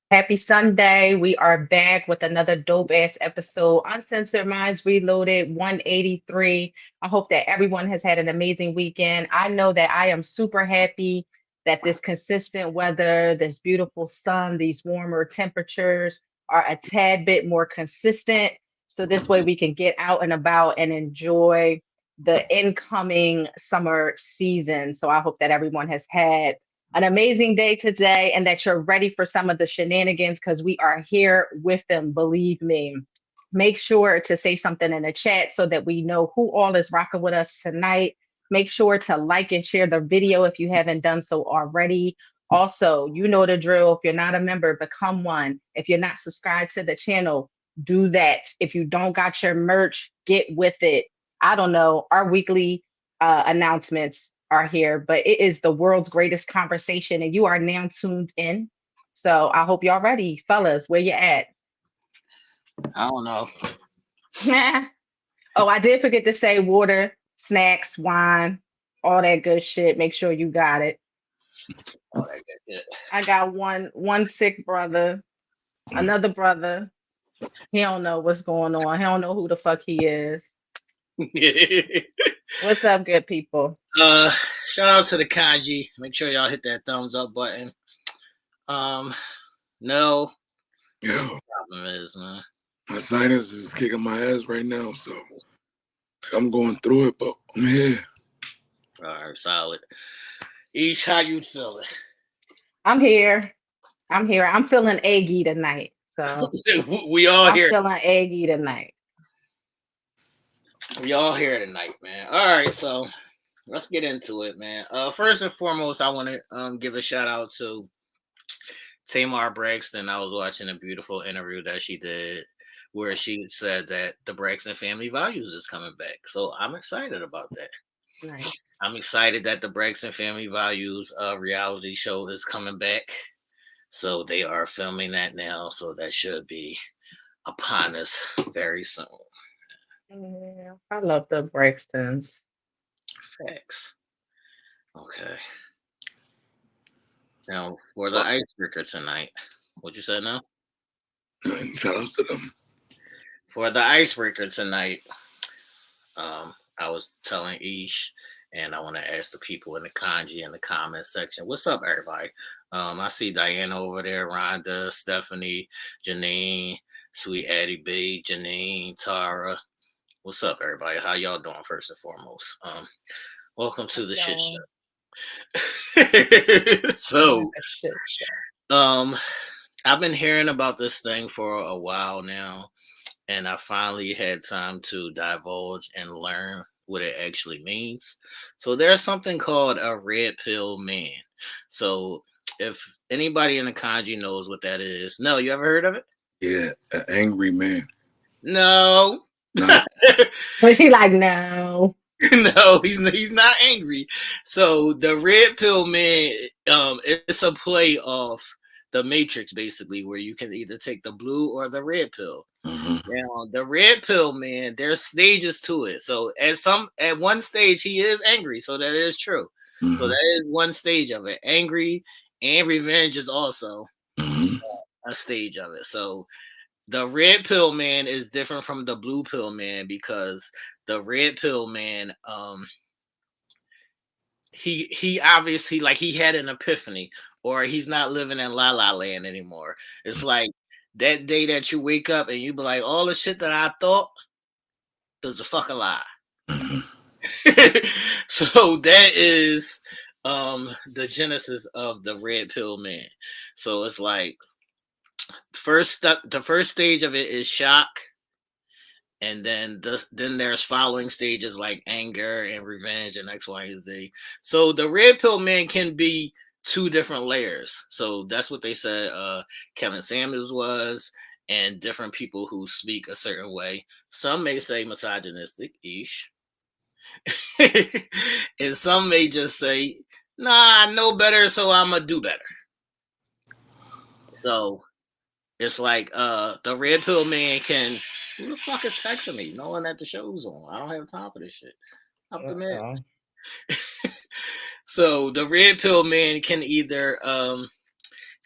Happy Sunday. We are back with another dope ass episode. Uncensored Minds Reloaded 183. I hope that everyone has had an amazing weekend. I know that I am super happy that this consistent weather, this beautiful sun, these warmer temperatures are a tad bit more consistent. So this way we can get out and about and enjoy the incoming summer season. So I hope that everyone has had an amazing day today and that you're ready for some of the shenanigans because we are here with them, believe me. Make sure to say something in the chat so that we know who all is rocking with us tonight. Make sure to like and share the video if you haven't done so already. Also, you know the drill. If you're not a member, become one. If you're not subscribed to the channel, do that. If you don't got your merch, get with it. I don't know. Our weekly announcements are here, but it is the world's greatest conversation, and you are now tuned in. So I hope y'all ready, fellas. Where you at? I don't know. Oh, I did forget to say water, snacks, wine, all that good shit. Make sure you got it. Oh, that good I got one sick brother, another brother. He don't know what's going on. He don't know who the fuck he is. shit. What's up, good people? uh, Shout out to the Congie. Make sure y'all hit that thumbs up button. Um, Nell, what's the Yo, problem is, man? my sinus is kicking my ass right now, so I'm going through it, but I'm here. All right, solid. Ish, how you feeling? I'm here. I'm here. I'm feeling eggy tonight. So We all I'm here. feeling eggy tonight. We all here tonight, man. All right, so let's get into it, man. First and foremost, I want to give a shout out to Tamar Braxton. I was watching a beautiful interview that she did where she said that the Braxton Family Values is coming back. So I'm excited about that. Nice. I'm excited that the Braxton Family Values reality show is coming back. So they are filming that now. So that should be upon us very soon. Yeah, I love the Braxtons. Facts. Okay. Now for the icebreaker tonight. What you said now? And shout outs to them. For the icebreaker tonight, I was telling Ish, and I want to ask the people in the kanji in the comment section. What's up, everybody? I see Diana over there, Rhonda, Stephanie, Janine, Sweet Addie B, Janine, Tara. What's up, everybody? How y'all doing? First and foremost, welcome to the shit Y'all, show. like So, a shit show. um, I've been hearing about this thing for a while now, and I finally had time to divulge and learn what it actually means. So there's something called a red pill man. So if anybody in the kanji knows what that is, no, you ever heard of it? Yeah, an angry man. No. Nah, But he like, no. No, he's not angry. So the red pill man, it's a play off the Matrix, basically, where you can either take the blue or the red pill. mm-hmm. Now, the red pill man, there's stages to it. So at one stage he is angry, so that is true. So Mm-hmm. that is one stage of it. Angry and revenge is also Mm-hmm. a stage of it. So the red pill man is different from the blue pill man because the red pill man, he obviously like he had an epiphany, or he's not living in La La Land anymore. It's like that day that you wake up and you be like, all the shit that I thought was a fucking lie. Mm-hmm. So that is the genesis of the red pill man. So it's like the first stage of it is shock, and then there's following stages like anger and revenge and X, Y, and Z. So the red pill man can be two different layers. So that's what they said Kevin Samuels was, and different people who speak a certain way. Some may say misogynistic ish. And some may just say, nah, I know better, so I'ma do better. So it's like the red pill man can, who the fuck is texting me? No one at the show's on. I don't have time for this shit. Up the man. Uh-oh. So the red pill man can either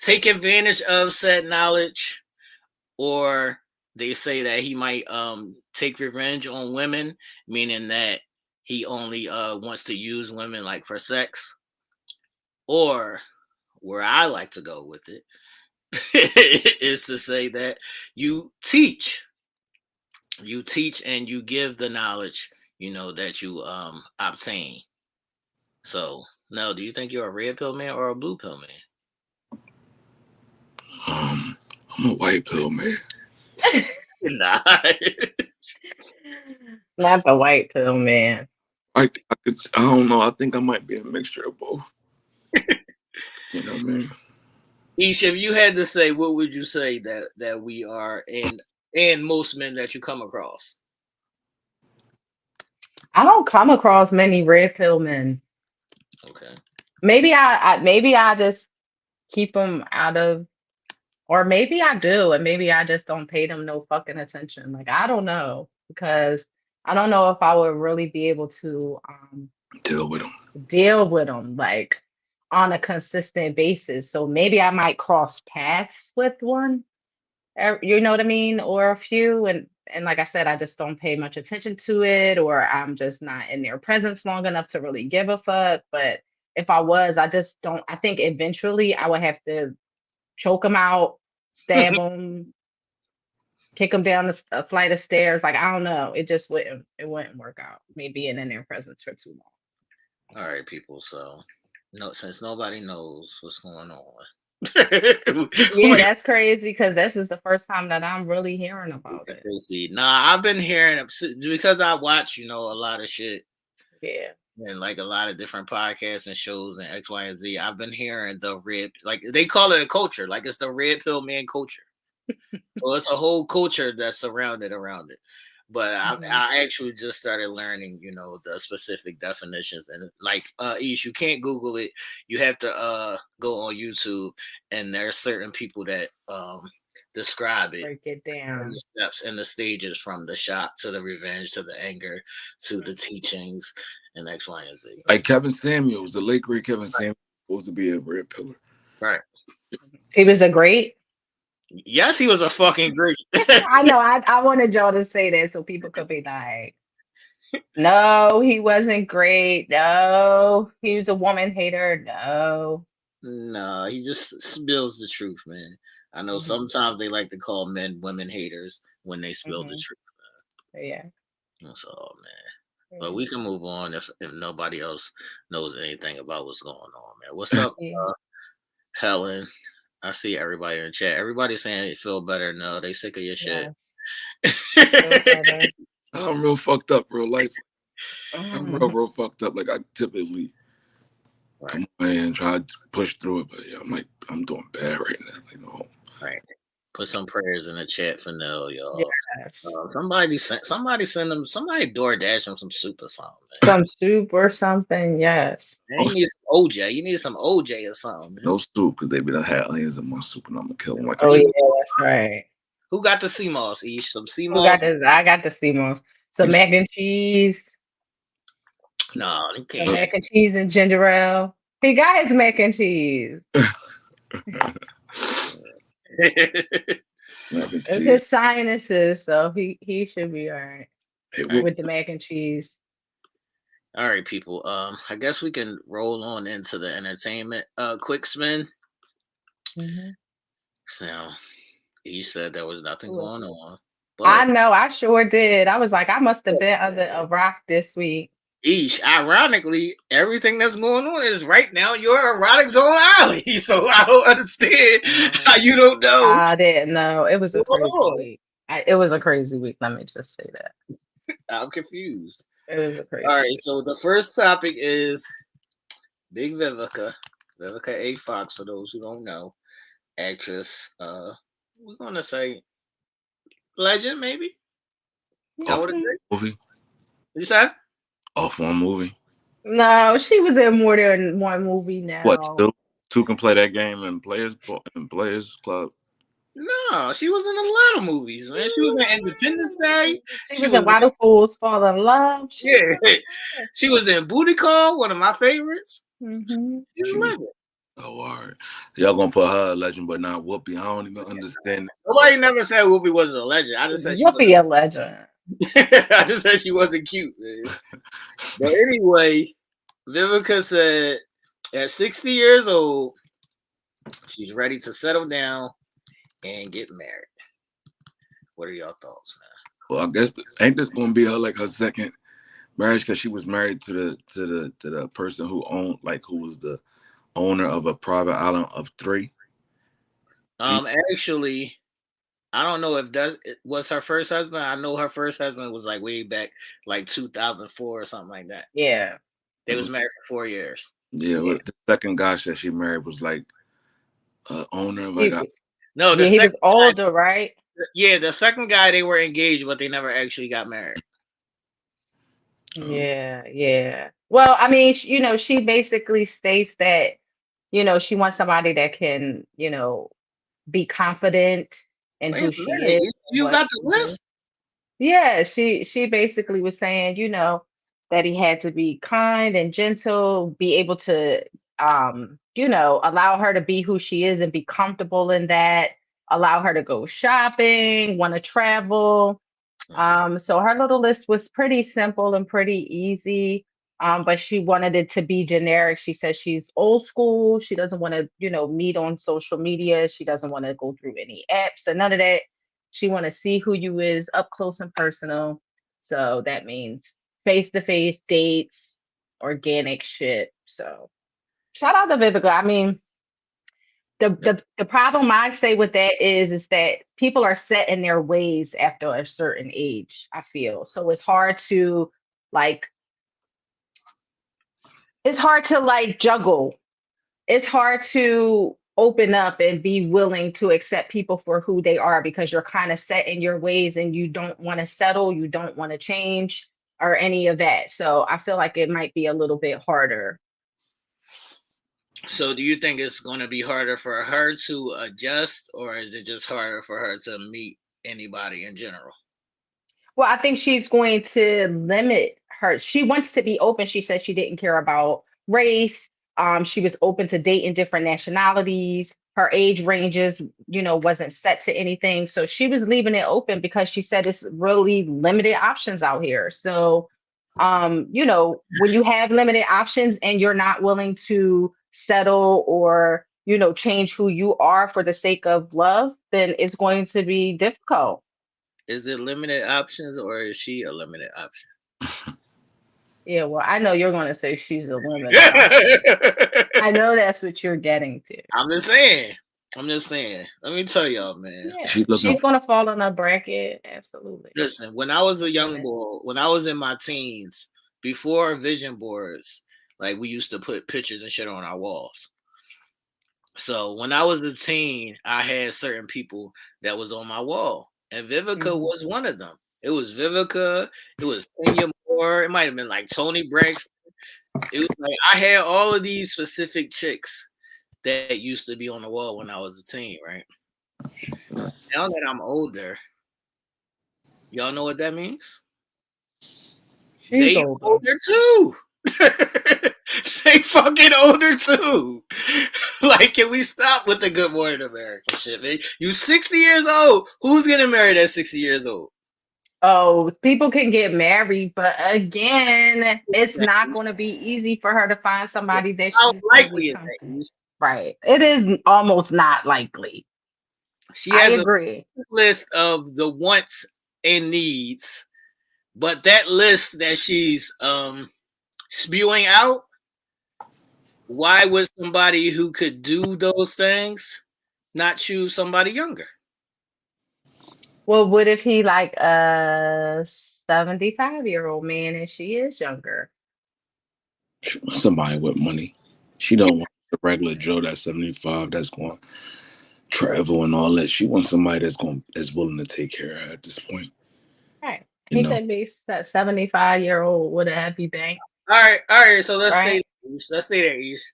take advantage of said knowledge, or they say that he might take revenge on women, meaning that he only wants to use women like for sex, or where I like to go with it is to say that you teach and you give the knowledge, that you obtain. So no, do you think you're a red pill man or a blue pill man? I'm a white pill man. Nah. Not the white pill man. I don't know. I think I might be a mixture of both. You know what I mean? Aisha, if you had to say, what would you say that we are, and most men that you come across? I don't come across many red pill men. Okay. Maybe I just keep them out of, or maybe I do, and maybe I just don't pay them no fucking attention. Like I don't know, because I don't know if I would really be able to Deal with them. deal with them like on a consistent basis. So maybe I might cross paths with one, you know what I mean, or a few, and like I said, I just don't pay much attention to it, or I'm just not in their presence long enough to really give a fuck. But if I was, I just don't. I think eventually I would have to choke them out, stab them, kick them down a flight of stairs. Like I don't know, it just wouldn't. It wouldn't work out. Me being in their presence for too long. All right, people. So, no, since nobody knows what's going on, Yeah, that's crazy because this is the first time that I'm really hearing about it. proceed. Nah, I've been hearing it because I watch, a lot of shit. Yeah. And like a lot of different podcasts and shows and X, Y, and Z. I've been hearing the red, like they call it a culture, like it's the red pill man culture. So it's a whole culture that's surrounded around it. But I actually just started learning, the specific definitions, and like Ish, you can't Google it. You have to go on YouTube, and there are certain people that describe it, Break it down. the steps and the stages from the shock to the revenge to the anger to the teachings and X, Y, and Z. Like Kevin Samuels, the late great Kevin Samuels, supposed to be a red pillar. Right. He was a great. Yes, he was a fucking great. I know. I wanted y'all to say that so people could be like, no, he wasn't great. No, he was a woman hater. No. No, he just spills the truth, man. I know sometimes they like to call men women haters when they spill the truth. Yeah. That's all, man. But we can move on if nobody else knows anything about what's going on, man. What's up, Helen? I see everybody in the chat. Everybody's saying they feel better. No, they sick of your shit. I'm real fucked up, real life. I'm real fucked up. Like I typically come on and try to push through it, but yeah, I'm doing bad right now. Right. Put some prayers in the chat for Nell, y'all. Yes. Somebody send them. Somebody DoorDash them some soup or something. Man. Some soup or something. Yes. Man, you need some OJ. You need some OJ or something. Man. No soup because they be done had onions in my soup and I'm gonna kill them. Like yeah, that's right. Who got the sea moss? Ish, some sea moss. I got the sea moss. Some mac and cheese. No, you can't. Some mac and cheese and ginger ale. He got his mac and cheese. It's his sinuses, so he should be all right with the mac and cheese. All right, people. I guess we can roll on into the entertainment. Quick spin. So you said there was nothing going on. But I know, I sure did. I was like, I must have been under a rock this week. Ish, ironically, everything that's going on is right now your erotic zone alley. So I don't understand how you don't know. I didn't know. It was a crazy week. It was a crazy week. Let me just say that. I'm confused. It was a crazy All right, so the first topic is Big Vivica A. Fox, for those who don't know. Actress, we're going to say legend, maybe? Movie. You said? Off one movie. No, she was in more than one movie now. What? Still, two can play that game in Players Club. No, she was in a lot of movies, man. She was in Independence Day. She was in Why Do Fools Fall in Love. She was in Booty Call, one of my favorites. She's a legend. Oh, all right. Y'all gonna put her a legend, but not Whoopi. I don't even understand. Nobody never said Whoopi wasn't a legend. I just said she Whoopi a legend. I just said she wasn't cute, man. But anyway, Vivica said at 60 years old, she's ready to settle down and get married. What are y'all thoughts, man? Well, I guess ain't this gonna be her second marriage because she was married to the person who owned who was the owner of a private island of 3. Actually, I don't know if that was her first husband. I know her first husband was way back 2004 or something like that. Yeah. They was married for 4 years. Yeah, well, the second guy that she married was owner of No, he was older, right? Yeah, the second guy they were engaged, but they never actually got married. Yeah. Well, I mean, she basically states that, she wants somebody that can, be confident in who she is. You got the list? Yeah, she basically was saying, that he had to be kind and gentle, be able to allow her to be who she is and be comfortable in that, allow her to go shopping, want to travel. So her little list was pretty simple and pretty easy. But she wanted it to be generic. She says she's old school. She doesn't want to, meet on social media. She doesn't want to go through any apps and none of that. She want to see who you is up close and personal. So that means face-to-face dates, organic shit. So shout out to Vivica. I mean, the problem I say with that is that people are set in their ways after a certain age, I feel. So it's hard to like juggle. It's hard to open up and be willing to accept people for who they are because you're kind of set in your ways and you don't want to settle, you don't want to change or any of that. So I feel like it might be a little bit harder. So do you think it's going to be harder for her to adjust, or is it just harder for her to meet anybody in general? Well, I think she's going to limit her. She wants to be open. She said she didn't care about race. She was open to dating different nationalities. Her age ranges, wasn't set to anything. So she was leaving it open because she said it's really limited options out here. So, when you have limited options and you're not willing to settle or, change who you are for the sake of love, then it's going to be difficult. Is it limited options or is she a limited option? Yeah, well, I know you're going to say she's a limited option. I know that's what you're getting to. I'm just saying. Let me tell y'all, man. Yeah, she's going to fall in a bracket. Absolutely. Listen, when I was a young boy, when I was in my teens, before vision boards, we used to put pictures and shit on our walls. So when I was a teen, I had certain people that was on my wall. And Vivica was one of them. It was Vivica. It was Kenya Moore. It might have been Tony Braxton. It was I had all of these specific chicks that used to be on the wall when I was a teen, right? Now that I'm older, y'all know what that means? They older too. They fucking older too. Can we stop with the Good Morning America shit, man? You 60 years old. Who's getting married at 60 years old? Oh, people can get married, but again, it's not going to be easy for her to find somebody that How she's likely is that? Right. It is almost not likely. She has a list of the wants and needs, but that list that she's spewing out, why would somebody who could do those things not choose somebody younger? Well, what if he a 75-year-old man and she is younger? Somebody with money. She don't want the regular Joe that's 75 that's going to travel and all that. She wants somebody that's willing to take care of her at this point. Right. He could be that 75-year-old with a happy bank. All right. So let's stay there, East.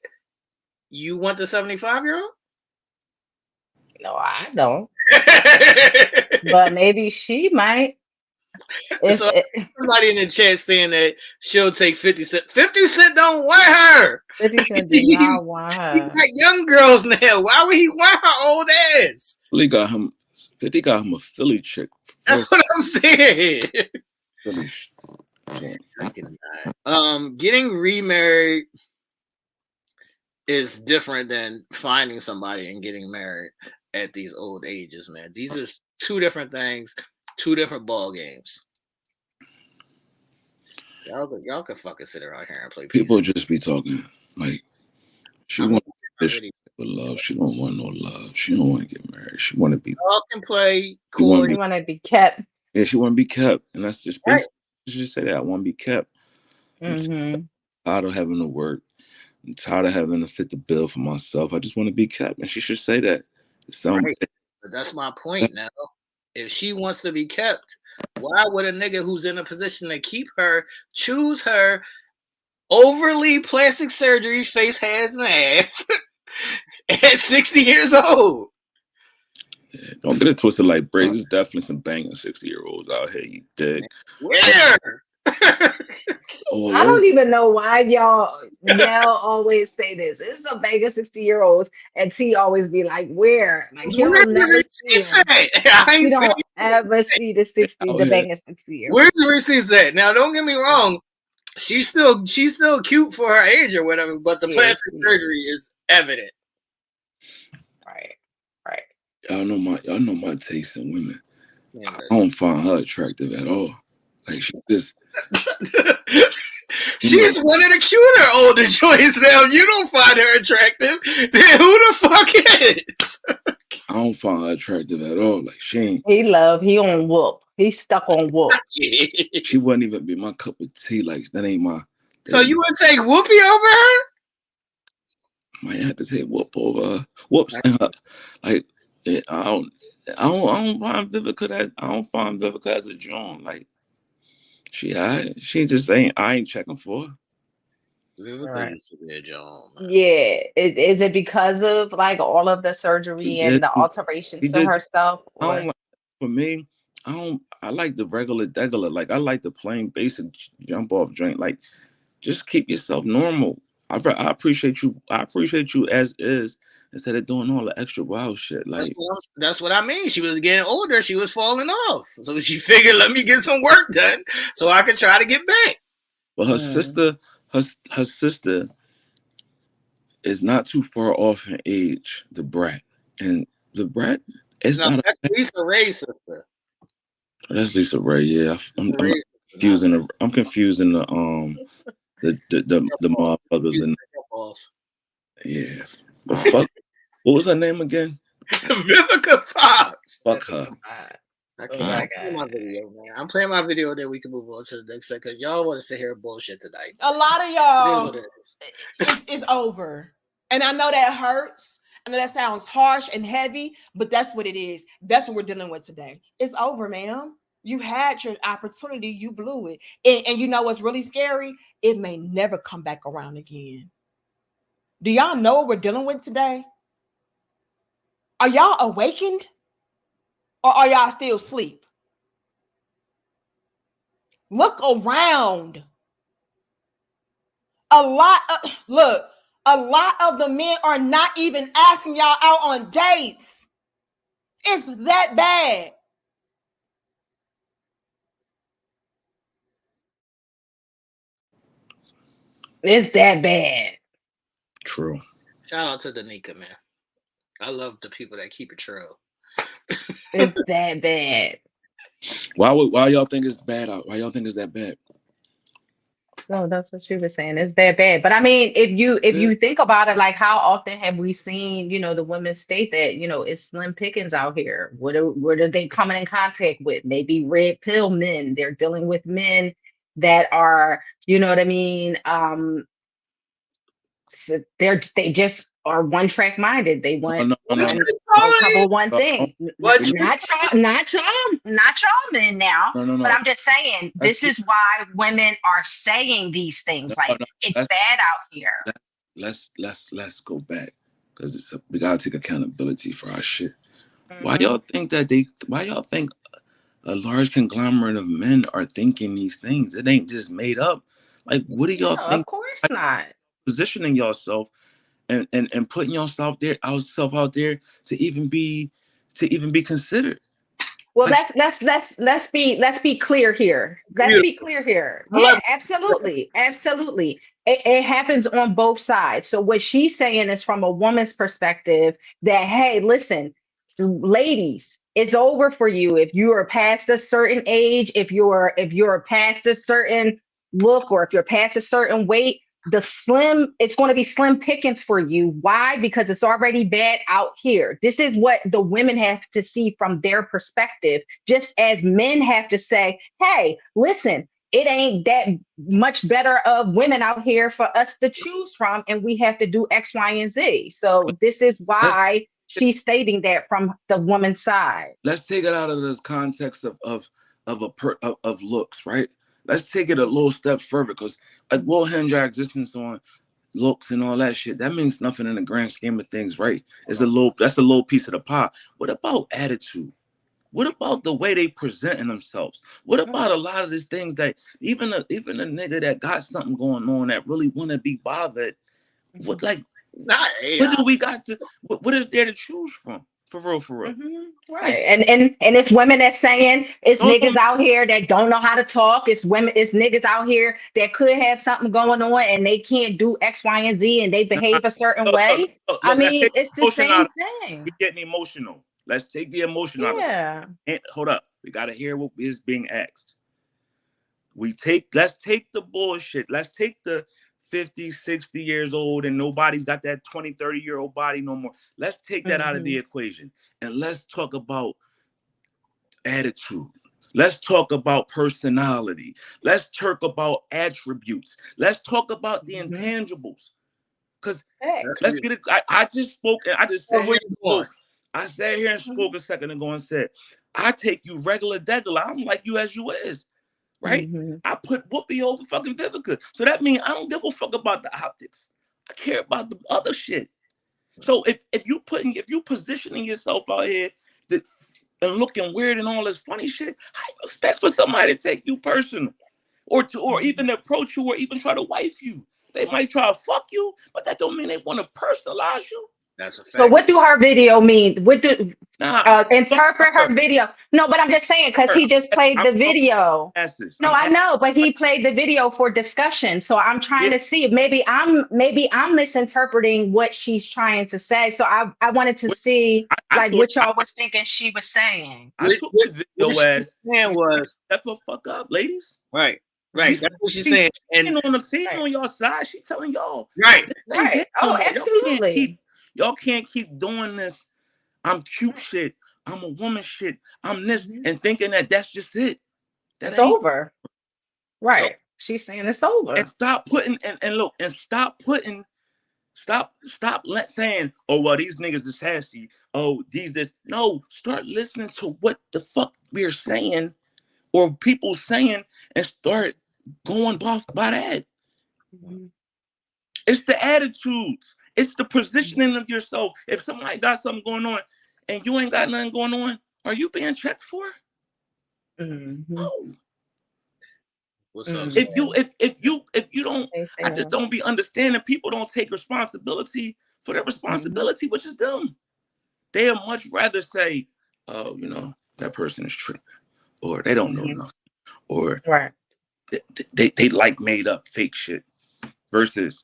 You want the 75-year-old? No, I don't. But maybe she might. So somebody in the chat saying that she'll take 50 Cent. 50 Cent don't want her. 50 Cent do not want He her. got young girls now. Why would he want her old ass? 50 got him a Philly chick. That's what I'm saying. Philly. Getting remarried is different than finding somebody and getting married at these old ages, man. These are two different things, two different ball games. Y'all can fucking sit around here and play people just be talking like she wants love. She don't want no love. She don't want to get married. She want to be. Y'all can play cool. She want to be kept. Yeah, she want to be kept, and that's just basically. She just say that I want to be kept. I'm tired of having to work. I'm tired of having to fit the bill for myself. I just want to be kept, and she should say that. But that's my point now. If she wants to be kept, why would a nigga who's in a position to keep her choose her overly plastic surgery, face, hands, and ass at 60 years old? Yeah, don't get it twisted like braids. There's definitely some banging 60-year-olds out here. You dig? Where? I don't even know why y'all Nell always say this. It's a banging 60-year-olds, and T always be like, "Where?" Like he'll never see him. He don't ever see the banging 60-year-olds. Where's the receipts at? Now, don't get me wrong. She's still cute for her age or whatever, but the plastic surgery is evident. Right. Y'all know my taste in women. Yeah, I don't find her attractive at all. Like she's just. She's one of the cuter older joints now. You don't find her attractive. Then who the fuck is? I don't find her attractive at all. Like she ain't. He on whoop. He's stuck on whoop. She wouldn't even be my cup of tea. Like that ain't my. So you would take Whoopi over her? Might have to take Whoop over her. Whoops. Like I don't find Vivica as a John. Like she just ain't. I ain't checking for her. Vivica used to be a John. Yeah. Is it because of like all of the surgery and the alterations to herself? For me, I like the regular. Like I like the plain basic jump off joint. Like just keep yourself normal. I appreciate you. I appreciate you as is instead of doing all the extra wild shit. Like that's what I mean. She was getting older. She was falling off. So she figured, let me get some work done so I could try to get back. Well, her sister is not too far off in age. The Brat, and the Brat is not. That's Lisa Ray's sister. That's Lisa Ray. Yeah, I'm confusing the. I'm confusing the motherfuckers in. Yeah, but fuck. What was her name again? Vivica Fox. Fuck her. I'm playing my video, man. I'm playing my video, then we can move on to the next one because y'all want to sit here and bullshit tonight. A lot of y'all, it's over, and I know that hurts. I know that sounds harsh and heavy, but that's what it is. That's what we're dealing with today. It's over, ma'am. You had your opportunity, you blew it. And you know what's really scary? It may never come back around again. Do y'all know what we're dealing with today? Are y'all awakened? Or are y'all still asleep? Look around. A lot of the men are not even asking y'all out on dates. It's that bad. It's that bad. True. Shout out to Danica, man. I love the people that keep it true. It's that bad. Why y'all think it's bad? Why y'all think it's that bad? No, that's what you were saying. It's that bad. But I mean, if you think about it, like how often have we seen, the women state that, it's slim pickings out here. What are they coming in contact with? Maybe red pill men. They're dealing with men that are, you know what I mean? So they just are one track minded. They want one thing. Not y'all men now. No. But I'm just saying, this is why women are saying these things. It's bad out here. Let's go back because we gotta take accountability for our shit. Mm-hmm. Why y'all think a large conglomerate of men are thinking these things. It ain't just made up. Like, what do No, y'all of think? course Like, not. positioning yourself and putting yourself there, ourself out there to even be considered. Well, Like, let's be clear here. Let's be clear here. I love Yeah, absolutely, absolutely. It happens on both sides. So what she's saying is from a woman's perspective that, hey, listen, ladies, it's over for you if you are past a certain age, if you're past a certain look, or if you're past a certain weight. It's going to be slim pickings for you. Why? Because it's already bad out here. This is what the women have to see from their perspective, just as men have to say, hey, listen, it ain't that much better of women out here for us to choose from, and we have to do X, Y, and Z. So this is let's why she's stating that from the woman's side. let's take it out of the context of looks, right? Let's take it a little step further, because like we'll hinge our existence on looks and all that shit. That means nothing in the grand scheme of things, right? That's a little piece of the pie. What about attitude? What about the way they presenting themselves? What about a lot of these things that even a nigga that got something going on that really want to be bothered? What, like, not what do AI. we got to? What is there to choose from? For real, for real. Right. Like, And it's women that's saying it's niggas don't out here that don't know how to talk. It's niggas out here that could have something going on and they can't do X, Y, and Z, and they nah, behave a certain look, look, way. look, I look, let's mean, take it's the the emotion out same of it. We thing. getting emotional. Let's take the emotion out of it. Yeah. And hold up. We gotta hear what is being asked. Let's take the bullshit. Let's take the 50, 60 years old and nobody's got that 20, 30-year-old body no more. Let's take that out of Hmm. the equation and let's talk about attitude. Let's talk about personality. Let's talk about attributes. Let's talk about the Hmm. intangibles. Because That's Facts. let's real. get it. I just spoke and I just sat Well, where here you and going? spoke. I sat here and Hmm. spoke a second ago and said, I take you regular degular. I'm like you as you is, right? Hmm. I put Whoopi over fucking Vivica. So that means I don't give a fuck about the optics. I care about the other shit. So if you positioning yourself out here to, and looking weird and all this funny shit, how you expect for somebody to take you personal? Or even approach you or even try to wife you. They might try to fuck you, but that don't mean they want to personalize you. That's a So fact. what do her video mean? What do Nah, I'm talking interpret about her video? No, but I'm just saying because her. he just played I'm the talking video. asses. No, I know, but he played the video for discussion. So I'm trying Yeah, to see if maybe I'm misinterpreting what she's trying to say. So I wanted to what- see I like thought what y'all was thinking she was saying. I took the What video she as saying was step the fuck up, ladies. right, right. She's That's what she's she saying. And ain't Right. on y'all side. She's telling y'all right, this ain't Right. it no Oh, more. absolutely. Y'all can't keep doing this. I'm cute shit. I'm a woman shit. I'm this Mhm. and thinking that that's just it. That It's ain't. over. so Right. She's saying it's And over. stop putting and look and stop saying, oh well, these niggas is sassy. Oh, these this. No, start listening to what the fuck we're saying or people saying and start going by that. Mhm. It's the attitudes. It's the positioning of yourself. If somebody got something going on and you ain't got nothing going on, are you being checked for? Mhm. No. what's up? Mhm. If you don't, They say I just that. don't be understanding people don't take responsibility for their Mhm. responsibility, which is them. They'll much rather say, oh, that person is tripping, or they don't know Mhm. nothing, or Right. they like made up fake shit versus,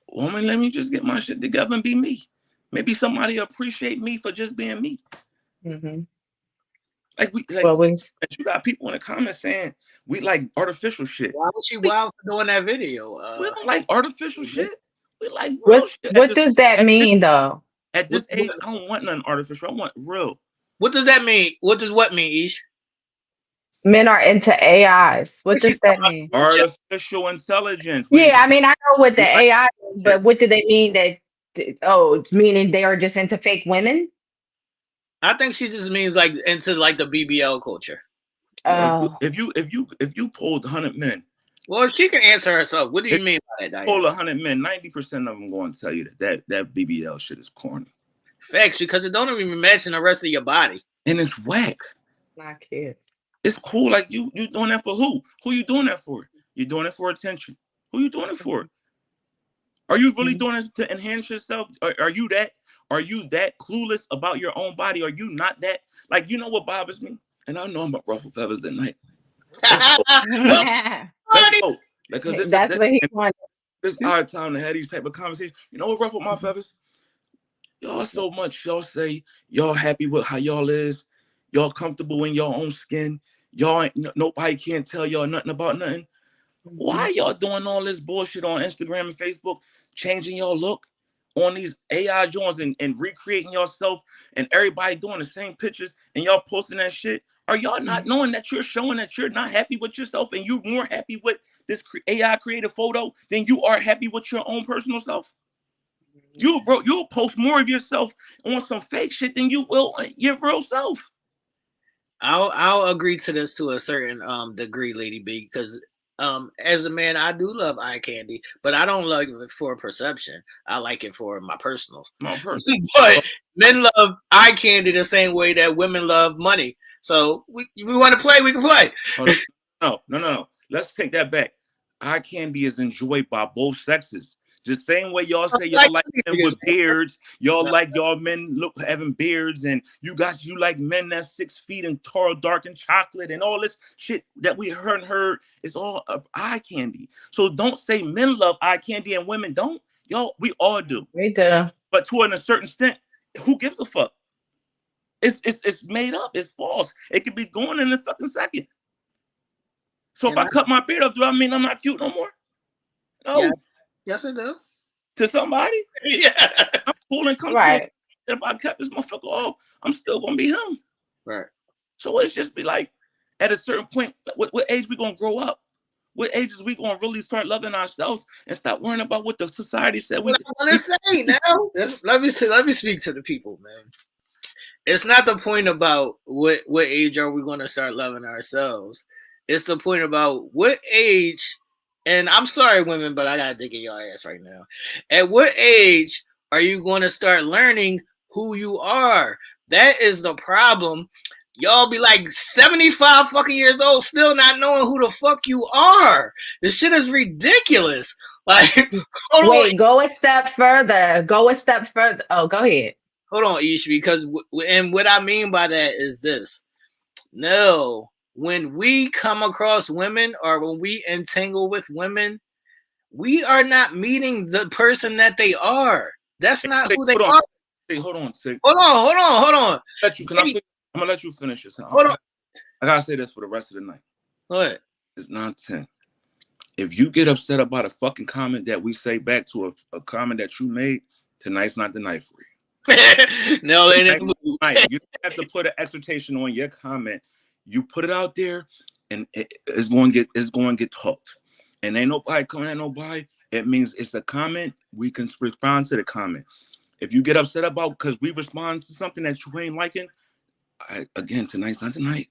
woman, let me just get my shit together and be me. Maybe somebody appreciate me for just being me. Mhm. Like Well, we. you got people in the comments saying we like artificial shit. Why was she wild for doing that video? We don't like artificial shit. We like real What shit. what does that mean though? At what, this what, age, I don't want nothing artificial. I want real. what does that mean? What does what mean, Ish? Men are into AIs. What What she's does talking that about? mean? Yeah, Artificial intelligence. Yeah, I mean I know what the We like AI is, it. but what do they mean that it's meaning they are just into fake women? I think she just means like into like the BBL culture. Well, Oh. if you polled 100 men, Well, she can answer herself. What do if you mean by that, you Diane? poll 100 men, 90% of them going to tell you that BBL shit is corny Facts, because it don't even mention the rest of your body. and it's whack. Not cute. It's cool. Like you doing that for who? Who you doing that for? You doing it for attention. Who you doing it for? Are you really doing this to enhance yourself? Are you that? Are you that clueless about your own body? Are you not that? Like, you know what bothers me? And I know I'm a ruffle feathers tonight. Let's go. Let's go. Because That's what he wanted. it's our time to have these type of conversations. You know what ruffled my feathers? Y'all so much. Y'all say y'all happy with how y'all is. Y'all comfortable in your own skin. Y'all ain't, nobody can't tell y'all nothing about nothing. Why y'all doing all this bullshit on Instagram and Facebook, changing your look on these AI joints and recreating yourself and everybody doing the same pictures and y'all posting that shit? Are y'all not knowing that you're showing that you're not happy with yourself and you're more happy with this AI created photo than you are happy with your own personal self? You'll post more of yourself on some fake shit than you will your real self. I'll agree to this to a certain degree, Lady B, because as a man, I do love eye candy, but I don't like it for perception. I like it for my personal. But men love eye candy the same way that women love money. So if we want to play, we can play. No. Let's take that back. Eye candy is enjoyed by both sexes. The same way y'all say y'all like men with beards, y'all like y'all men look having beards, and you like men that's 6 feet and tall, dark and chocolate, and all this shit that we heard is all eye candy. So don't say men love eye candy and women don't. Y'all, we all do. We do. But to a certain extent, who gives a fuck? It's made up. It's false. It could be gone in a fucking second. So if I cut my beard up, do I mean I'm not cute no more? No. Yeah. Yes, I do. To somebody? Yeah. I'm cool and comfortable. Right. If I cut this motherfucker off, I'm still gonna be him. Right. So it's just be like, at a certain point, what age we gonna grow up? What age is we gonna really start loving ourselves and stop worrying about what the society said? What I want to say now. Let me speak to the people, man. It's not the point about what age are we going to start loving ourselves. It's the point about what age. And I'm sorry, women, but I gotta dig in your ass right now. At what age are you going to start learning who you are? That is the problem. Y'all be like 75 fucking years old, still not knowing who the fuck you are. This shit is ridiculous. Like, wait, go a step further. Go a step further. Oh, go ahead. Hold on, Aisha, because and what I mean by that is this. No. When we come across women or when we entangle with women, we are not meeting the person that they are. That's not who they are. Hold on. Hold on. I'm gonna let you finish this. Hold on. I gotta say this for the rest of the night. What? It's 9:10. If you get upset about a fucking comment that we say back to a comment that you made, tonight's not the night for you. No, it ain't. You have to put an exhortation on your comment. You put it out there, and it's going to get talked. And ain't nobody coming at nobody. It means it's a comment. We can respond to the comment. If you get upset about because we respond to something that you ain't liking, again, tonight's not the night.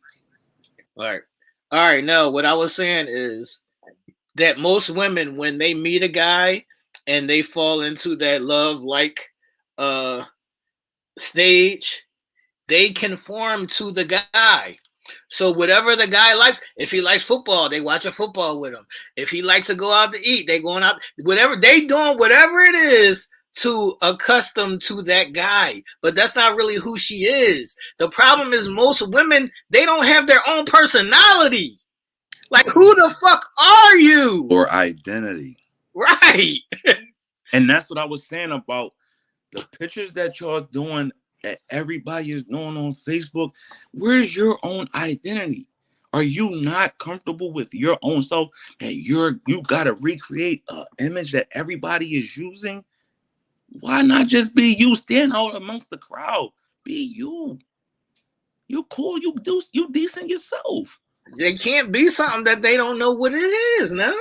All right. No, what I was saying is that most women, when they meet a guy and they fall into that love stage, they conform to the guy. So whatever the guy likes, if he likes football, they watch a football with him. If he likes to go out to eat, they going out. Whatever they doing, whatever it is to accustom to that guy. But that's not really who she is. The problem is most women, they don't have their own personality. Like, who the fuck are you? Or identity. Right. And that's what I was saying about the pictures that y'all doing that everybody is doing on Facebook. Where's your own identity? Are you not comfortable with your own self that you gotta recreate an image that everybody is using? Why not just be you? Stand out amongst the crowd. Be you. You cool. You decent yourself. They can't be something that they don't know what it is, no?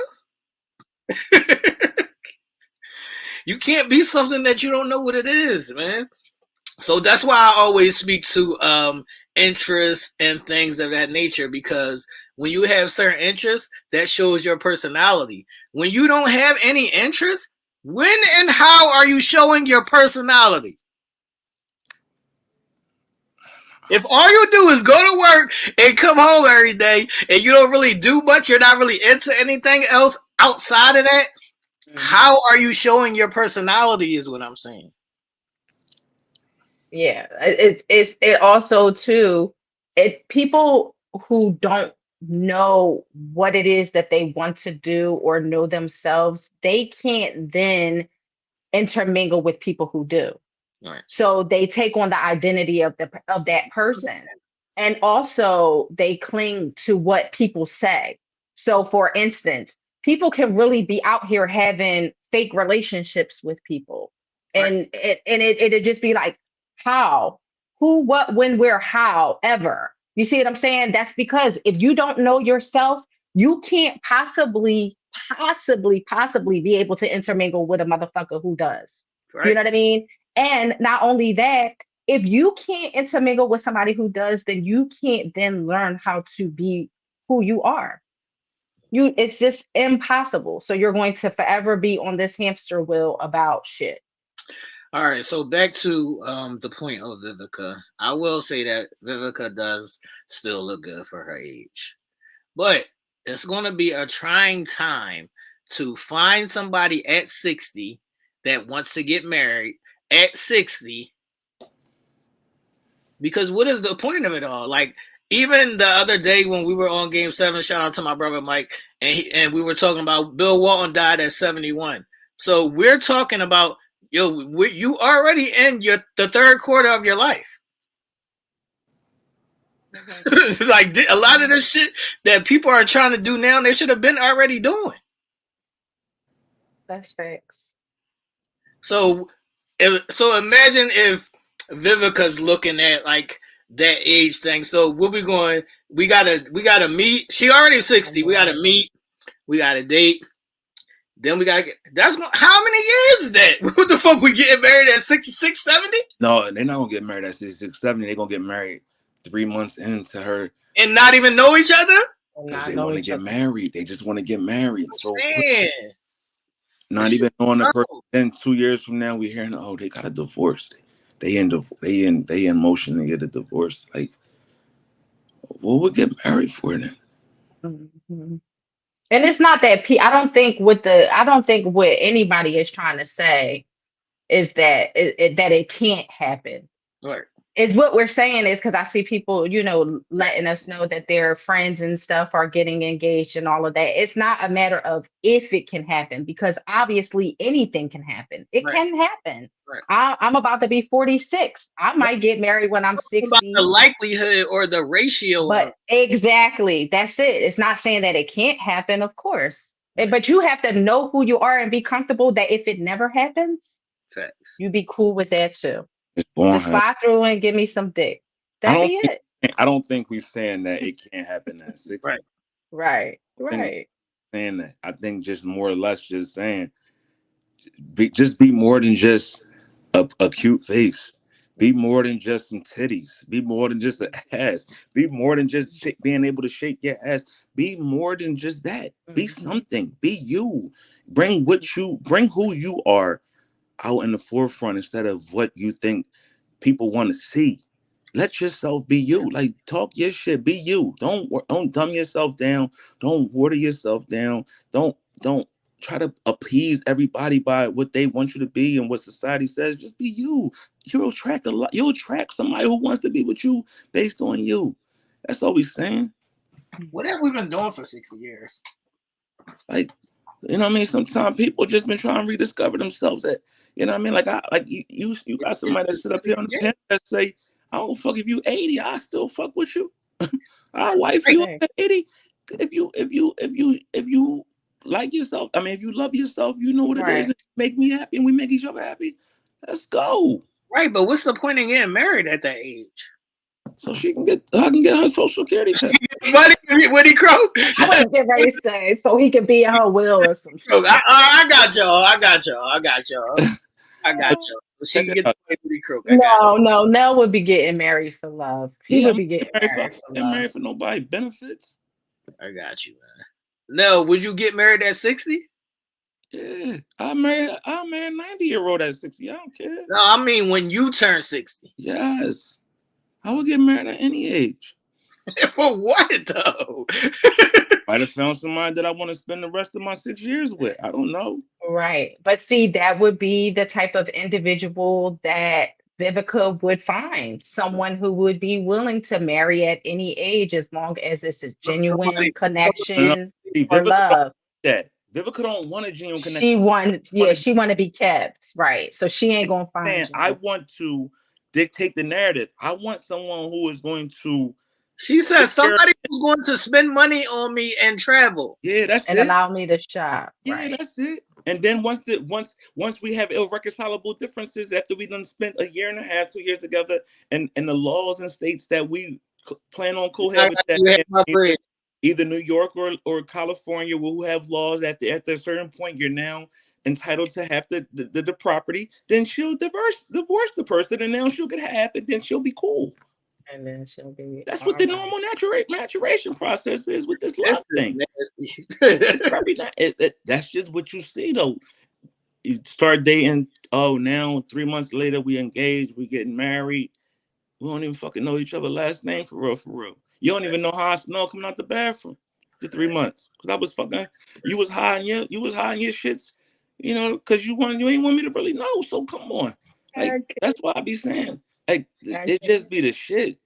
You can't be something that you don't know what it is, man. So that's why I always speak to interests and things of that nature, because when you have certain interests, that shows your personality. When you don't have any interest, when and how are you showing your personality? If all you do is go to work and come home every day and you don't really do much, you're not really into anything else outside of that, how are you showing your personality is what I'm saying. Yeah, it also too, it people who don't know what it is that they want to do or know themselves, they can't then intermingle with people who do. Right. So they take on the identity of that person. And also they cling to what people say. So for instance, people can really be out here having fake relationships with people. Right. And it'd just be like, how? Who, what, when, where, how, ever. You see what I'm saying? That's because if you don't know yourself, you can't possibly be able to intermingle with a motherfucker who does. You Right. know what I mean? And not only that, if you can't intermingle with somebody who does, then you can't then learn how to be who you are. It's just impossible. So you're going to forever be on this hamster wheel about shit. All right, so back to the point of Vivica. I will say that Vivica does still look good for her age, but it's going to be a trying time to find somebody at 60 that wants to get married at 60. Because what is the point of it all? Like, even the other day when we were on Game 7, shout out to my brother Mike, and we were talking about Bill Walton died at 71. So we're talking about, you already in the third quarter of your life. Like, a lot of this shit that people are trying to do now, they should have been already doing. That's facts. So imagine if Vivica's looking at like that age thing. So what we going? We gotta meet. She already 60. We gotta meet. We gotta date. Then we gotta get. How many years is that? What the fuck? We getting married at 66, 70? No, they're not gonna get married at 66, 70. They're gonna get married 3 months into her And not even know each other? because they want to get married. They just want to get married. So Man. not even knowing the person. Then 2 years from now, we're hearing, oh, they got a divorce. They in motion to get a divorce. Like, what would get married for then? Mm-hmm. And it's not that I don't think what anybody is trying to say is that it can't happen. Right. Is what we're saying is because I see people, letting us know that their friends and stuff are getting engaged and all of that. It's not a matter of if it can happen, because obviously anything can happen. It can happen. Right. I'm about to be 46. I might get married when I'm 60. About the likelihood or the ratio. But exactly, that's it. It's not saying that it can't happen, of course. But you have to know who you are and be comfortable that if it never happens, you be cool with that too. Just fly through and give me some dick. That'd be it. I don't think we're saying that it can't happen at 60. Right. Saying that. I think just more or less just saying, be more than just a cute face. Be more than just some titties. Be more than just an ass. Be more than just being able to shake your ass. Be more than just that. Be something. Be you. Bring who you are out in the forefront instead of what you think people want to see. Let yourself be you. Like, talk your shit. Be you. Don't dumb yourself down. Don't water yourself down. Don't try to appease everybody by what they want you to be and what society says. Just be you. You'll attract You'll attract somebody who wants to be with you based on you. That's all we're saying. What have we been doing for 60 years? Like, you know what I mean? Sometimes people just been trying to rediscover themselves. You know what I mean? Like you got somebody that sit up here on the panel that say, I don't fuck if you 80, I still fuck with you. I'll wife you at 80. If you like yourself, I mean, if you love yourself, you know what it is. Make me happy and we make each other happy. Let's go. Right, but what's the point of getting married at that age? So I can get her Social Security check. Woody Croak? I was getting ready to say, so he can be in her will or some shit. I got y'all. She can get the Woody Croak. No, Nell would be getting married for love. He would be getting married for love. Married for nobody benefits. I got you, man. Nell, would you get married at 60? Yeah, I married a 90-year-old at 60. I don't care. No, I mean when you turn 60. Yes. I would get married at any age. For what though? Might have found somebody that I want to spend the rest of my 6 years with. I don't know. Right. But see, that would be the type of individual that Vivica would find. Someone who would be willing to marry at any age as long as it's a genuine Somebody, No, connection see, or Vivica don't love. want that. Vivica don't want a genuine connection. She want, Want yeah, to she want to be kept. Right. So she ain't gonna find saying I you. want to dictate the narrative. I want someone who is going to she said take care of. somebody was going to spend money on me and travel. Yeah, that's And it. allow me to shop. Yeah, Right. that's it. And then once we have irreconcilable differences after we done spent a year and a half, 2 years together, and the laws and states that we plan on I cohabiting got you have my either, bread. either New York or California, who have laws at a certain point you're now entitled to have the property, then she'll divorce the person, and now she'll get half, and then she'll be cool. And then she'll be That's what all the right. normal maturation process is with this This love is thing. nasty. It's probably not. That's just what you see, though. You start dating. Oh, now 3 months later, we engaged. We getting married. We don't even fucking know each other last name for real, for real. You don't even know how I smell coming out the bathroom. The 3 months, because I was fucking. You was high in your shits. Because you ain't want me to really know. So come on, like Okay. that's why I be saying, like it Okay. just be the shit.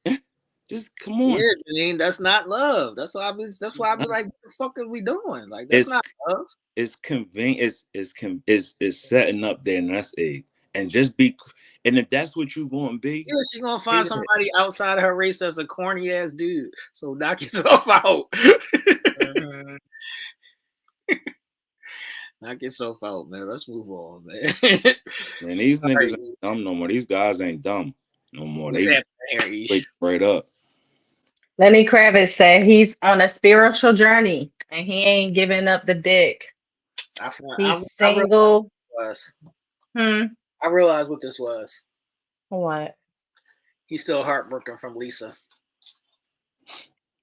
Just come on. Yeah, Janine, that's not love. That's why I be like, what the fuck are we doing? Like, that's It's not love. it's convenient. It's setting up their nest egg, and just be. And if that's what you gonna be, Yeah, she gonna be find that. somebody outside of her race that's a corny ass dude. So knock yourself out. Mhm. Knock yourself out, man. Let's move on, man. Man, these All niggas right, ain't dumb no more. These guys ain't dumb no more. what's They happening here, Ish? wake right up. Lenny Kravitz said he's on a spiritual journey and he ain't giving up the dick. He's I single. realized Hmm. I realized what this was. What? He's still heartbroken from Lisa.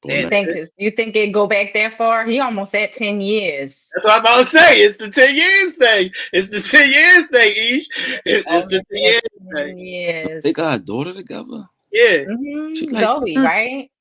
Boy, And man, You think it go back that far? He almost at 10 years. that's what I'm about to say. It's the 10 years thing. It's the 10 years thing, Ish. It's the Almost 10 at years 10 thing. they years. got a daughter together. Yeah, She like Zoe, 30. right?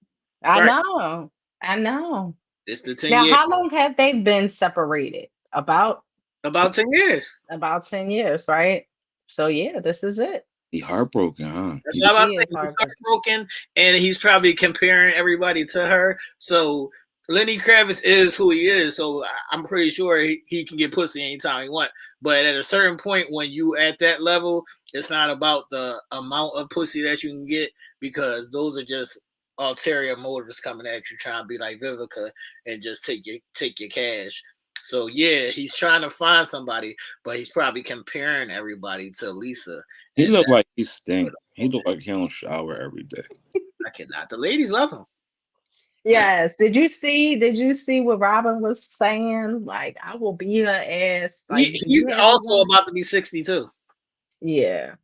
I right. know. I know. It's the 10 Now, years. how long have they been separated? About 10 years. About 10 years, right? So yeah, this is it. He heartbroken, huh? That's He what I'm about He to say. is He's heartbroken. heartbroken, and he's probably comparing everybody to her. So Lenny Kravitz is who he is. So I'm pretty sure he can get pussy anytime he wants. But at a certain point, when you at that level, it's not about the amount of pussy that you can get, because those are just ulterior motives coming at you, trying to be like Vivica and just take your cash. So yeah, he's trying to find somebody, but he's probably comparing everybody to Lisa. he And look like he stink. He look like he don't shower every day. I cannot. The ladies love him. Yes. Did you see what Robin was saying? Like, I will beat her ass. Like, do He's you have a also woman? about to be 62. Yeah.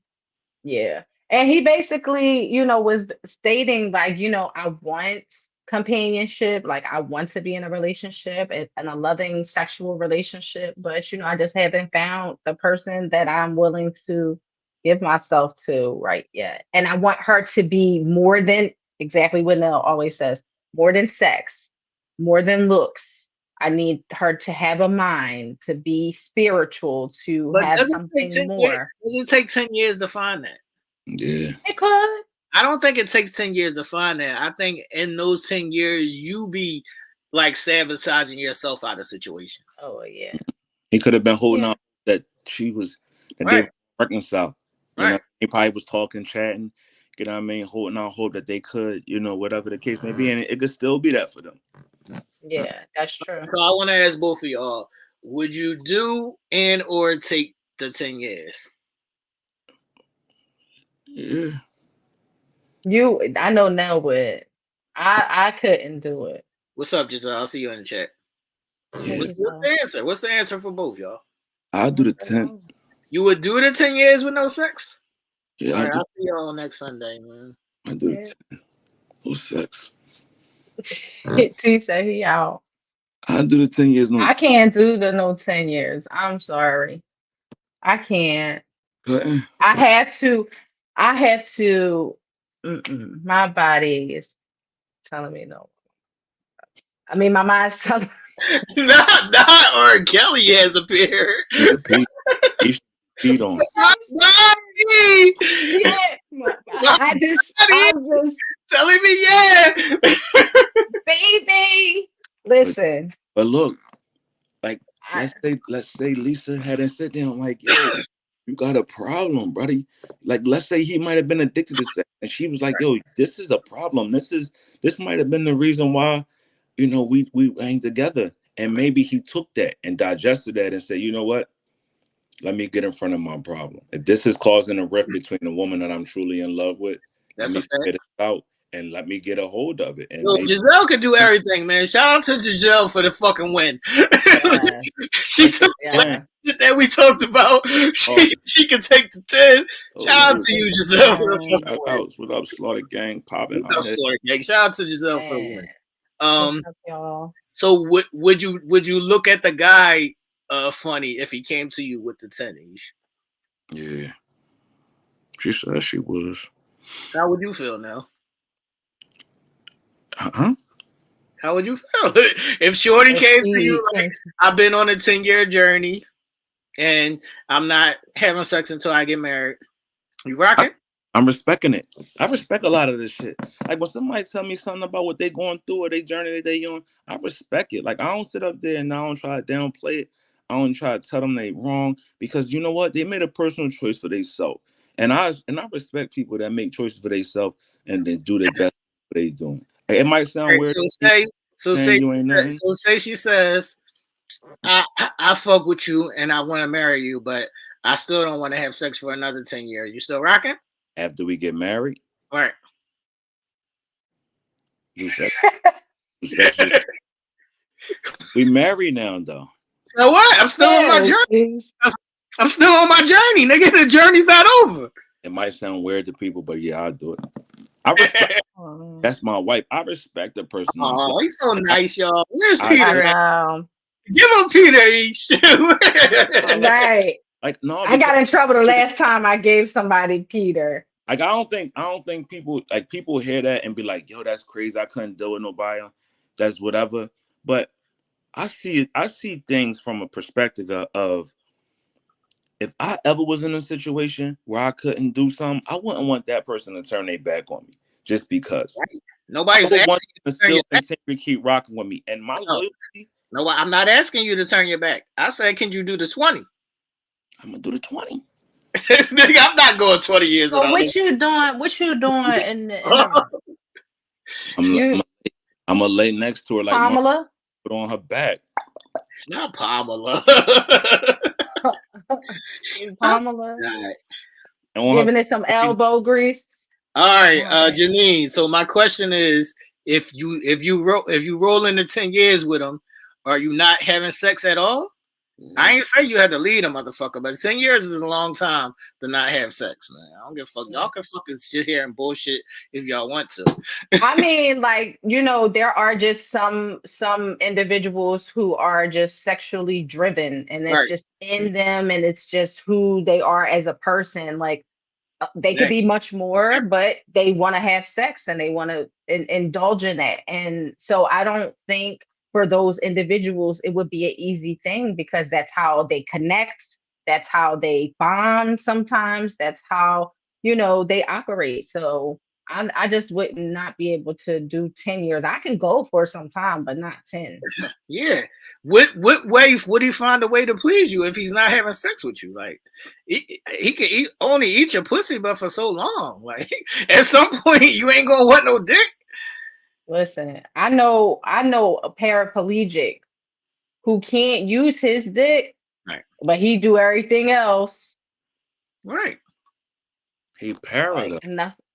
Yeah. And he basically, was stating like, I want companionship, like I want to be in a relationship and a loving sexual relationship, but I just haven't found the person that I'm willing to give myself to right yet. And I want her to be more than exactly what Nell always says, more than sex, more than looks. I need her to have a mind, to be spiritual, to But have does it take something 10 years? more. Does it take 10 years to find that? Yeah. It could. I don't think it takes 10 years to find that. I think in those 10 years, you be like sabotaging yourself out of situations. Oh yeah. He could have been holding Yeah. out that they Right. were reconciled. Right. He probably was talking, chatting, holding out hope that they could, whatever the case may be. And it could still be that for them. Yeah, that's true. So I want to ask both of y'all, would you do and or take the 10 years? Yeah. I know Nell would. I couldn't do it. What's up, Giselle? I'll see you in the chat. Yeah. What's the answer? What's the answer for both y'all? I'll do the 10. You would do the 10 years with no sex? Yeah, All right, I'll see y'all next Sunday, man. I do the 10. No sex. T said he out. I do the 10 years. No I sex. can't do the no 10 years. I'm sorry. I can't. But, I have to My body is telling me no. I mean, my mind's telling. Not R. Kelly has appeared. Need to pee. He should peed on. My body. Yeah, My body I'm just, telling me yeah. baby. But Listen, but look, like I, let's say Lisa hadn't sit down like, yo, you got a problem, buddy. Like, let's say he might have been addicted to sex, and she was like, yo, this is a problem. This might have been the reason why, we ain't together. And maybe he took that and digested that and said, you know what? Let me get in front of my problem. If this is causing a rift between the woman that I'm truly in love with, let That's me a fact. figure this out and let me get a hold of it. And Yo, maybe Giselle can do everything, man. Shout out to Giselle for the fucking win. yeah, She took yeah, that we talked about. She can take the 10. Shout out to you, Giselle, for the fucking shout win. outs. What up, Slaughter Gang? Popping What's out up, here. Slaughter Gang? Shout out to Giselle for the win. What's up, y'all? So would you look at the guy funny if he came to you with the 10 each? Yeah. She said she was. How would you feel now? Huh? How would you feel if Shorty came to you like, Came I've been on a 10-year journey and I'm not having sex until I get married? You rocking? I'm respecting it. I respect a lot of this shit. Like when somebody tell me something about what they going through or they journey that they on, I respect it. Like I don't sit up there and I don't try to downplay it. I don't try to tell them they wrong because you know what? They made a personal choice for themselves. And I respect people that make choices for themselves and then do their best for they doing. It might sound Right, weird. say You ain't nothing. so say she says, I fuck with you and I want to marry you, but I still don't want to have sex for another 10 years. You still rocking? After we get married, All right. do sex. We married now though. So what? I'm still on my journey. I'm still on my journey, nigga. The journey's not over. It might sound weird to people, but yeah, I'll do it. I respect. That's my wife. I respect the person. Oh, he's so nice, y'all. Where's Peter at? Give him Peter each. Right. Like no, I got in trouble the last time I gave somebody Peter. Like I don't think people hear that and be like, yo, that's crazy. I couldn't deal with nobody. That's whatever. But I see things from a perspective of if I ever was in a situation where I couldn't do something, I wouldn't want that person to turn their back on me just because. Right. Nobody's asking you to still continue to keep rocking with me. And my loyalty. No, I'm not asking you to turn your back. I said, can you do the 20? I'm gonna do the 20. Nigga, I'm not going 20 years so without what you doing? What you doing in the I'm gonna lay next to her like Pamela? Put on her back. Not Pamela. Pamela. Oh, giving it some elbow grease. All right, Janine. So my question is, if you roll into 10 years with him, are you not having sex at all? I ain't say you had to lead a motherfucker, but 10 years is a long time to not have sex, man. I don't give a fuck. Y'all can fucking sit here and bullshit if y'all want to. I mean, like, there are just some individuals who are just sexually driven and it's just in them and it's just who they are as a person. Like they could be much more, but they want to have sex and they want to indulge in that. And so I don't think for those individuals, it would be an easy thing because that's how they connect. That's how they bond sometimes. That's how, they operate. So I just would not be able to do 10 years. I can go for some time, but not 10. Yeah. What way would he find a way to please you if he's not having sex with you? Like he can only eat your pussy, but for so long. Like at some point you ain't gonna want no dick. Listen, I know a paraplegic who can't use his dick, right? But he do everything else. Right. He parallel.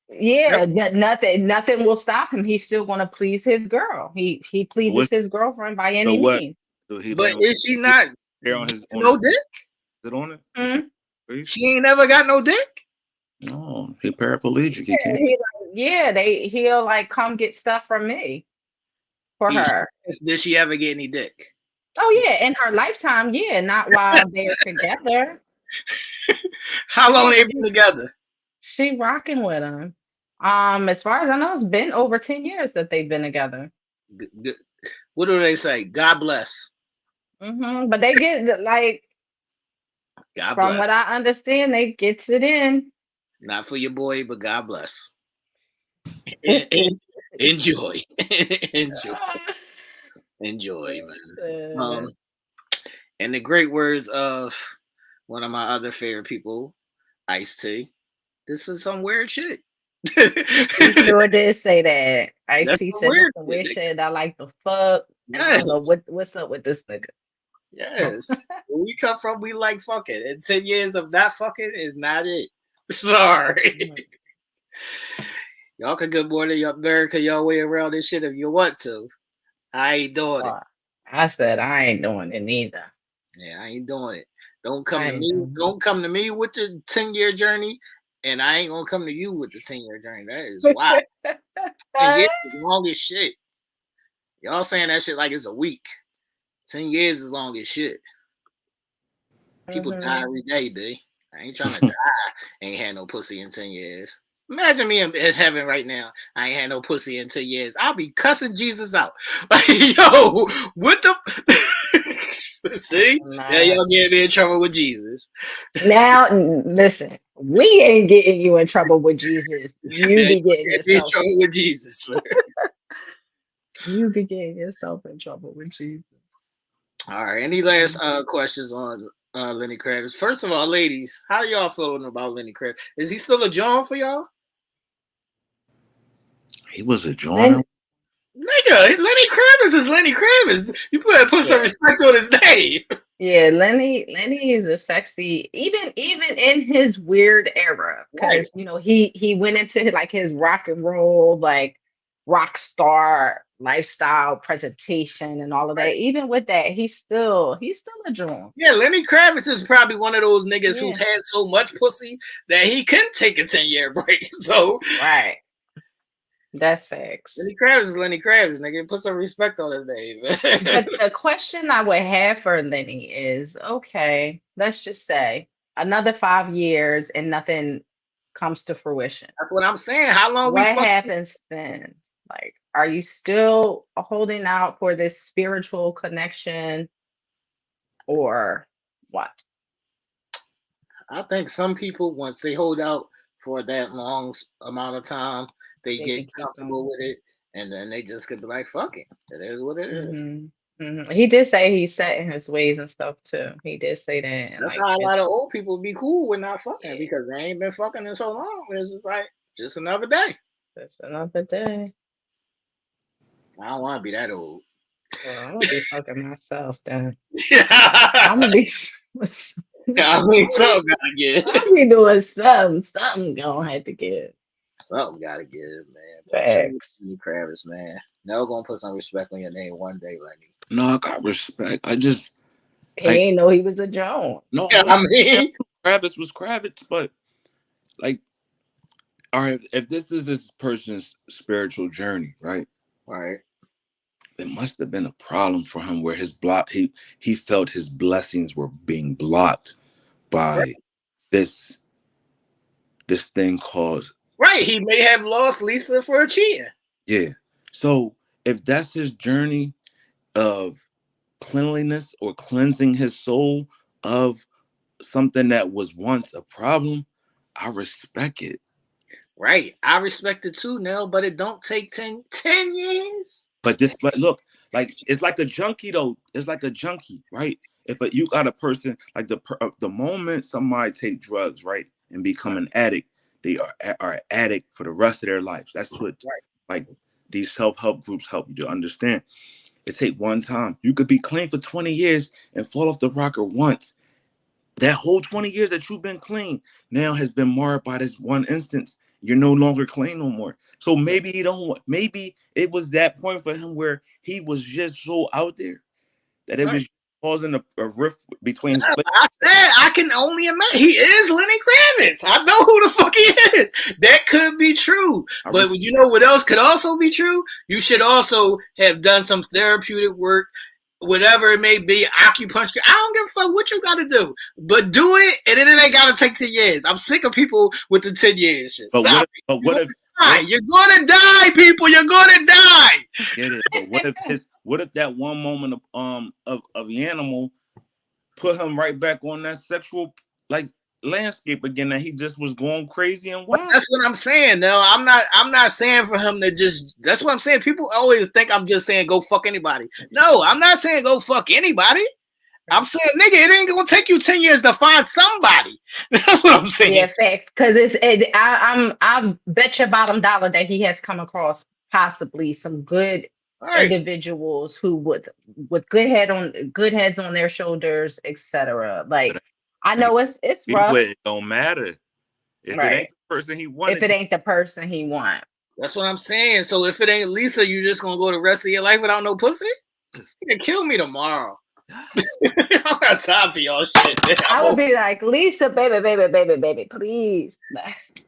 Nothing will stop him. He's still gonna please his girl. He pleases his girlfriend by any means. But is she not on his no dick? Is it on it? Mm-hmm. She ain't never got no dick. No, he paraplegic. He can't. He'll like come get stuff from me for her. Did she ever get any dick? Oh yeah, in her lifetime, yeah, not while they're together. How long they been together? She rocking with him. As far as I know, it's been over 10 years that they've been together. What do they say? God bless. But they get like, God from bless. what I understand, they gets it in. Not for your boy, but God bless. Enjoy. Enjoy, man. In the great words of one of my other favorite people, Ice-T, this is some weird shit. He sure did say that. That's Ice-T some said weird some weird shit. shit. I like the fuck. And I don't know Yes. what's up with this nigga. Yes. Where we come from, we like fucking. And 10 years of not fucking is not it. Sorry. Y'all can good morning America y'all way around this shit if you want to. I ain't doing it. I said I ain't doing it neither. Yeah, I ain't doing it. Don't come to me. Don't come to me with the 10-year journey, and I ain't gonna come to you with the 10-year journey. That is wild. 10 years is long as shit. Y'all saying that shit like it's a week. 10 years is long as shit. People die every day, B. I ain't trying to die. Ain't had no pussy in 10 years. Imagine me in heaven right now. I ain't had no pussy in 10 years. I'll be cussing Jesus out. Like, yo, what the? See? Now y'all get me in trouble with Jesus. Now, listen, we ain't getting you in trouble with Jesus. You be getting yourself in trouble with Jesus. You be getting yourself in trouble with Jesus. All right. Any last questions on Lenny Kravitz? First of all, ladies, how y'all feeling about Lenny Kravitz? Is he still a John for y'all? He was a John. Nigga, Lenny Kravitz is Lenny Kravitz. You put some respect on his name. Yeah, Lenny is a sexy, even in his weird era, because you know he went into like his rock and roll, like rock star lifestyle presentation and all of that. Even with that, he's still a John. Yeah, Lenny Kravitz is probably one of those niggas who's had so much pussy that he can take a 10-year break. So right. That's facts. Lenny Kravitz is Lenny Kravitz, nigga. Put some respect on his name. But the question I would have for Lenny is, okay, let's just say another 5 years and nothing comes to fruition. That's what I'm saying. How long what happens then? Like, are you still holding out for this spiritual connection or what? I think some people, once they hold out for that long amount of time, they get comfortable with it, and then they just get to like, fuck it. It is what it is. He did say he's set in his ways and stuff too. He did say that. And that's how a lot of old people be cool with not fucking because they ain't been fucking in so long. It's just like, just another day. Just another day. I don't want to be that old. Well, I'm gonna be fucking myself then. I'm gonna be. I mean, something gotta give. I'll be doing something. Something gonna have to give. Something gotta give, man. Facts. Lenny Kravitz, man. Nell gonna put some respect on your name one day, Lenny. No, I got respect. I just he ain't know he was a Joan. No, I mean Kravitz was Kravitz, but like, all right, if this is this person's spiritual journey, right? Right. It must have been a problem for him where his he felt his blessings were being blocked by this thing called he may have lost Lisa for a cheating. Yeah. So if that's his journey of cleanliness or cleansing his soul of something that was once a problem, I respect it. Right. I respect it too, Nell, but it don't take 10 years. But look, like, it's like a junkie though. It's like a junkie, right? If you got a person like the moment somebody take drugs, right, and become an addict, they are an addict for the rest of their lives. That's what like these self-help groups help you to understand. It take one time. You could be clean for 20 years and fall off the rocker once. That whole 20 years that you've been clean now has been marred by this one instance. You're no longer clean no more. So maybe it was that point for him where he was just so out there that it was causing a rift between his I said I can only imagine. He is Lenny Kravitz. I know who the fuck he is. That could be true. But you know what else could also be true? You should also have done some therapeutic work, whatever it may be, acupuncture. I don't give a fuck what you got to do, but do it, and then it ain't got to take 10 years. I'm sick of people with the 10 years shit. But what die. You're gonna die, people. You're gonna die. Get it? But what if that one moment of the animal put him right back on that sexual like landscape again that he just was going crazy and wild? That's what I'm saying. No, I'm not saying for him to just. That's what I'm saying. People always think I'm just saying go fuck anybody. No, I'm not saying go fuck anybody. I'm saying, nigga, it ain't gonna take you 10 years to find somebody. That's what I'm saying. Yeah, facts. Because I bet your bottom dollar that he has come across possibly some good individuals who with good heads on their shoulders, etc. Like I know it's rough. It don't matter if it ain't the person he wanted. If it ain't the person he want. That's what I'm saying. So if it ain't Lisa, you just gonna go the rest of your life without no pussy? You can kill me tomorrow. I got time for y'all shit. Man. I would be like, Lisa, baby, please.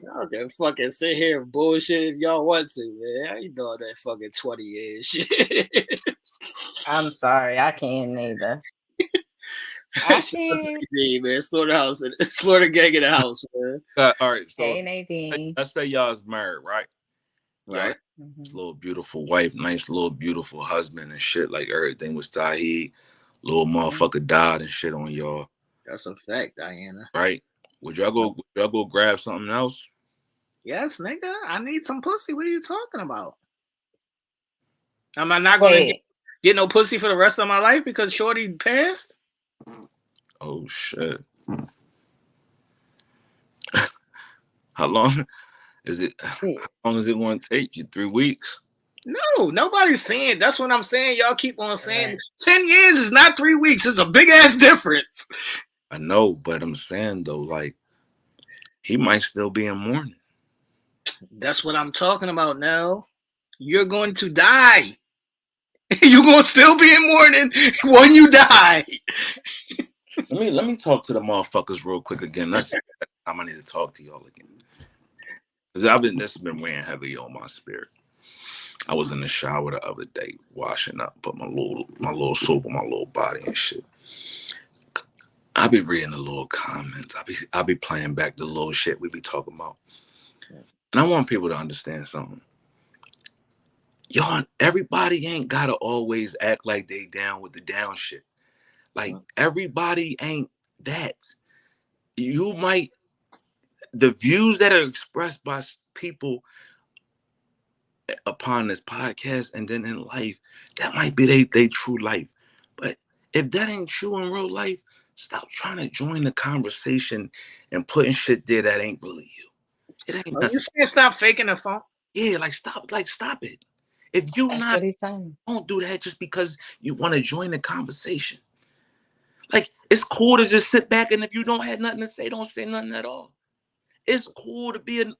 Y'all can fucking sit here and bullshit if y'all want to, man. I ain't doing that fucking 20 years shit. I'm sorry, I can't neither. I can't. Man, slaughterhouse, slaughter gang in the house, man. All right, so Nadine. let's say y'all's married, right? Right. Nice little beautiful wife, nice little beautiful husband and shit. Like everything was Tahid. Little motherfucker died and shit on y'all. That's a fact, Diana. Right? Would y'all go grab something else? Yes, nigga. I need some pussy. What are you talking about? Am I not gonna get no pussy for the rest of my life because Shorty passed? Oh shit. How long is it? How long is it going to take you? 3 weeks? No, nobody's saying. That's what I'm saying. Y'all keep on saying 10 years is not 3 weeks. It's a big ass difference. I know, but I'm saying though, like he might still be in mourning. That's what I'm talking about now. You're going to die. You're going to still be in mourning when you die. Let me talk to the motherfuckers real quick again. That's the time I need to talk to y'all again. Because this has been weighing heavy on my spirit. I was in the shower the other day, washing up, put my little soap on my little body and shit. I be reading the little comments. I be playing back the little shit we be talking about. And I want people to understand something. Y'all, everybody ain't gotta always act like they down with the down shit. Like everybody ain't that. The views that are expressed by people upon this podcast and then in life, that might be they true life. But if that ain't true in real life, stop trying to join the conversation and putting shit there that ain't really you. It ain't nothing. You saying stop faking the phone? Yeah, stop it. If you don't do that just because you want to join the conversation. Like it's cool to just sit back and if you don't have nothing to say, don't say nothing at all. It's cool to be a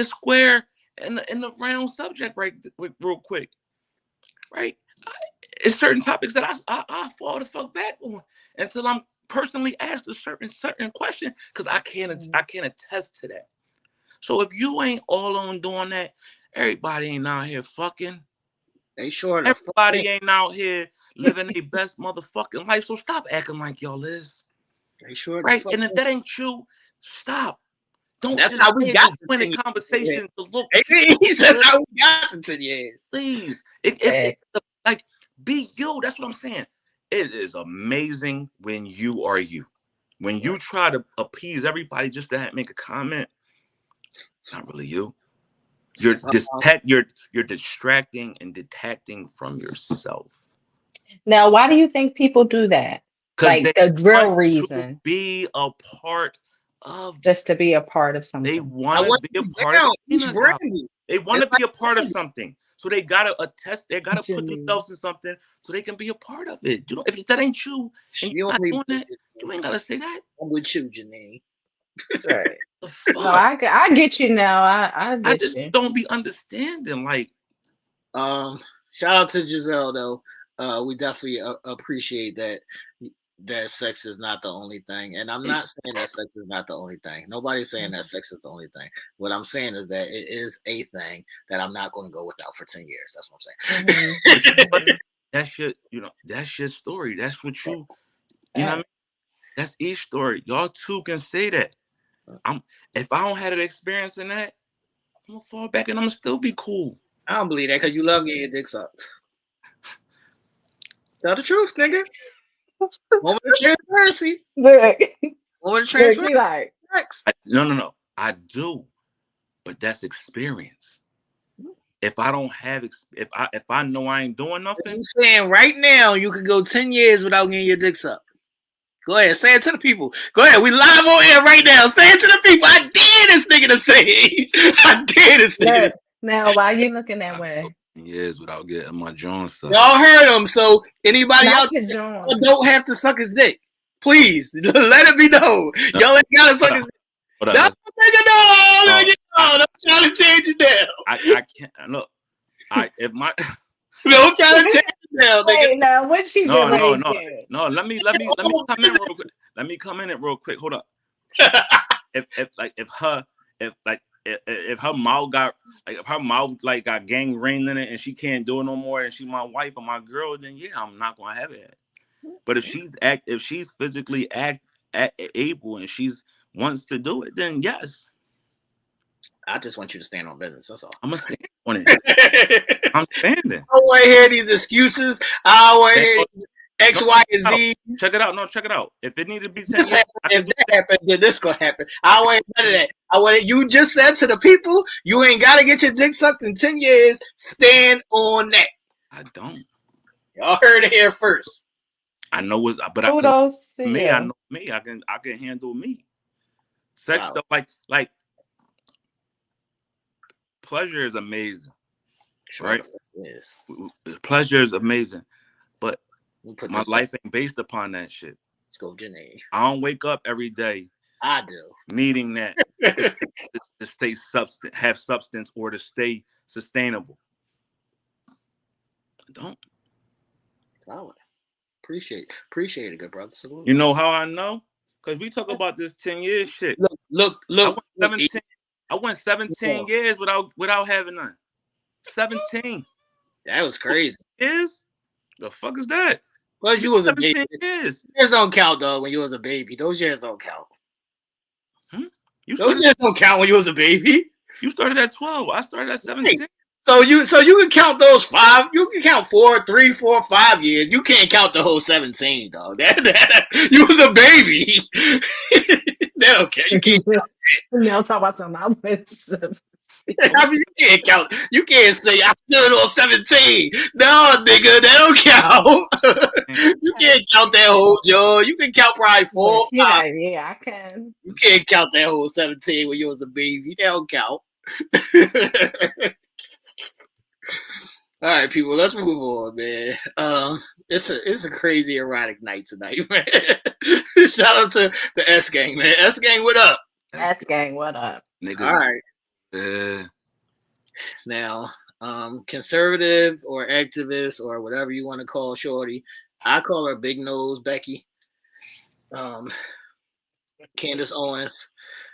square and the round subject, right? Real quick, right? It's certain topics that I fall the fuck back on until I'm personally asked a certain question because I can't attest to that. So if you ain't all on doing that, everybody ain't out here fucking. Everybody ain't out here living their best motherfucking life. So stop acting like y'all is. Right? And if that ain't true, stop. That's how we got the conversation to look. He says how we got to 10 years. Please. Be you. That's what I'm saying. It is amazing when you are you. When you try to appease everybody just to make a comment, it's not really you. You're distracting and detacting from yourself. Now, why do you think people do that? Like the real reason. To be a part of. Just to be a part of something. They want to be a part of They want to be a part of something. So they gotta attest. They gotta put themselves in something so they can be a part of it. You know, if that ain't you, and you're not doing that, you ain't gotta say that. I'm with you, Janine. Right. No, I get you now. I just don't be understanding. Like, shout out to Giselle though. We definitely appreciate that sex is not the only thing. And I'm not saying that sex is not the only thing. Nobody's saying that sex is the only thing. What I'm saying is that it is a thing that I'm not going to go without for 10 years. That's what I'm saying. That's your story. That's what you know what I mean? That's each story. Y'all two can say that. If I don't have an experience in that, I'm gonna fall back and I'm gonna still be cool. I don't believe that because you love getting your dick sucked. Tell the truth, nigga. Moment of transparency. Look, Moment of look, he transparency. like, No. I do, but that's experience. If I don't have, if I know I ain't doing nothing, You saying right now you could go 10 years without getting your dick sucked. Go ahead, say it to the people. Go ahead, we live on air right now. Say it to the people. I dare this nigga to say it. I dare this nigga to say it. now why you looking that way? years without getting my Jones sucked. Y'all heard him, so anybody Not out your there John. don't have to suck his dick. Please, let it be known. Y'all ain't gotta suck his dick. Hold No, up, nigga, no. Don't try to change it down. I can't look. If my Don't try to change it down, nigga. Wait, now what she no. did? Let me come in real quick. Let me come in it real quick. Hold up. If her mouth got got gangrene in it and she can't do it no more and she's my wife or my girl, then yeah, I'm not gonna have it. But if she's physically able and she's wants to do it, then yes. I just want you to stand on business. That's all. I'm gonna stand on it. I'm standing. I don't want to hear these excuses. I don't want to hear these X, Y, and Z. Check it out. No, check it out. If it needs to be 10 years, if that happens, then this gonna happen. I don't want none of that. I want you just said to the people, you ain't gotta get your dick sucked in 10 years. Stand on that. I don't. Y'all heard it here first. I know what's, but Kudos to me, you. I know me. I can handle me. Sex stuff like pleasure is amazing, right? Yes. Pleasure is amazing, but my this life ain't based upon that shit. Let's go, Janae. I don't wake up every day. I do. Needing that to stay have substance or to stay sustainable. I don't. Solid. Appreciate it, good brother. Salute. You know how I know? Because we talk about this 10 years shit. Look. I went 17 years without having none. 17. That was crazy. Years? The fuck is that? Because you was a baby. Years. Years don't count, dog, when you was a baby. Those years don't count. Those years don't count when you was a baby. You started at 12. I started at 17. So you can count those 5. You can count 4, 3, 4, 5 years. You can't count the whole 17, dog. That you was a baby. That okay. You can't count that. Now talk about something. I went I mean, you can't count. You can't say I stood on 17. No, nigga, that don't count. You can't count that whole Joe. You can count probably 4 or 5. Yeah, I can. You can't count that whole 17 when you was a baby. That don't count. All right, people, let's move on, man. It's a crazy erotic night tonight, man. Shout out to the S Gang, man. S Gang, what up? S Gang, what up? Niggas. All right. Now, conservative or activist or whatever you want to call Shorty, I call her Big Nose Becky. Candace Owens,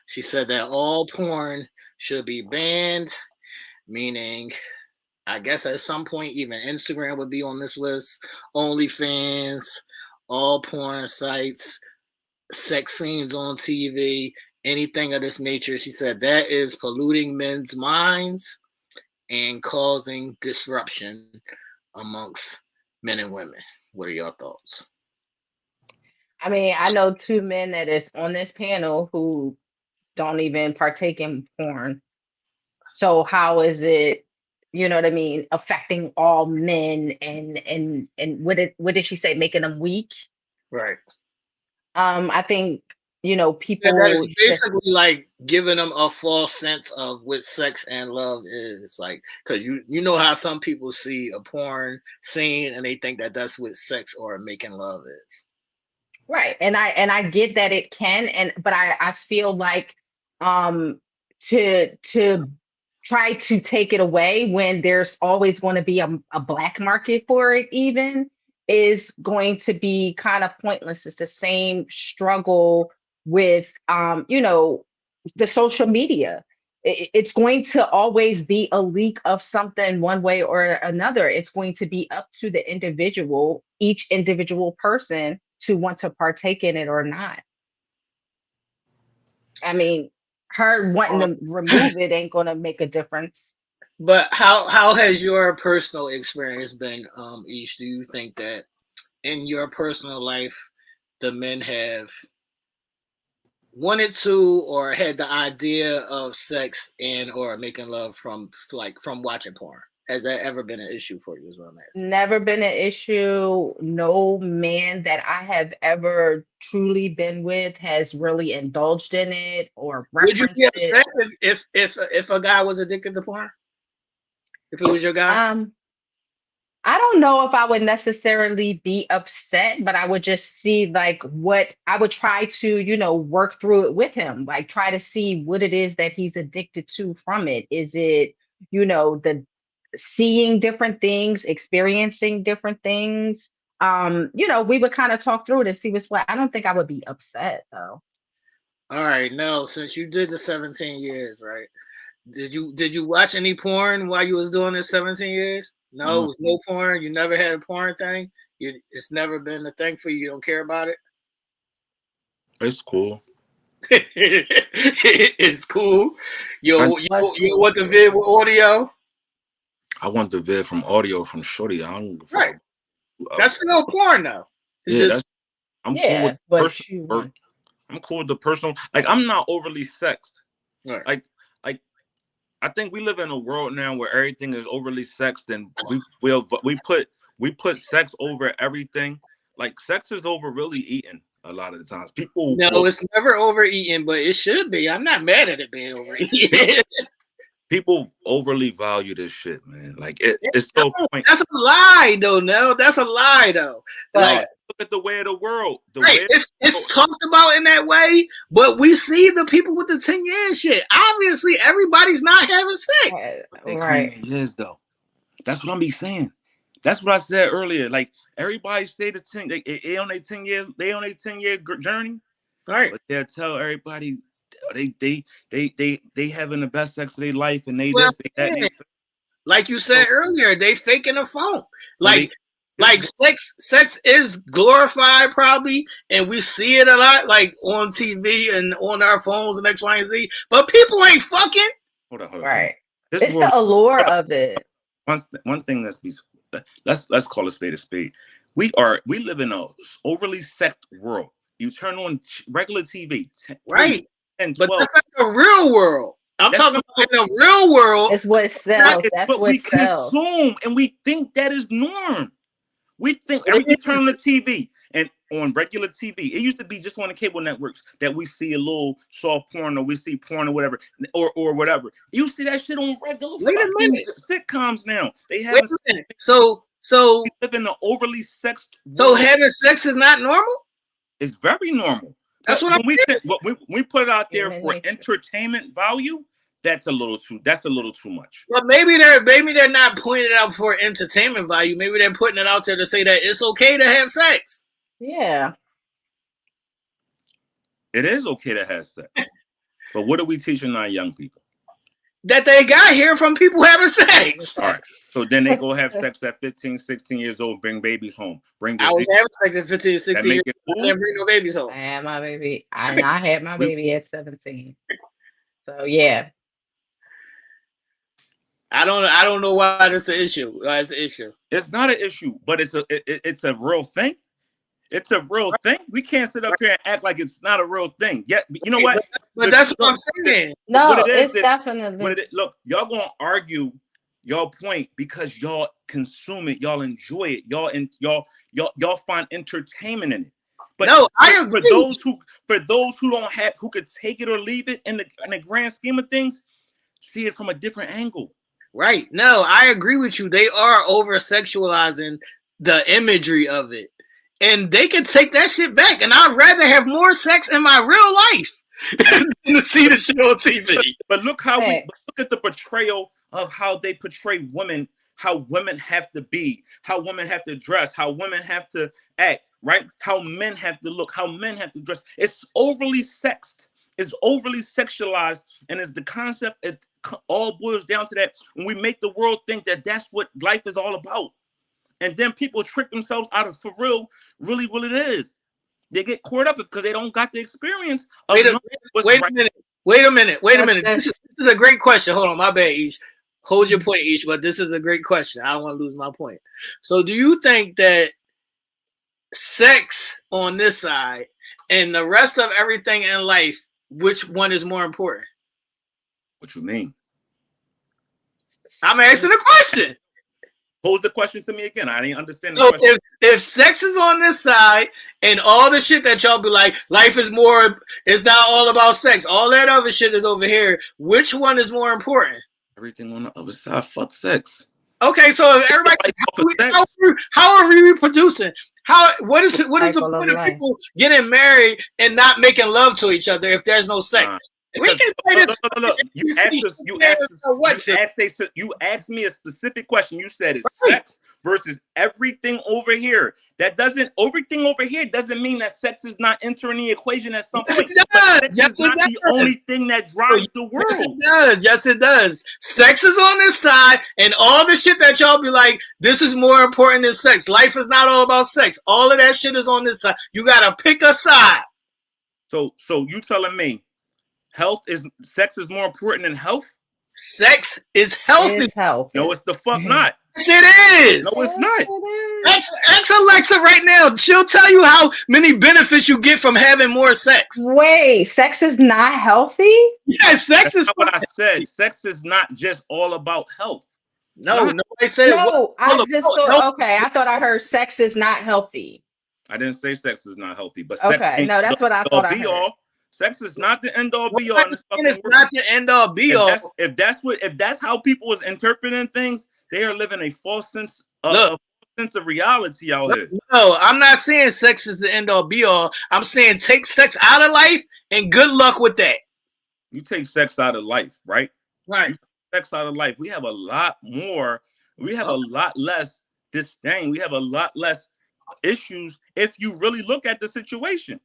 she said that all porn should be banned, meaning I guess at some point even Instagram would be on this list. OnlyFans, all porn sites, sex scenes on TV, anything of this nature. She said that is polluting men's minds and causing disruption amongst men and women. What are your thoughts? I mean, I know 2 men that is on this panel who don't even partake in porn. So how is it, you know what I mean, affecting all men and what did she say, making them weak? Right. I think, people that is basically like giving them a false sense of what sex and love is, like, because you know how some people see a porn scene and they think that that's what sex or making love is. Right. And I get that it can, but I feel like to try to take it away when there's always going to be a black market for it even is going to be kind of pointless. It's the same struggle with the social media. It's going to always be a leak of something one way or another. It's going to be up to the individual, each individual person, to want to partake in it or not. I mean, her wanting Um, to remove it ain't gonna make a difference. but how has your personal experience been, Ish? Do you think that in your personal life the men have wanted to or had the idea of sex and or making love from from watching porn? Has that ever been an issue for you? Is what I'm asking. Never been an issue. No man that I have ever truly been with has really indulged in it or Would you be referenced it. upset if a guy was addicted to porn? If it was your guy? Um, I don't know if I would necessarily be upset, but I would just see like what I would try to, work through it with him, like try to see what it is that he's addicted to from it. Is it, the seeing different things, experiencing different things? We would kind of talk through it and see what's what. I don't think I would be upset though. All right, now since you did the 17 years, right? Did you watch any porn while you was doing this 17 years? No, it was no porn. You never had a porn thing. It's never been a thing for you. You don't care about it. It's cool. It's cool. You What's want the vid with audio? I want the vid from audio from Shorty. I don't give a fuck. Right. That's still porn though. Yeah, I'm cool yeah, with but personal. I'm cool with the personal. Like I'm not overly sexed. Right. Like I think we live in a world now where everything is overly sexed, and we put sex over everything. Like sex is over really eating a lot of the times. People it's never overeaten, but it should be. I'm not mad at it being overeaten. people overly value this shit, man. Like it's so point. That's a lie, though. No, that's a lie, though. but Look at the way of the world. Right, it's talked about in that way, but we see the people with the 10-year shit. Obviously, everybody's not having sex. They right. claim it is though. That's what I'm be saying. That's what I said earlier. Like everybody say the 10, they on their 10 years, they on their 10-year journey. Right. But they'll tell everybody they having the best sex of their life, and they Well, this, they that. Like you said earlier, they faking a phone. Like sex is glorified probably, and we see it a lot, like on TV and on our phones and X, Y, and Z. But people ain't fucking. Hold on. Right. It's the allure of it. One thing let's call a spade a spade. We live in a overly sexed world. You turn on regular TV, right? And but that's not the real world. I'm talking about in the real world. It's what sells. That's what we sells. consume, and we think that is norm. We think you turn on the TV, and on regular TV, it used to be just on the cable networks that we see a little soft porn, or we see porn or whatever, or whatever. You see that shit on regular sitcoms now. They have So we live in an overly sexed world. So having sex is not normal? It's very normal. That's what we put it out there for entertainment value. That's a little too much. Well, maybe they're not pointing it out for entertainment value. Maybe they're putting it out there to say that it's okay to have sex. Yeah. It is okay to have sex. But what are we teaching our young people? That they got here from people having sex. All right. So then they go have sex at 15, 16 years old, bring babies home. I was having sex at 15, 16 years old. I didn't bring no babies home. I had my baby. I had my baby at 17. So yeah. I don't know why that's an issue. It's an issue. It's not an issue, but it's a real thing. It's a real thing. We can't sit up here and act like it's not a real thing. Yeah, you know what? But that's what I'm saying. No, it's definitely. Look, y'all gonna argue y'all point because y'all consume it, y'all enjoy it, y'all find entertainment in it. But no, I agree. For those who don't have, who could take it or leave it in the grand scheme of things, see it from a different angle. Right. No, I agree with you. They are over sexualizing the imagery of it. And they can take that shit back. And I'd rather have more sex in my real life than to see the shit on TV. But look look at the portrayal of how they portray women, how women have to be, how women have to dress, how women have to act, right? How men have to look, how men have to dress. It's overly sexed. It's overly sexualized. And it's the concept, it all boils down to that. When we make the world think that that's what life is all about. And then people trick themselves out of, for real, really what it is. They get caught up because they don't got the experience of Wait a, knowing what's wait a right. minute. Wait a minute. What's This this? is a great question. Hold on, my bad, Ish. Hold your point, Ish, but this is a great question. I don't want to lose my point. So do you think that sex on this side and the rest of everything in life, which one is more important? What you mean? I'm asking the question. Pose the question to me again. I didn't understand the So question. if sex is on this side and all the shit that y'all be like, life is more, it's not all about sex. All that other shit is over here. Which one is more important? Everything on the other side, fuck sex. Okay, so if everybody, how are we reproducing? What is the Cycle of point of life. people getting married and not making love to each other if there's no sex? We can say this. Look. You asked me a specific question. You said it's sex versus everything over here. Everything over here doesn't mean that sex is not entering the equation at some point. But sex is not the only thing that drives the world. Yes, it does. Yes, it does. Sex is on this side, and all the shit that y'all be like, this is more important than sex. Life is not all about sex. All of that shit is on this side. You gotta pick a side. So you telling me sex is more important than health? Sex is healthy. It's healthy. No, it's the fuck not. Yes, it is. No, it's not. Ask Alexa right now. She'll tell you how many benefits you get from having more sex. Wait, sex is not healthy? Yeah, sex is what I said. Sex is not just all about health. No, nobody said it. No, I just thought, okay, I thought I heard sex is not healthy. I didn't say sex is not healthy, but okay, sex ain't no, that's what I thought I heard. Sex is not the end all be all. It's not the end all be all. If that's how people is interpreting things, they are living a false sense of reality out here. No, I'm not saying sex is the end all be all. I'm saying take sex out of life and good luck with that. You take sex out of life, right? Right. You take sex out of life. We have a lot more. We have a lot less disdain. We have a lot less issues if you really look at the situation.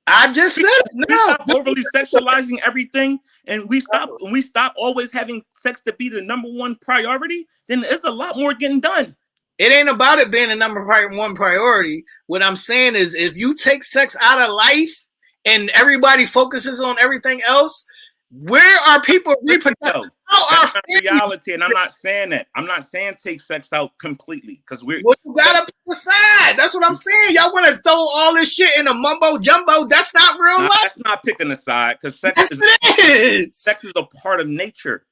I just said we stop overly sexualizing everything, and we stop always having sex to be the number one priority. Then there's a lot more getting done. It ain't about it being a number one priority. What I'm saying is, if you take sex out of life and everybody focuses on everything else, where are people reproducing? That's not reality, and I'm not saying that. I'm not saying take sex out completely because you gotta pick a side. That's what I'm saying. Y'all want to throw all this shit in a mumbo jumbo? That's not real life. That's not picking a side because sex is a part of nature.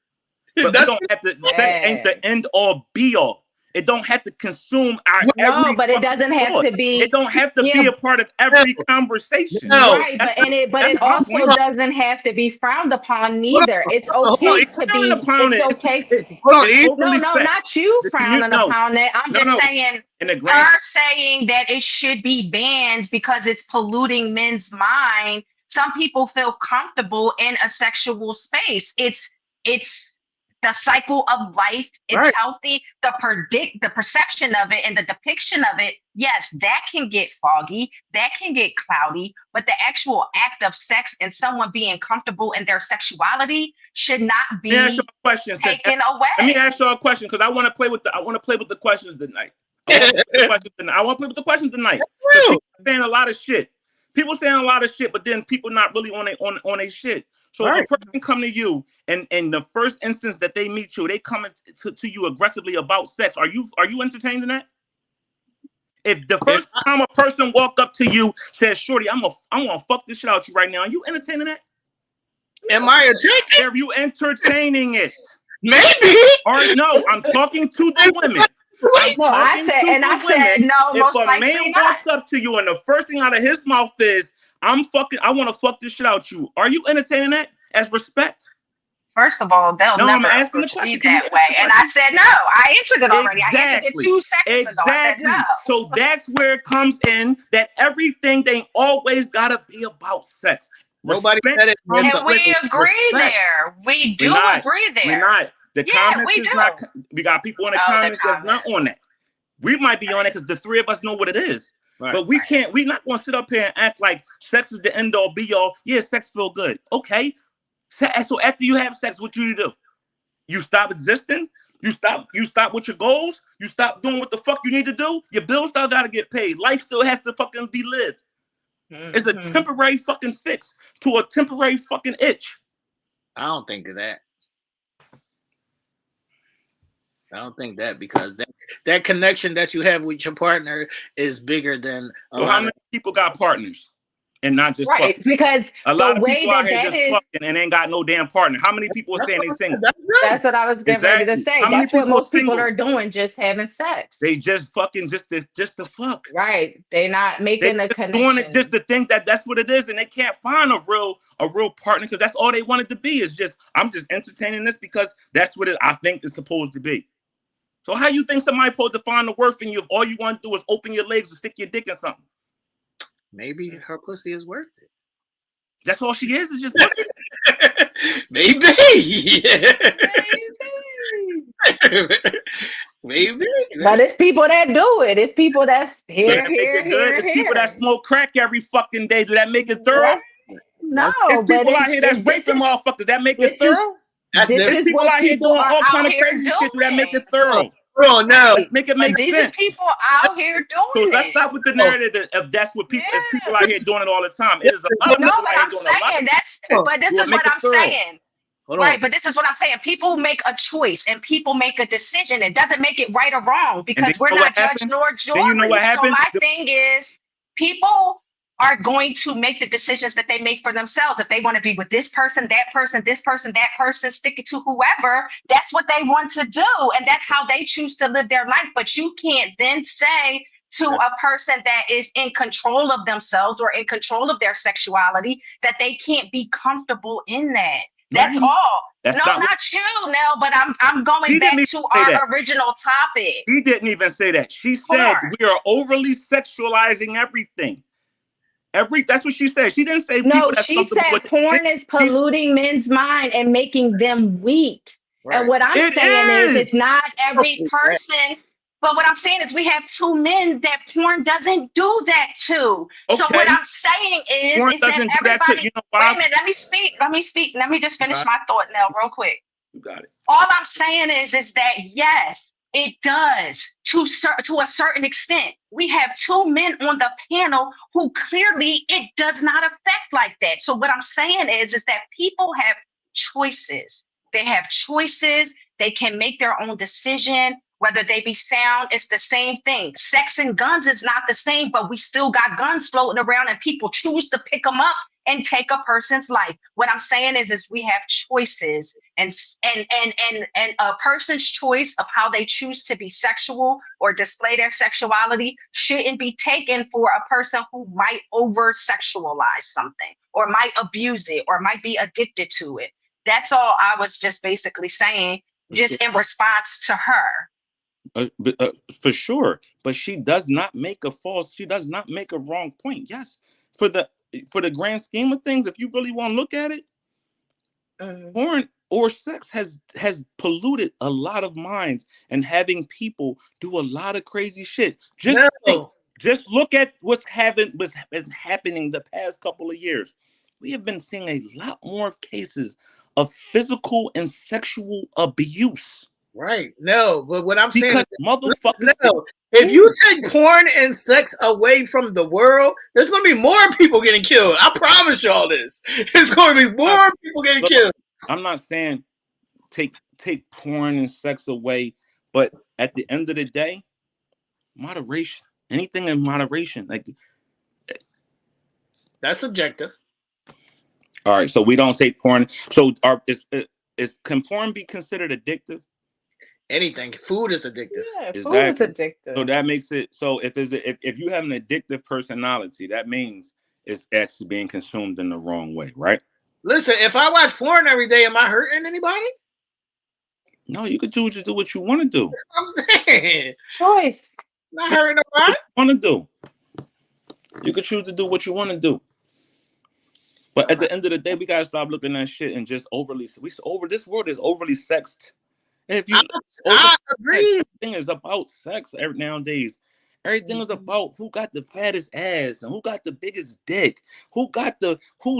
But we don't have to. Sex ain't the end all be all. It don't have to consume our every. But it doesn't have to be. It don't have to be a part of every conversation. No. Right, but it also doesn't have to be frowned upon neither. It's okay to be. It's okay. No, not you frowning upon it. I'm just saying. Her saying that it should be banned because it's polluting men's mind. Some people feel comfortable in a sexual space. It's the cycle of life. It's healthy. The perception of it and the depiction of it, yes, that can get foggy, that can get cloudy, but the actual act of sex and someone being comfortable in their sexuality should not be taken away. Let me ask y'all a question because I want to play with the questions tonight. I want to play with the questions tonight. People saying a lot of shit. But then people not really on a shit. So if a person come to you and in the first instance that they meet you, they come to you aggressively about sex. Are you entertaining that? If the first time a person walked up to you says, "Shorty, I want to fuck this shit out you right now," are you entertaining that? Am I attracted? Are you entertaining it? Maybe. Or no, I'm talking to the women. I said no. If a man walks up to you and the first thing out of his mouth is, I want to fuck this shit out you. Are you entertaining that as respect? First of all, they'll never approach me that way. And I said no. I answered it already. I answered it 2 seconds ago. I said no. So that's where it comes in that everything ain't always gotta be about sex. Nobody said it. And we agree there. We do agree there. We're not. The comments is not. We got people in the comments that's not on that. We might be on it because the three of us know what it is. Right, but we can't. We're not going to sit up here and act like sex is the end all be all. Yeah, sex feel good. Okay. So after you have sex, what do? You stop existing. You stop with your goals. You stop doing what the fuck you need to do. Your bills still got to get paid. Life still has to fucking be lived. It's a temporary fucking fix to a temporary fucking itch. I don't think of that. I don't think that, because that connection that you have with your partner is bigger than a So lot how of many people got partners and not just Right, fucking? because A the lot of way people out that here that just is, fucking and ain't got no damn partner. How many people are saying they single? That's good. that's what I was getting ready to Exactly. say. How many That's what people are most people single? are doing, just having sex. They just fucking just to fuck. Right. They're not They making a just doing it just connection. to think that that's what it is, and they can't find a real partner because that's all they wanted to be. Is just I'm just entertaining this because that's what I think it's supposed to be. So how you think somebody supposed to find the worth in you if all you want to do is open your legs and stick your dick in something? Maybe her pussy is worth it. That's all she is just pussy. Maybe. Maybe. But it's people that do it. It's people that's So here, that make here, it good. here, It's people that here. smoke crack every fucking day. Do that make it thorough? Right? No, That's It's but people out here that's raping motherfuckers. That make it this is thorough? that's this There's is different. people what out here people doing are all kind out of here crazy shit. Do that make doing. it thorough? Oh no. Let's make it make But these sense. are people out here So doing let's it. stop with the narrative of that's what people. It's people Yeah. out here doing it all the time. It is a lot of No, people but out here I'm doing a lot. saying that's. But this Do it is what make it I'm thorough? saying. Hold on. Right, but this is what I'm saying. People make a choice and people make a decision. It doesn't make it right or wrong And then because you we're know what not judge happened? nor Then you know jury. what So happened? my thing is, people are going to make the decisions that they make for themselves. If they want to be with this person, that person, this person, that person, stick it to whoever, that's what they want to do. And that's how they choose to live their life. But you can't then say to a person that is in control of themselves or in control of their sexuality that they can't be comfortable in that. That's all. That's No, not what not you, Nell, but I'm going she didn't back even to say that. our original topic. She didn't even say that. She Hold said on. we are overly sexualizing everything. That's what she said. She didn't say people No, that's she comfortable said with it. porn is polluting men's mind and making them weak. Right. And what I'm It saying is, it's is. not every person. But what I'm saying is, we have two men that porn doesn't do that to. So what Okay. I'm saying Porn is that doesn't do that to everybody. you know Wait why? a minute. Let me speak. Let me speak. Let me just You finish got my thought now, real quick. You got it. All I'm saying is that yes, it does to a certain extent. We have two men on the panel who clearly it does not affect like that. So what I'm saying is that people have choices. They have choices. They can make their own decision. Whether they be sound, it's the same thing. Sex and guns is not the same, but we still got guns floating around, and people choose to pick them up and take a person's life. What I'm saying is we have choices, and a person's choice of how they choose to be sexual or display their sexuality shouldn't be taken for a person who might over sexualize something or might abuse it or might be addicted to it. That's all I was just basically saying, just in response to her. For sure, but she does not make a wrong point. Yes, for the grand scheme of things, if you really want to look at it, porn or sex has polluted a lot of minds and having people do a lot of crazy shit. Just look at what's happening the past couple of years. We have been seeing a lot more cases of physical and sexual abuse. Right. No, but what I'm saying Because is, motherfuckers. no, if you take porn and sex away from the world, there's going to be more people getting killed. I promise y'all this. There's going to be more people getting killed. I'm not saying take porn and sex away, but at the end of the day, moderation. Anything in moderation. Like, that's subjective. All right, so we don't take porn. So can porn be considered addictive? Anything. Food is addictive. Yeah, Exactly. food is addictive. So that makes it so if you have an addictive personality, that means it's actually being consumed in the wrong way, right? Listen, if I watch porn every day, am I hurting anybody? No, you could do what you want to do. I'm saying choice. Not hurting nobody. Want to do. You could choose to do what you want to do. But at the end of the day, we gotta stop looking at shit and just this world is overly sexed. If you I agree. Everything is about sex nowadays. Everything was about who got the fattest ass and who got the biggest dick, who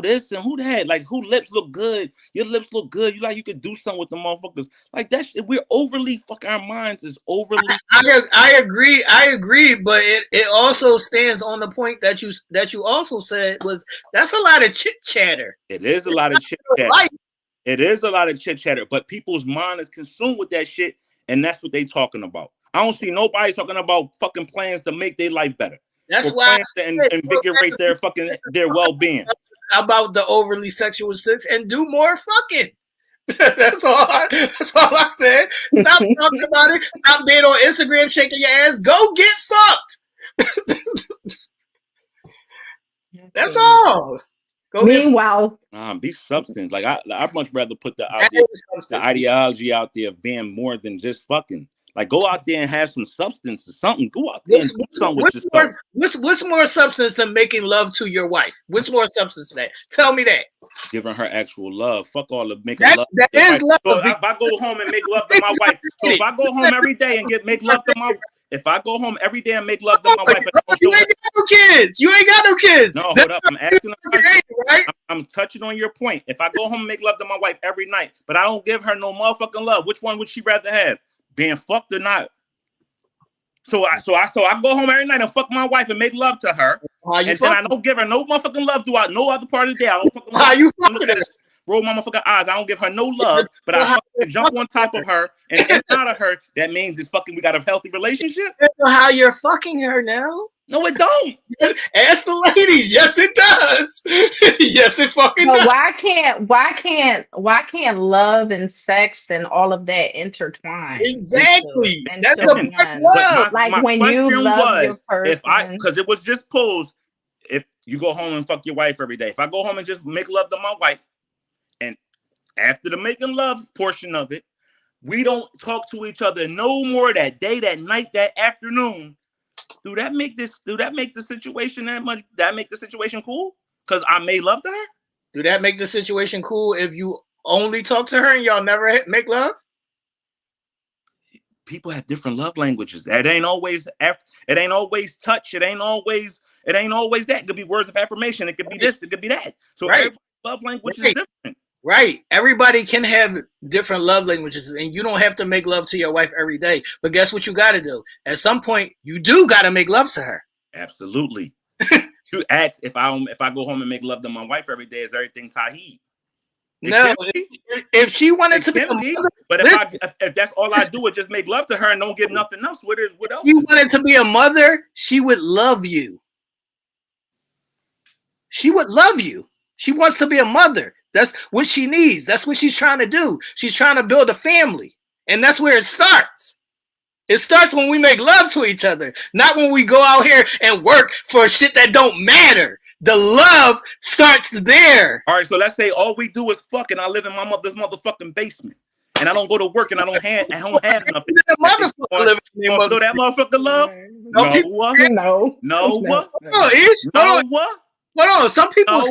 this and who that. Like, who lips look good? Your lips look good. You could do something with the motherfuckers. Like that shit, we're overly fucking, our minds is overly. I agree, but it also stands on the point that you also said was that's a lot of chit chatter. It is a lot of chit chatter. It is a lot of chit chatter, but people's mind is consumed with that shit, and that's what they talking about. I don't see nobody talking about fucking plans to make their life better. That's why to invigorate their well-being. About the overly sexual sex and do more fucking. That's all I said. Stop talking about it. Stop being on Instagram shaking your ass. Go get fucked. That's all. Meanwhile, be substance. Like I'd much rather put the ideology out there of being more than just fucking. Like, go out there and have some substance or something. Go out there and do something with yourself. What's more substance than making love to your wife? What's more substance than that? Tell me that. Giving her actual love. Fuck all the making love. That is love. So if I go home and make love to my wife, so if I go home every day and make love to my wife, if I go home every day and make love to my wife, you ain't got no kids. You ain't got no kids. No, hold up. I'm asking a question. Right? I'm touching on your point. If I go home and make love to my wife every night, but I don't give her no motherfucking love, which one would she rather have? Being fucked or not? So I go home every night and fuck my wife and make love to her, and then I don't give her no motherfucking love throughout no other part of the day. I don't fucking love. How you fucking her? Roll my motherfucking eyes. I don't give her no love, but I fucking jump on top of her and out of her. That means it's fucking. We got a healthy relationship. How you're fucking her now? No, it don't. Ask the ladies. Yes, it does. Yes, it fucking does. Why can't love and sex and all of that intertwine? Exactly. That's a love. Like when you love your person. Because it was just posed. If you go home and fuck your wife every day, if I go home and just make love to my wife, and after the making love portion of it, we don't talk to each other no more that day, that night, that afternoon. Do that make the situation that much? That make the situation cool? Because I made love to her? Do that make the situation cool if you only talk to her and y'all never make love? People have different love languages. It ain't always touch. It ain't always that. It could be words of affirmation. It could be this. It could be that. So every love language is different. Right. Everybody can have different love languages, and you don't have to make love to your wife every day. But guess what you got to do? At some point, you do got to make love to her. Absolutely. You ask if I go home and make love to my wife every day, is everything Tahid? No, if she wanted to be, but if that's all I do is just make love to her and don't give nothing else, what else? If you wanted to be a mother, she would love you. She would love you. She wants to be a mother. That's what she needs. That's what she's trying to do. She's trying to build a family. And that's where it starts. It starts when we make love to each other, not when we go out here and work for shit that don't matter. The love starts there. All right, so let's say all we do is fuck, and I live in my mother's motherfucking basement, and I don't go to work, and I don't have nothing. That motherfucker love? No. Hold on. Some people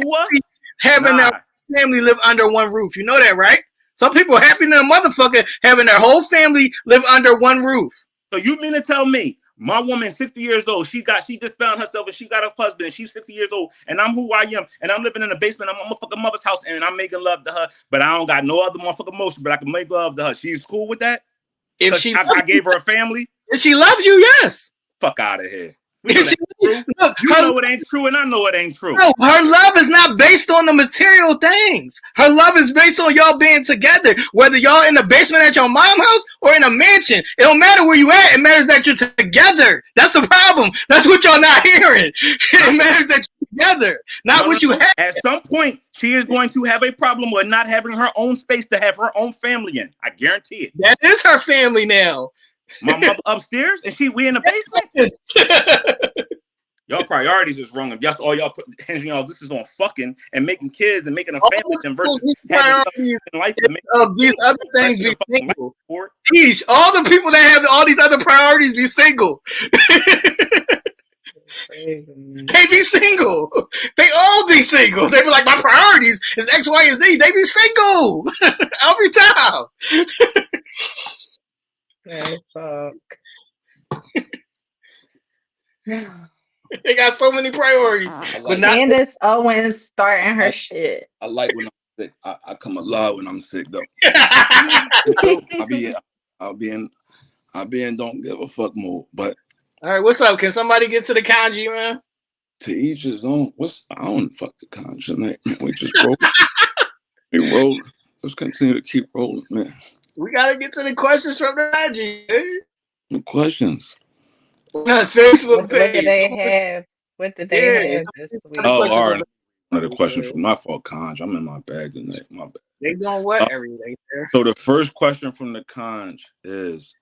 having their family live under one roof. You know that, right? Some people happy than a motherfucker having their whole family live under one roof. So you mean to tell me my woman, 60 years old, she just found herself and she got a husband and she's 60 years old and I'm who I am and I'm living in the basement of my motherfucking mother's house and I'm making love to her, but I don't got no other motherfucking motion, but I can make love to her. She's cool with that? If I gave her a family? If she loves you, yes. Fuck out of here. You know it ain't true, and I know it ain't true. No, her love is not based on the material things. Her love is based on y'all being together. Whether y'all in the basement at your mom's house or in a mansion, it don't matter where you at. It matters that you're together. That's the problem. That's what y'all not hearing. It matters that you're together, not what you have. At some point, she is going to have a problem with not having her own space to have her own family in. I guarantee it. That is her family now. My mother upstairs, and we in the basement. Y'all priorities is wrong. If that's all y'all put hinging all this is on fucking and making kids and making a family and versus having in life of these other things be single. Eesh, all the people that have all these other priorities be single. They be single. They all be single. They be like, my priorities is X, Y, and Z. They be single every time. Yes, fuck. They got so many priorities, but not. Candace Owens starting her shit. I like when I'm sick. I come alive when I'm sick though. I'll be in don't give a fuck mode. But all right, what's up? Can somebody get to the Congie, man? to each his own. I don't fuck the Congie, man. We just roll. We roll. Let's continue to keep rolling, man. We gotta get to the questions from the Congie. The questions. Facebook page. What did they have? What did they have this week? Oh, all right. Another question from my fault, Conge. I'm in my bag tonight. My bad. They doing what everything there? So the first question from the Conge is,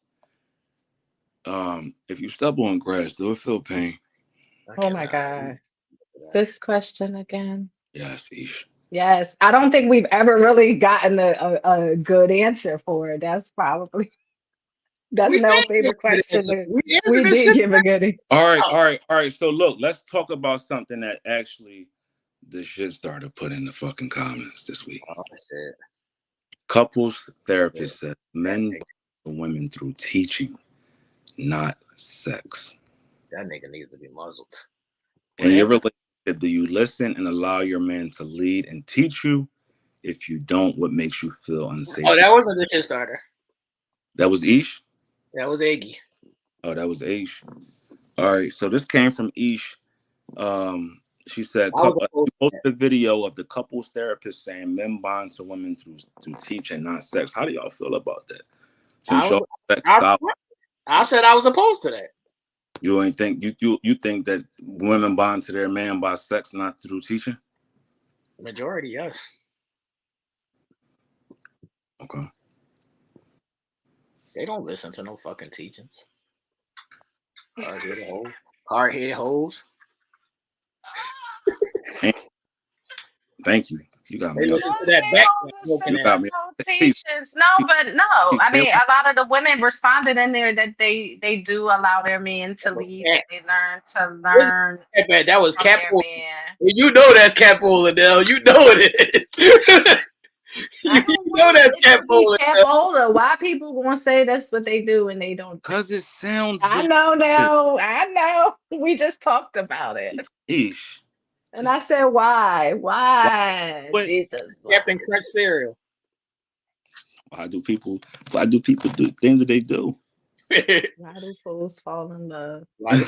if you step on grass, do it feel pain? Oh my God. This question again. Yes, Ish. Yes. I don't think we've ever really gotten a good answer for it. That's Nell's favorite question. We did give a good answer. All right. So look, let's talk about something that actually the shit started put in the fucking comments this week. Oh, shit. Couples therapist said men bond women through teaching, not sex. That nigga needs to be muzzled. In your relationship, do you listen and allow your man to lead and teach you? If you don't, what makes you feel unsafe? Oh, that wasn't the shit starter. That was Ish? That was Aggie. Oh, that was Ish. All right, so this came from Ish. She said, she posted a video of the couples therapist saying men bond to women through teaching, not sex. How do y'all feel about that? I said I was opposed to that. You ain't think you think that women bond to their man by sex, not through teaching? Majority, yes. Okay. They don't listen to no fucking teachings. Hard-headed hoes. Thank you. You got me. Listen to that back. You got me. Teachings. No. I mean, a lot of the women responded in there that they do allow their men to lead. They learn to learn. That was Capola. You know that's Capola, Nell. You know it is. You know that's Capola. Why people gonna say that's what they do and they don't? Because it sounds. I know. We just talked about it. Ish. And I said, why? Jesus. Captain Crunch cereal. Why do people do things that they do? Why do fools fall in love? I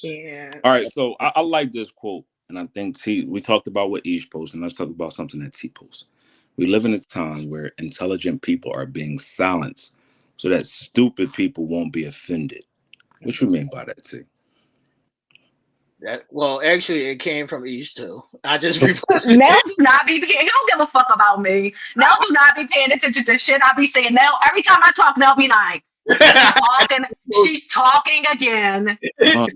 can't. All right, so I like this quote, and I think we talked about what Ish posted, and let's talk about something that T posts. We live in a time where intelligent people are being silenced so that stupid people won't be offended. What you mean by that, T? Well, actually, it came from Ish too. I just reposted. Nell do not be. He don't give a fuck about me. Nell do not be paying attention to shit I be saying. Nell, every time I talk, Nell be like, she's talking again. But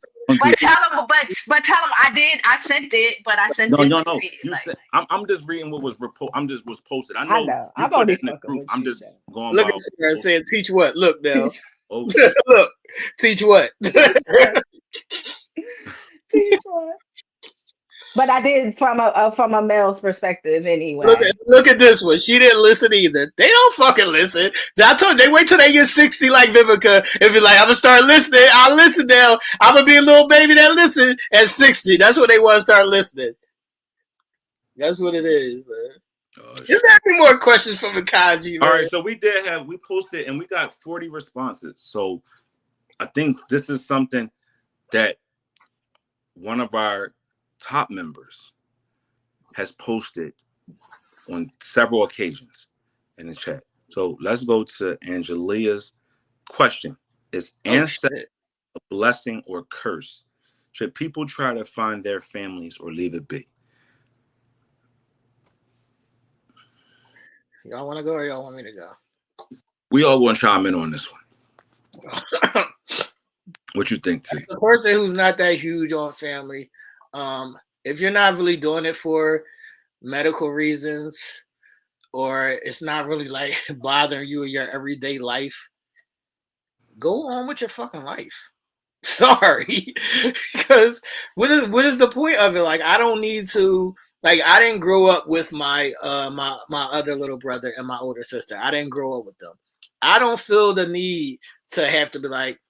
tell him, I sent it, but I sent it. No. I'm just reading what was posted. I know. I'm only fucking with I'm just going. Look at her saying, "Teach what?" Look, Nell. Oh, look, teach what? Teach what? But I did from a male's perspective anyway. Look at this one. She didn't listen either. They don't fucking listen. I told you, they wait till they get 60 like Vivica and be like, I'm gonna start listening. I'll listen now. I'm gonna be a little baby that listen at 60. That's when they want to start listening. That's what it is, man. Is there any more questions from the Congie, man? All right, so we posted and we got 40 responses. So I think this is something that one of our top members has posted on several occasions in the chat. So let's go to Angelia's question. Is ancestry a blessing or curse? Should people try to find their families or leave it be? Y'all want to go or y'all want me to go? We all want to chime in on this one. What you think, T? The person who's not that huge on family, if you're not really doing it for medical reasons, or it's not really like bothering you in your everyday life, go on with your fucking life. Sorry, because what is the point of it? Like, I don't need to. Like, I didn't grow up with my my other little brother and my older sister. I didn't grow up with them. I don't feel the need to have to be like,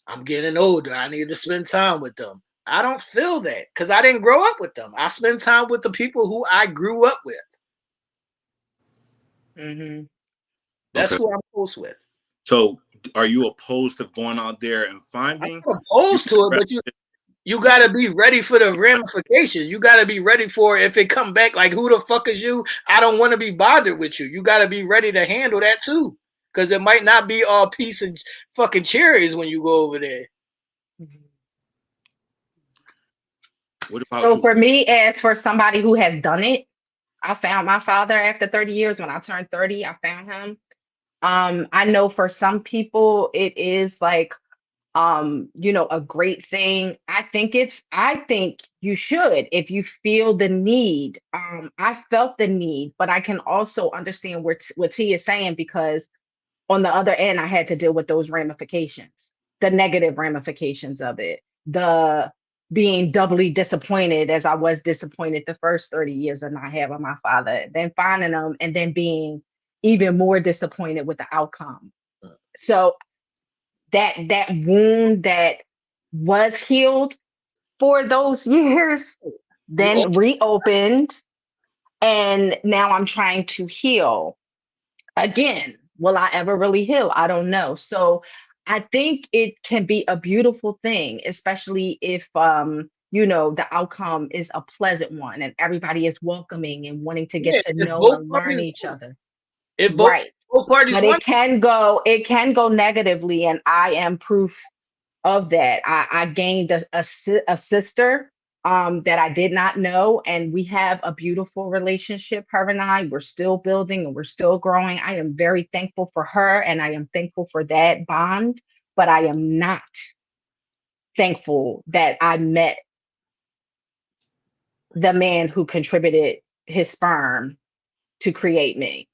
I'm getting older. I need to spend time with them. I don't feel that because I didn't grow up with them. I spend time with the people who I grew up with. Mm-hmm. That's Okay. who I'm close with. So, are you opposed to going out there and I'm finding? not opposed to it, but you got to be ready for the ramifications. You got to be ready for if it come back like, who the fuck is you? I don't want to be bothered with you. You got to be ready to handle that too, because it might not be all peace and fucking cherries when you go over there. What about So you? for me, as for somebody who has done it, I found my father after 30 years. When I turned 30, I found him. I know for some people it is like a great thing. I think you should if you feel the need. I felt the need, but I can also understand what T is saying, because on the other end, I had to deal with those ramifications, the negative ramifications of it, the being doubly disappointed as I was disappointed the first 30 years of not having my father, then finding him, and then being even more disappointed with the outcome. So that wound that was healed for those years We all, then reopened, and now I'm trying to heal again. Will I ever really heal? I don't know. So I think it can be a beautiful thing, especially if the outcome is a pleasant one and everybody is welcoming and wanting to get yeah. to If know both and learn parties each want other. it, if both Right. both parties But want it can go negatively, and I am proof of that. I gained a sister that I did not know, and we have a beautiful relationship. Her and I, we're still building and we're still growing. I am very thankful for her, and I am thankful for that bond. But I am not thankful that I met the man who contributed his sperm to create me.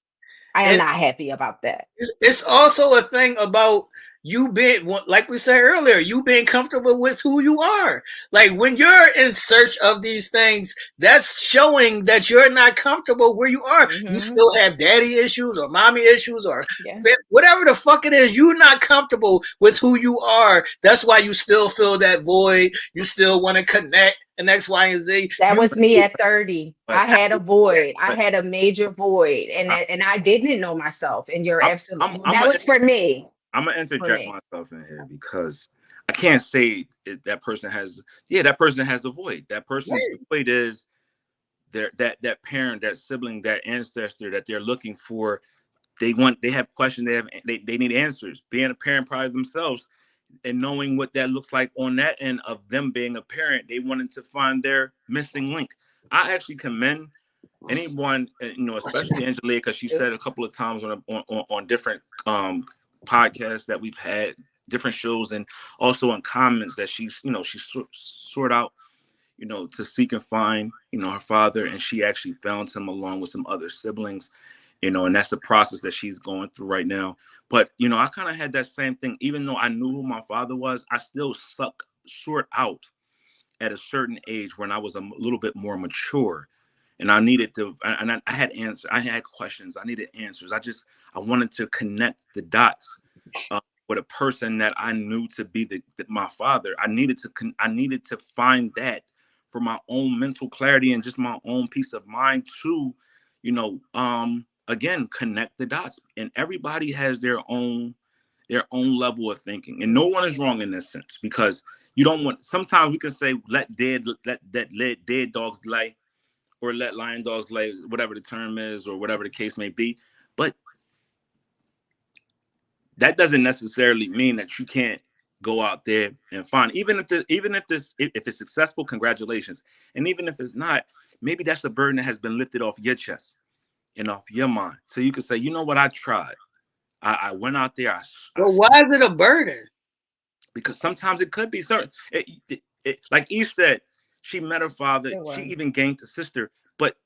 I am and not happy about that. it's also a thing about you being, like we said earlier, you being comfortable with who you are. Like when you're in search of these things, that's showing that you're not comfortable where you are. You Hmm. still have daddy issues or mommy issues or Yeah. whatever the fuck it is. You're not comfortable with who you are. That's why you still feel that void. You still want to connect and X, Y, and Z. That You was me at 30. But I had a void. I but had a major void, and I, and I didn't know myself. And you're I'm absolutely, I'm that was for me. I'm gonna For interject me. myself in here because I can't say that person has. Yeah, that person has a void. That person's void is that parent, that sibling, that ancestor that they're looking for. They have questions. They need answers. Being a parent probably themselves, and knowing what that looks like on that end of them being a parent, they wanted to find their missing link. I actually commend anyone, especially Angelique, because she said a couple of times on different podcasts that we've had, different shows, and also in comments that she sort out, to seek and find, her father, and she actually found him along with some other siblings, and that's the process that she's going through right now. But I kind of had that same thing. Even though I knew who my father was, I still sort out at a certain age when I was a little bit more mature, and I needed to, and I had answers, I had questions, I needed answers. I wanted to connect the dots with a person that I knew to be my father. I needed to find that for my own mental clarity and just my own peace of mind to, again, connect the dots. And everybody has their own level of thinking, and no one is wrong in this sense, because you don't want. Sometimes we can say let dead dogs lay, or let lion dogs lay, whatever the term is, or whatever the case may be. But that doesn't necessarily mean that you can't go out there and find, if it's successful, congratulations. And even if it's not, maybe that's a burden that has been lifted off your chest and off your mind. So you can say, you know what, I tried. I went out there. well, why is it a burden? Because sometimes it could be certain. Like Eve said, she met her father. It She was. even gained a sister. But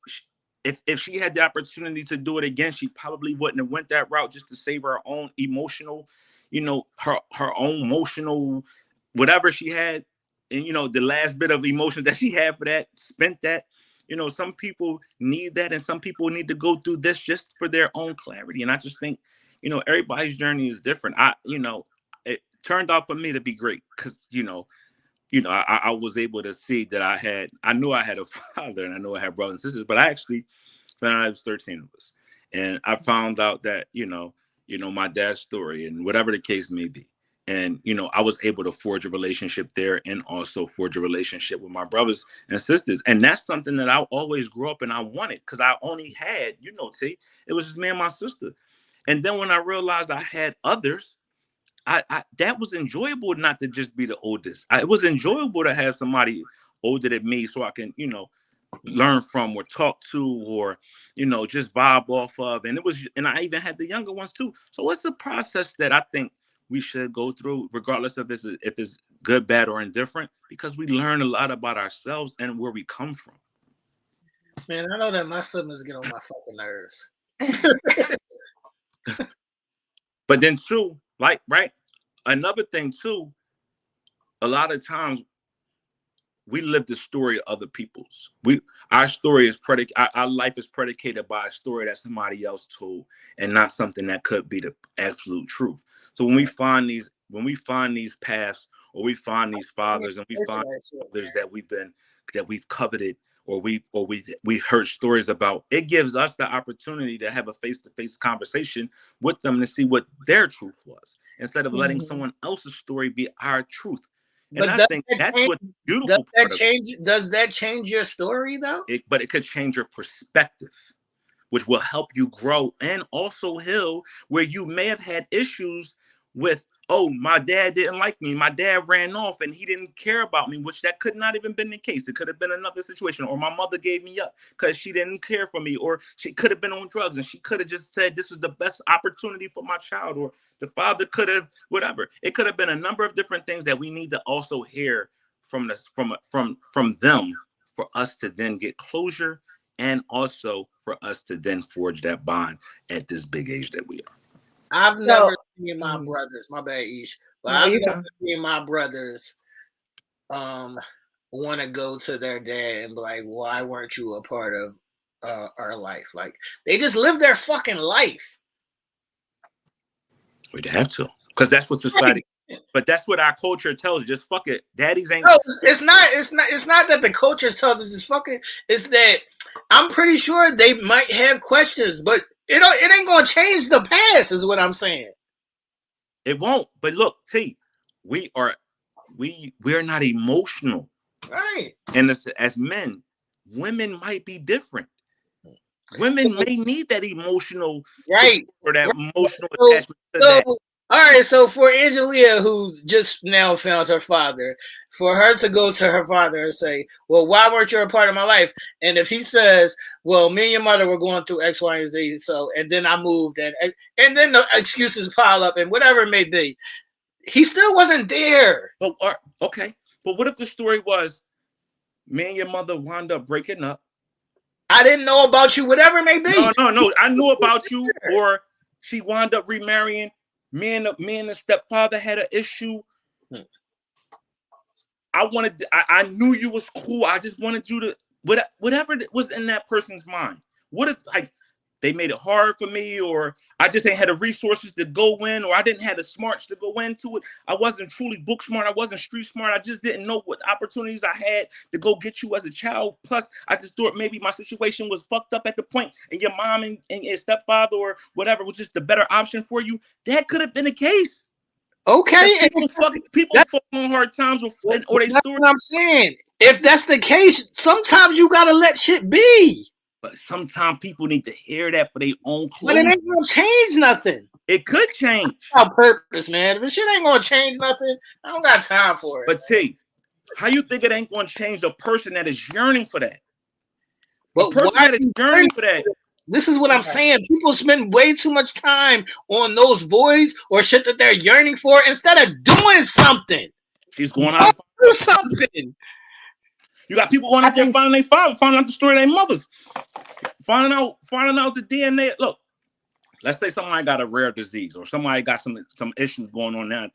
if she had the opportunity to do it again, she probably wouldn't have went that route just to save her own emotional, her own emotional, whatever she had, and the last bit of emotion that she had for that, spent that. Some people need that, and some people need to go through this just for their own clarity. And I just think, everybody's journey is different. it turned out for me to be great because I was able to see that I knew I had a father and I knew I had brothers and sisters, but I actually found out it was 13 of us, and I found out that my dad's story and whatever the case may be. And, I was able to forge a relationship there and also forge a relationship with my brothers and sisters. And that's something that I always grew up and I wanted because I only had, T, it was just me and my sister. And then when I realized I had others, I that was enjoyable not to just be the oldest. It was enjoyable to have somebody older than me so I can, learn from or talk to or, just vibe off of. And I even had the younger ones too. So it's a process that I think we should go through, regardless of if it's good, bad, or indifferent, because we learn a lot about ourselves and where we come from. Man, I know that my siblings get on my fucking nerves. But then too, another thing too, a lot of times we live the story of other people's. Our story is our life is predicated by a story that somebody else told and not something that could be the absolute truth. So when we find these paths, or we find these fathers, and we find others that we've coveted, or we've heard stories about, it gives us the opportunity to have a face-to-face conversation with them to see what their truth was, instead of letting someone else's story be our truth. And I think that's what's beautiful. Does that change your story though? But it could change your perspective, which will help you grow and also heal where you may have had issues with, oh, my dad didn't like me. My dad ran off and he didn't care about me, which that could not even been the case. It could have been another situation. Or my mother gave me up because she didn't care for me. Or she could have been on drugs and she could have just said this was the best opportunity for my child. Or the father could have, whatever. It could have been a number of different things that we need to also hear from them for us to then get closure and also for us to then forge that bond at this big age that we are. I've never seen my brothers, my bad, Ish, but I've never seen my brothers want to go to their dad and be like, why weren't you a part of our life? Like, they just live their fucking life. We'd have to, because that's what society, but that's what our culture tells you. Just fuck it. Daddies ain't. No, it's not that the culture tells us just fuck it. It's that I'm pretty sure they might have questions, but it ain't gonna change the past, is what I'm saying. It won't. But look, T, we're not emotional, right? And as men, women might be different. Women may need that emotional, right, or that emotional attachment to that. All right, so for Angelia, who just now found her father, for her to go to her father and say, well, why weren't you a part of my life? And if he says, well, me and your mother were going through X, Y, and Z, so, and then I moved, and then the excuses pile up, and whatever it may be, he still wasn't there. But okay, but what if the story was, me and your mother wound up breaking up? I didn't know about you, whatever it may be. No, I knew about you, or she wound up remarrying. Me and the stepfather had an issue. I knew you was cool. I just wanted you to, whatever was in that person's mind. What if they made it hard for me, or I just ain't had the resources to go in, or I didn't have the smarts to go into it. I wasn't truly book smart. I wasn't street smart. I just didn't know what opportunities I had to go get you as a child. Plus, I just thought maybe my situation was fucked up at the point, and your mom and your stepfather or whatever was just the better option for you. That could have been the case. Okay. People fall on hard times or they that's what I'm saying. If that's the case, sometimes you gotta let shit be. But sometimes people need to hear that for their own clothes. But it ain't gonna change nothing. It could change. On purpose, man. If shit ain't gonna change nothing, I don't got time for it. But T, how you think it ain't gonna change the person that is yearning for that? But the person that is yearning for that. This is what I'm saying. People spend way too much time on those voids or shit that they're yearning for instead of doing something. She's going out to do something. You got people going out there finding their father, finding out the story of their mothers, finding out the DNA. Look, let's say somebody got a rare disease or somebody got some issues going on now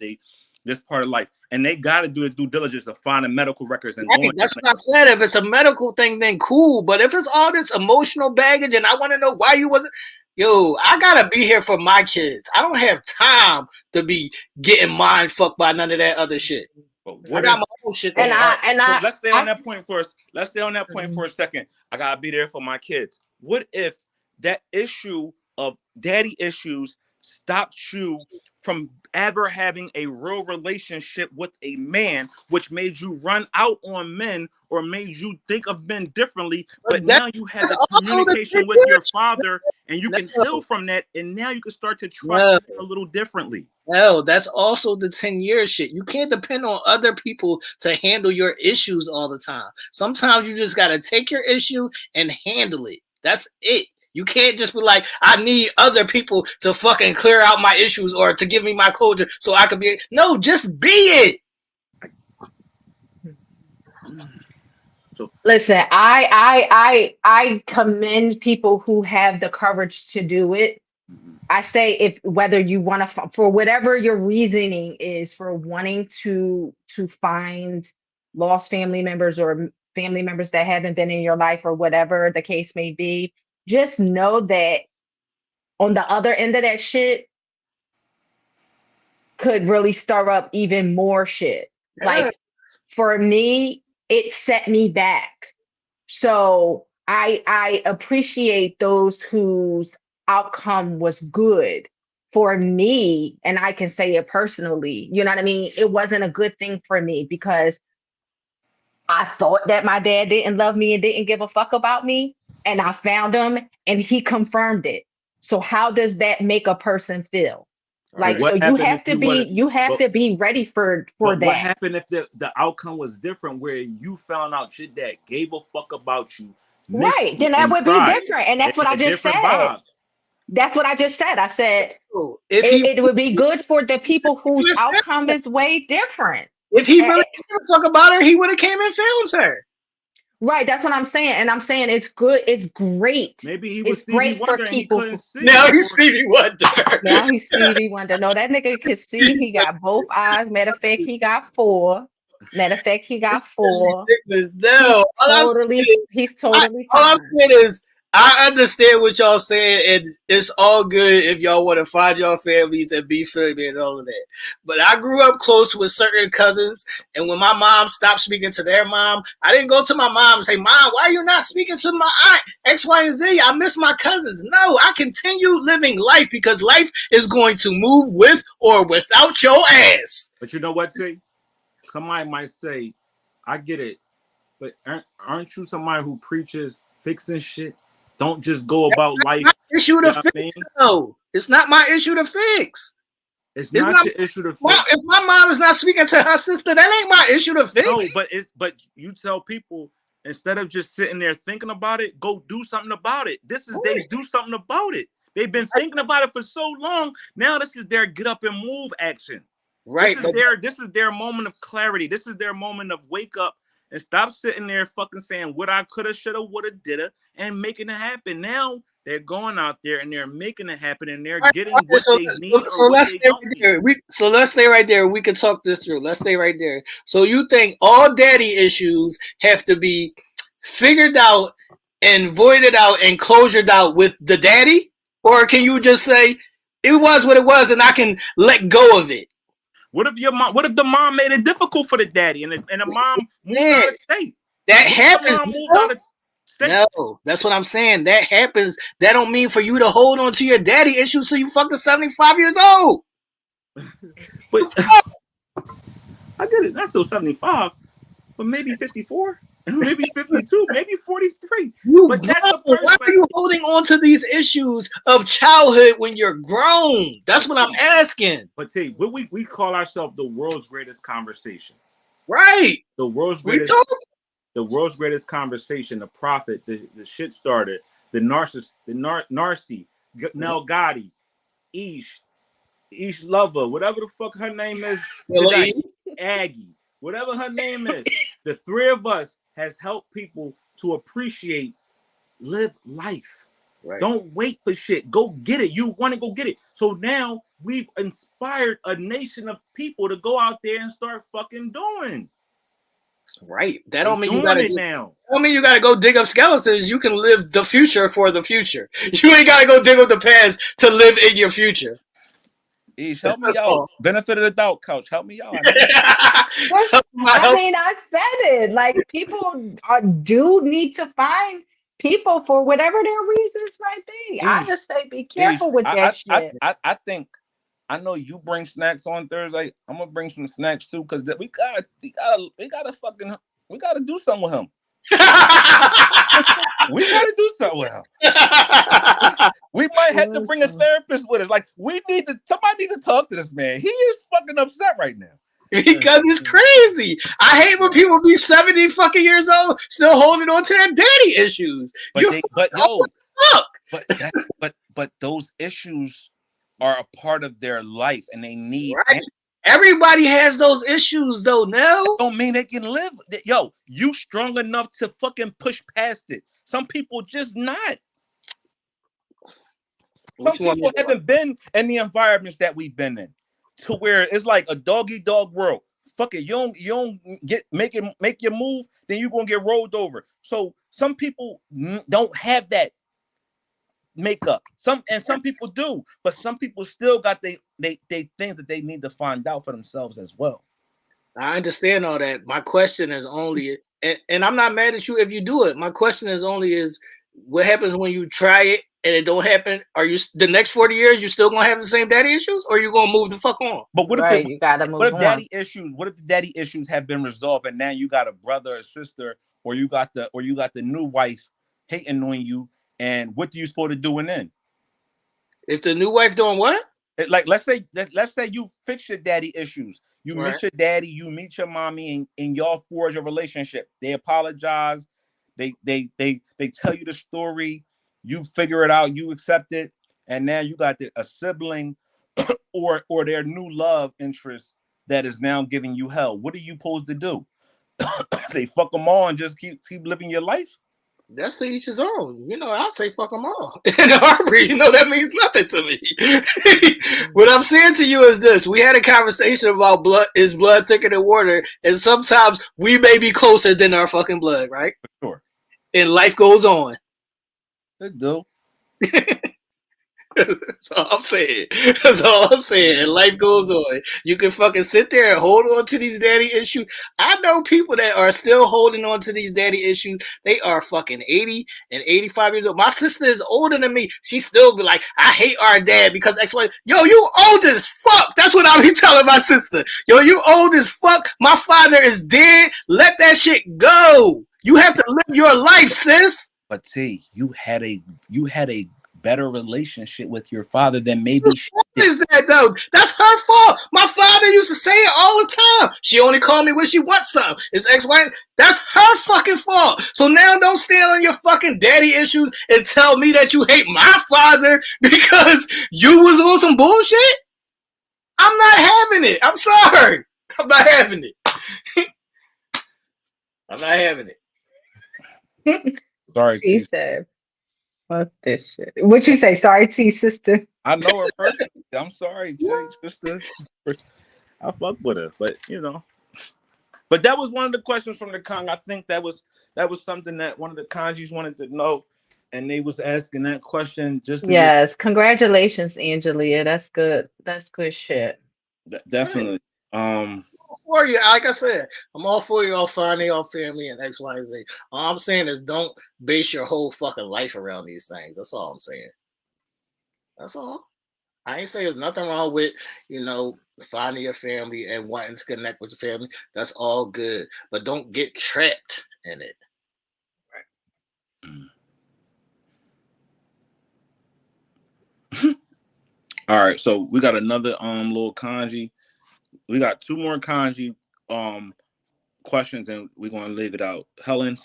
this part of life, and they got to do the due diligence of finding medical records and right, that's what I said. If it's a medical thing, then cool. But if it's all this emotional baggage, and I want to know why you wasn't, Yo, I gotta be here for my kids. I don't have time to be getting mind fucked by none of that other shit. But I got my own shit to And handle. so let's stay I on that point first. Let's stay on that point for a second. I gotta be there for my kids. What if that issue of daddy issues stopped you from ever having a real relationship with a man, which made you run out on men or made you think of men differently? But now you have the communication with your father and you can heal from that, and now you can start to trust him a little differently. No, that's also the 10-year shit. You can't depend on other people to handle your issues all the time. Sometimes you just gotta take your issue and handle it. That's it. You can't just be like, I need other people to fucking clear out my issues or to give me my closure so I could be. No, just be it. So listen, I commend people who have the courage to do it. I say, if whether you want to, for whatever your reasoning is for wanting to find lost family members or family members that haven't been in your life or whatever the case may be, just know that on the other end of that shit could really stir up even more shit. Like for me, it set me back. So I appreciate those whose outcome was good. For me, and I can say it personally, you know what I mean? It wasn't a good thing for me because I thought that my dad didn't love me and didn't give a fuck about me. And I found him and he confirmed it. So how does that make a person feel? Like, so you have to be ready for that. What happened if the outcome was different, where you found out your dad gave a fuck about you? Right, then that would be different. And that's what I just said. Vibe. That's what I just said. I said it would be good for the people whose outcome is way different. If he really gave a fuck about her, he would have came and found her. Right, that's what I'm saying. And I'm saying it's good, it's great. Maybe he was Stevie Wonder and he couldn't see. Now he's Stevie Wonder. Now he's Stevie Wonder. No, that nigga can see. He got both eyes. Matter of fact, he got 4. Matter of fact, he got 4. No, he's totally all I'm saying is I understand what y'all saying, and it's all good if y'all want to find your families and be family and all of that. But I grew up close with certain cousins, and when my mom stopped speaking to their mom, I didn't go to my mom and say, Mom, why are you not speaking to my aunt X, Y, and Z? I miss my cousins. No, I continue living life because life is going to move with or without your ass. But you know what, T? Somebody might say, I get it, but aren't you somebody who preaches fixing shit? Don't just go about life. Issue to fix, though. It's not my issue to fix. It's not your issue to fix. If my mom is not speaking to her sister, that ain't my issue to fix. No, but you tell people, instead of just sitting there thinking about it, go do something about it. They do something about it. They've been thinking about it for so long. Now this is their get up and move action. Right. This is their moment of clarity. This is their moment of wake up and stop sitting there fucking saying what I coulda, shoulda, woulda, didda, and making it happen. Now they're going out there and they're making it happen, and they're getting what they need or what they don't need. So let's stay right there. We can talk this through. Let's stay right there. So you think all daddy issues have to be figured out and voided out and closured out with the daddy? Or can you just say, it was what it was and I can let go of it? What if the mom made it difficult for the daddy and the mom moved out of state? That happens. No, that's what I'm saying. That happens. That don't mean for you to hold on to your daddy issues till you fucking 75 years old. But I get it. Not till 75, but maybe 54. Maybe 52, maybe 43. But that's why are you holding on to these issues of childhood when you're grown? That's what I'm asking. But T, we call ourselves the world's greatest conversation. Right. The world's greatest conversation, the prophet, the shit starter, the narcissist, the Narcy, Nell Gotti, Ish Lover, whatever the fuck her name is, Aggie, whatever her name is. The three of us has helped people to appreciate, live life. Right. Don't wait for shit. Go get it. You want to go get it. So now we've inspired a nation of people to go out there and start fucking doing. Right. That They don't mean you doing gotta it now. don't mean you gotta go dig up skeletons. You can live the future for the future. You ain't gotta go dig up the past to live in your future. Ish, help me That's out. all. Benefit of the doubt, coach. Help me out. I need That's, Help my I help. mean, I said it. Like people do need to find people for whatever their reasons might be. I Ish. just say be Ish. careful with that shit. I think I know you bring snacks on Thursday. I'm gonna bring some snacks too, because we gotta do something with him. We gotta do something with him. We might have to bring a Listen. therapist with us. Like somebody needs to talk to this man. He is fucking upset right now. Because it's crazy. I hate when people be 70 fucking years old still holding on to their daddy issues. You're stuck. But those issues are a part of their life, and they need. Right. Everybody has those issues though, Nell. Don't mean they can live. Yo, you strong enough to fucking push past it. Some people just not. Some people haven't been in the environments that we've been in, to where it's like a doggy dog world. Fuck it, you don't make your move, then you're gonna get rolled over. So some people don't have that makeup. Some people do, but some people still got they think that they need to find out for themselves as well. I understand all that. My question is only, and I'm not mad at you if you do it. My question is only is what happens when you try it and it don't happen? Are you the next 40 years you still gonna have the same daddy issues, or you gonna move the fuck on? But what Right, you gotta move on. daddy issues? What if the daddy issues have been resolved and now you got a brother or sister, or you got the new wife hating on you, and what do you supposed to do then? If the new wife doing what? Let's say you fix your daddy issues. You meet your daddy, you meet your mommy, and y'all forge a relationship. They apologize. They tell you the story. You figure it out. You accept it, and now you got a sibling or their new love interest that is now giving you hell. What are you supposed to do? Say fuck them all and just keep living your life? That's to each his own. I'll say fuck them all. In a heartbeat, that means nothing to me. What I'm saying to you is this. We had a conversation about is blood thicker than water, and sometimes we may be closer than our fucking blood, right? For sure. And life goes on. It do. That's all I'm saying. That's all I'm saying. And life goes on. You can fucking sit there and hold on to these daddy issues. I know people that are still holding on to these daddy issues. They are fucking 80 and 85 years old. My sister is older than me. She still be like, I hate our dad because X, Y. Yo, you old as fuck. That's what I be telling my sister. Yo, you old as fuck. My father is dead. Let that shit go. You have to live your life, sis. But T, you had a better relationship with your father than maybe what is that though? That's her fault. My father used to say it all the time. She only called me when she wants something. It's ex-wife. That's her fucking fault. So now don't stand on your fucking daddy issues and tell me that you hate my father because you was on some bullshit. I'm not having it. I'm sorry. I'm not having it. I'm not having it. Sorry, She said, fuck this shit. What you say? Sorry, T sister. I know her personally. I'm sorry, T sister. I fuck with her, but But that was one of the questions from the Kong. I think that was something that one of the Congies wanted to know, and they was asking that question just to Yes, congratulations, Angelia. That's good. That's good shit. definitely. For you, like I said, I'm all for you, all finding your family and X, Y, and Z. All I'm saying is don't base your whole fucking life around these things. That's all I'm saying. That's all. I ain't say there's nothing wrong with, finding your family and wanting to connect with your family. That's all good. But don't get trapped in it. Right. All right, so we got another little kanji. We got two more kanji questions, and we're gonna leave it out. Helen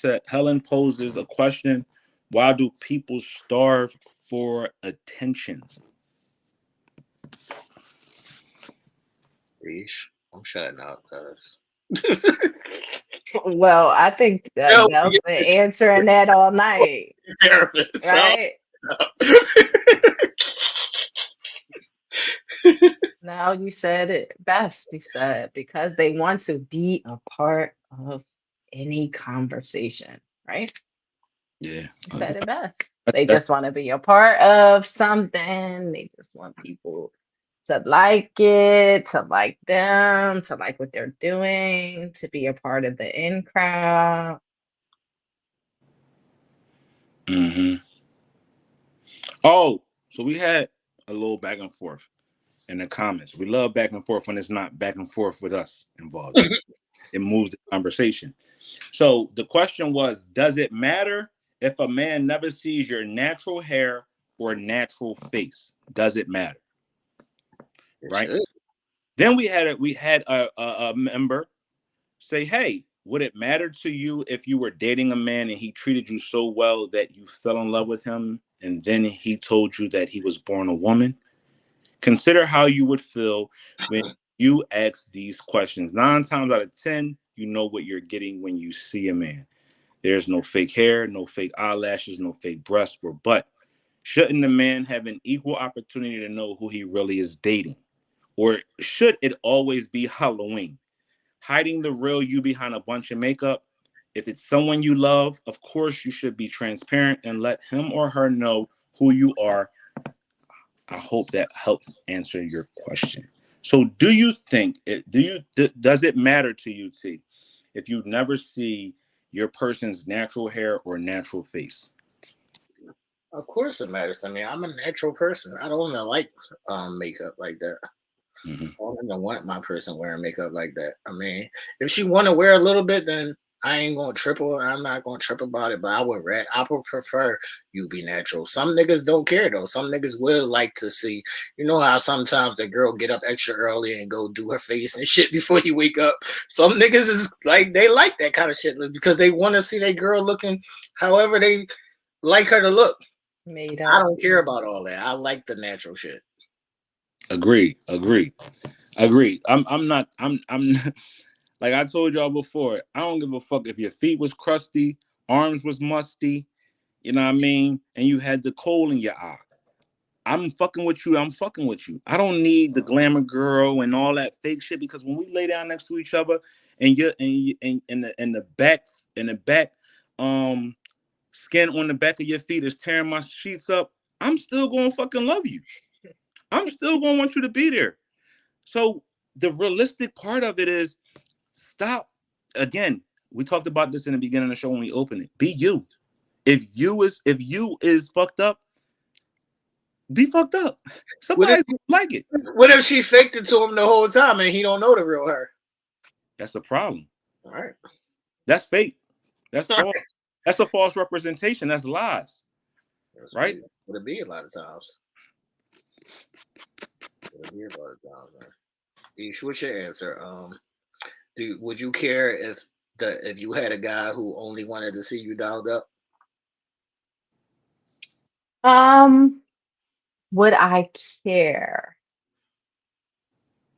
poses a question: why do people starve for attention? I'm shutting up, guys. Well, I think Nell's been answering that all night. Right? Now you said it best. You said because they want to be a part of any conversation, right? Yeah. You said it best. That- They That's just want to be a part of something. They just want people to like it, to like them, to like what they're doing, to be a part of the in crowd. hmm Oh, so we had a little back and forth in the comments. We love back and forth when it's not back and forth with us involved. It moves the conversation. So the question was, does it matter if a man never sees your natural hair or natural face? Does it matter? It Right? should. Then we had a member say, hey, would it matter to you if you were dating a man and he treated you so well that you fell in love with him and then he told you that he was born a woman? Consider how you would feel when you ask these questions. 9 times out of 10, you know what you're getting when you see a man. There's no fake hair, no fake eyelashes, no fake breasts or butt. Shouldn't the man have an equal opportunity to know who he really is dating? Or should it always be Halloween? Hiding the real you behind a bunch of makeup? If it's someone you love, of course you should be transparent and let him or her know who you are. I hope that helped answer your question. So, do you think it? Does it matter to you, T, if you never see your person's natural hair or natural face? Of course it matters. I mean, I'm a natural person. I don't even like makeup like that. Mm-hmm. I don't even want my person wearing makeup like that. I mean, if she want to wear a little bit, then I ain't gonna triple. I'm not gonna trip about it. But I would prefer you be natural. Some niggas don't care though. Some niggas will like to see. You know how sometimes the girl get up extra early and go do her face and shit before you wake up. Some niggas is like they like that kind of shit because they want to see their girl looking however they like her to look. Made I up. don't care about all that. I like the natural shit. Agreed. Agreed. Agreed. I'm not. I'm like I told y'all before. I don't give a fuck if your feet was crusty, arms was musty. You know what I mean? And you had the coal in your eye. I'm fucking with you. I'm fucking with you. I don't need the glamour girl and all that fake shit because when we lay down next to each other and the back skin on the back of your feet is tearing my sheets up, I'm still gonna fucking love you. I'm still gonna want you to be there. So the realistic part of it is stop. Again, we talked about this in the beginning of the show when we opened it. Be you. If you is fucked up, be fucked up. What if Somebody's gonna like it. what if she faked it to him the whole time and he don't know the real her? That's a problem. All right. That's fake. That's false. That's a false representation. That's lies. That's Right? what it be a lot of times. What it be a lot of times, man. Ish, what's your answer? Would you care if you had a guy who only wanted to see you dialed up? Um, would I care?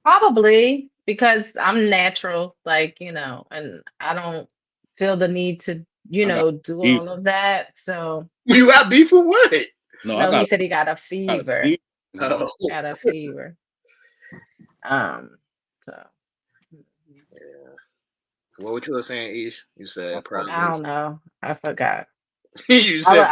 Probably because I'm natural, like, and I don't feel the need to, I got do all fever. of that. So, You got beef with what? No, I no, he got said he got a got a fever. fever. Oh, Got a fever. Um, so yeah. What would you were saying, Ish? You My said fault. I probably. don't know. I forgot. You I, said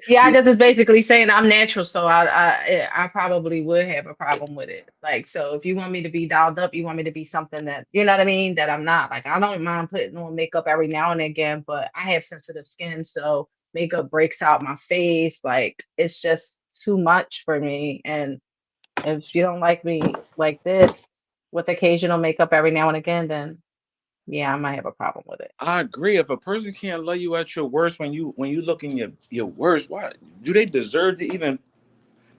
yeah, I you. just was basically saying I'm natural, so I probably would have a problem with it. Like, so if you want me to be dolled up, you want me to be something that you know what I mean, that I'm not. Like, I don't mind putting on makeup every now and again, but I have sensitive skin, so makeup breaks out my face. Like, it's just too much for me. And if you don't like me like this with occasional makeup every now and again, then yeah, I might have a problem with it. I agree. If a person can't love you at your worst when you look in your worst, why do they deserve to even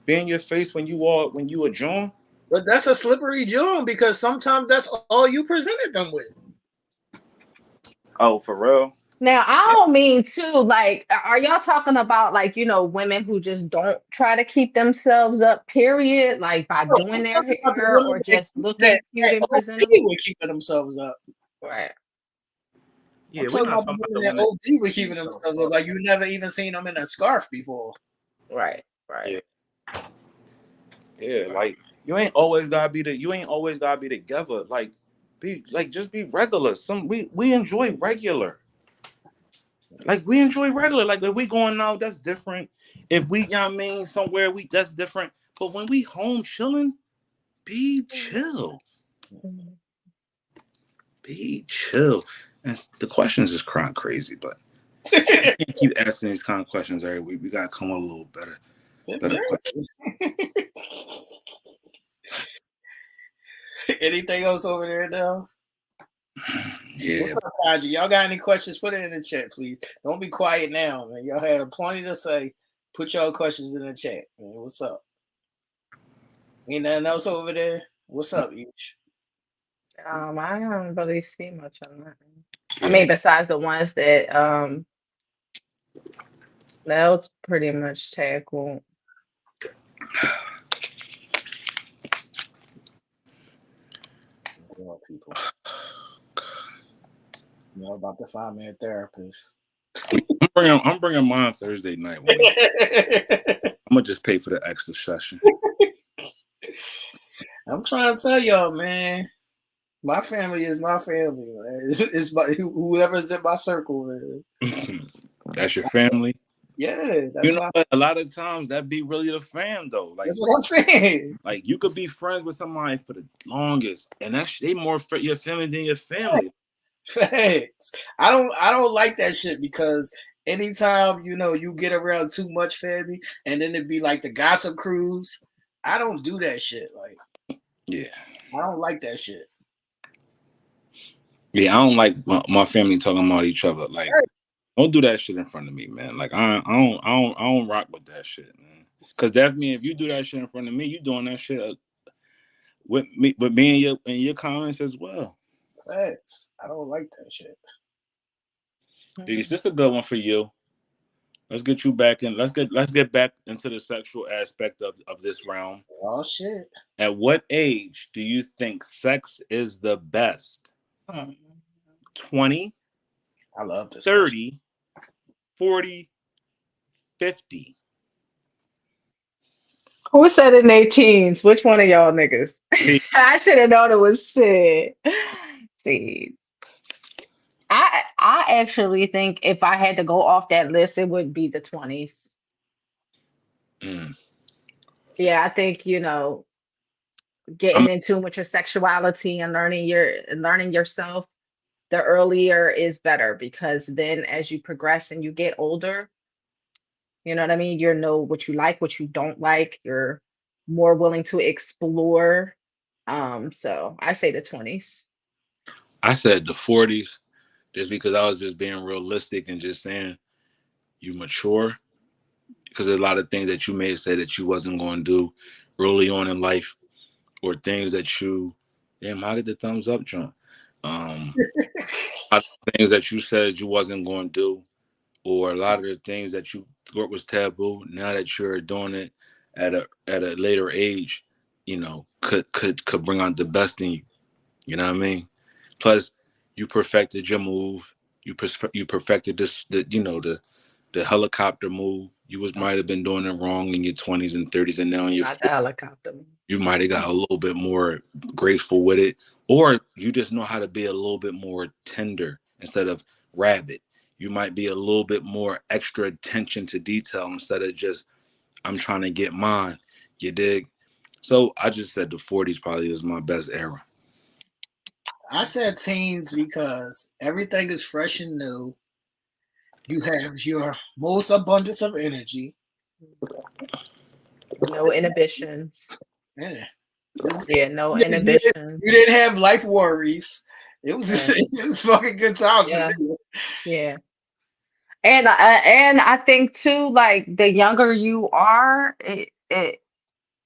be in your face when you a John? But that's a slippery joint because sometimes that's all you presented them with. Oh, for real? Now, I don't mean to like, are y'all talking about like, women who just don't try to keep themselves up, period, like by No, doing I'm their talking about the hair or women just that looking cute and OD presentable? were keeping themselves up. Right, I'm Yeah, we're talking not about the talking about women the that women OD were that keep keeping themselves themselves up. up. Like you never even seen them in a scarf before. right, right. Yeah, yeah. Like you ain't always gotta be together. Like just be regular. We enjoy regular. Like we enjoy regular. Like if we going out, that's different. If we, you know what I mean, somewhere that's different. But when we home chilling, be chill. Be chill. And the questions is crying crazy, but we can't keep asking these kind of questions every week. We gotta come up with a little better questions. Anything else over there now? Yeah. What's up, Congie? Y'all got any questions? Put it in the chat, please. Don't be quiet now, man. Y'all have plenty to say. Put y'all questions in the chat, man. What's up? Ain't nothing else over there? What's up, Ish? I don't really see much on that. Yeah. I mean, besides the ones that Nell pretty much tackled. People. You know, about to find me a therapist. I'm bringing mine Thursday night. I'm gonna just pay for the extra session. I'm trying to tell y'all, man. My family is my family, man. It's my whoever's in my circle, man. That's your family. Yeah, that's you know what? A lot of times that be really the fam though. Like that's what I'm saying. Like you could be friends with somebody for the longest, and they more for your family than your family. Facts. I don't like that shit because anytime you get around too much family, and then it'd be like the gossip cruise. I don't do that shit. Like, yeah, I don't like that shit. Yeah, I don't like my family talking about each other. Like, don't do that shit in front of me, man. Like, I don't rock with that shit, man. Because that means if you do that shit in front of me, you doing that shit with me and your comments as well. Facts. I don't like that shit. Is this a good one for you? Let's get you back in. Let's get back into the sexual aspect of this round. Oh shit. At what age do you think sex is the best? 20? I love this. 30, 40, 50. Who said in their teens? Which one of y'all niggas? I should have known it was Sid. See, I actually think if I had to go off that list, it would be the 20s. Yeah, I think, getting in tune with your sexuality and learning yourself, the earlier is better because then as you progress and you get older, you know what I mean? You know what you like, what you don't like. You're more willing to explore. So I say the 20s. I said the 40s just because I was just being realistic and just saying you mature. Because there's a lot of things that you may have said that you wasn't going to do early on in life, or things that you, damn, I get the thumbs up, John. Things that you said you wasn't going to do, or a lot of the things that you thought was taboo. Now that you're doing it at a later age, could bring out the best in you. You know what I mean? Plus, you perfected your move. You perfected the helicopter move. You might have been doing it wrong in your 20s and 30s, and now in your 40s, the helicopter. You might have got a little bit more graceful with it, or you just know how to be a little bit more tender instead of rabid. You might be a little bit more extra attention to detail instead of just I'm trying to get mine. You dig? So I just said the 40s probably is my best era. I said teens because everything is fresh and new. You have your most abundance of energy. No inhibitions. Yeah, no inhibitions. You didn't have life worries. It was it was fucking good times for me. Yeah. And I think too, like the younger you are,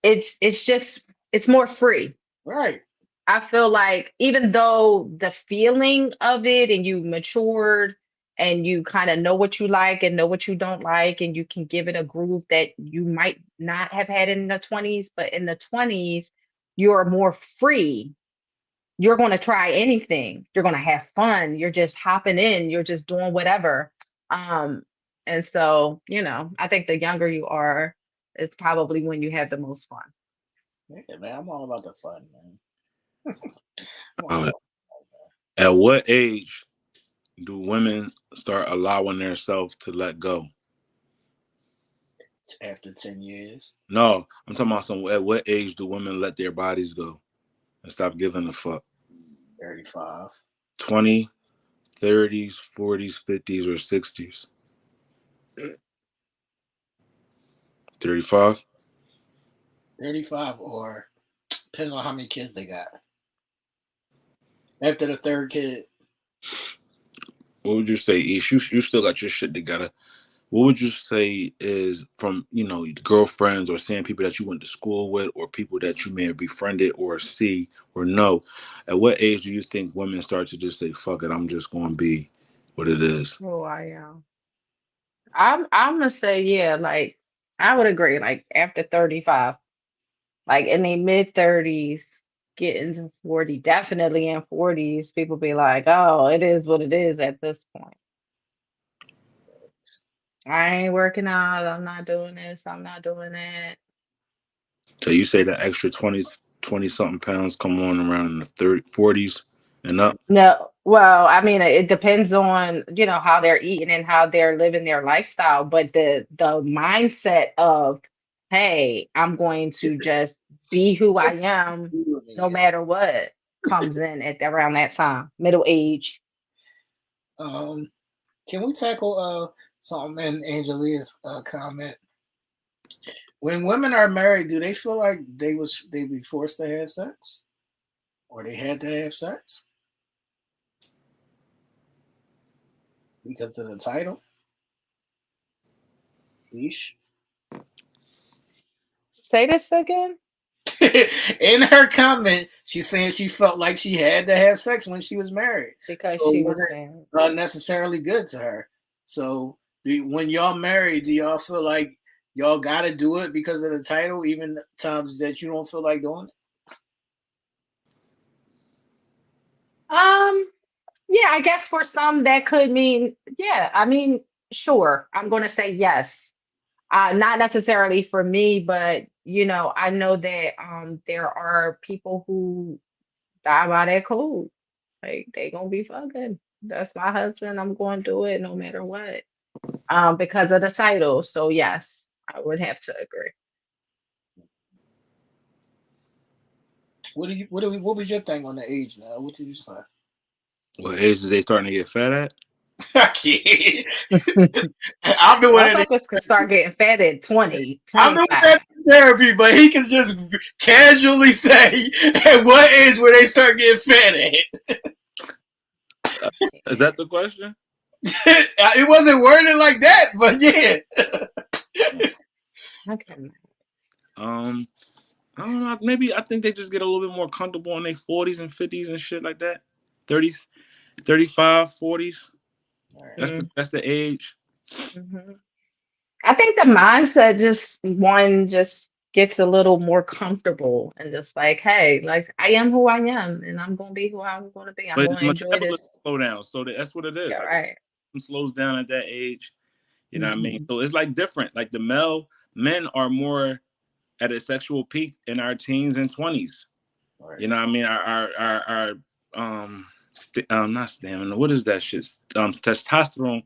it's more free. Right. I feel like even though the feeling of it and you matured and you kind of know what you like and know what you don't like, and you can give it a groove that you might not have had in the 20s, but in the 20s, you're more free. You're going to try anything. You're going to have fun. You're just hopping in. You're just doing whatever. And so, I think the younger you are is probably when you have the most fun. Yeah, man, I'm all about the fun, man. At what age do women start allowing themselves to let go? After 10 years. No, I'm talking about at what age do women let their bodies go and stop giving a fuck? 35. 20, 30s, 40s, 50s, or 60s? 35? 35 or depends on how many kids they got. After the third kid. What would you say, Ish? You still got your shit together. What would you say is from, girlfriends or seeing people that you went to school with or people that you may have befriended or see or know? At what age do you think women start to just say, fuck it, I'm just going to be what it is? Oh, I am. I'm gonna say yeah, like I would agree, like after 35, like in the mid 30s, getting to 40, definitely in 40s, people be like, oh, it is what it is at this point. I ain't working out, I'm not doing this, I'm not doing that. So you say the extra 20 something pounds come on around in the 40s and up? No, well, I mean, it depends on, how they're eating and how they're living their lifestyle, but the mindset of, hey, I'm going to just be who I am no matter what comes in at around that time, middle age. Can we tackle something in Angelia's comment? When women are married, do they feel like they be forced to have sex, or they had to have sex because of the title? Ish. Say this again? In her comment, she's saying she felt like she had to have sex when she was married, Because so it she was wasn't married. necessarily good to her. So, when y'all married, do y'all feel like y'all got to do it because of the title, even times that you don't feel like doing it? Yeah, I guess for some that could mean, yeah, I mean, sure, I'm going to say yes. Not necessarily for me, but I know that there are people who die by that code. Like they gonna be fucking. That's my husband. I'm going to do it no matter what. Because of the title. So yes, I would have to agree. What was your thing on the age now? What did you say? What age is they starting to get fat at? I can't. I'm doing it. Motherfuckers can start getting fat at 20, I'm doing 25. that in therapy, but he can just casually say at what age where they start getting fat at. Is that the question? It wasn't worded like that, but yeah. Okay. I don't know. Maybe I think they just get a little bit more comfortable in their 40s and 50s and shit like that. 30s, 35, 40s. That's the age. Mm-hmm. I think the mindset just gets a little more comfortable and just like, hey, like I am who I am and I'm gonna be who I'm gonna be. I'm But gonna enjoy metabolism this. slow down, so that's what it is. Yeah, Like right. it slows down at that age. You know what I mean? Hmm. So it's like different. Like the men are more at a sexual peak in our teens and 20s. Right. You know what I mean? Our not stamina. What is that shit? Testosterone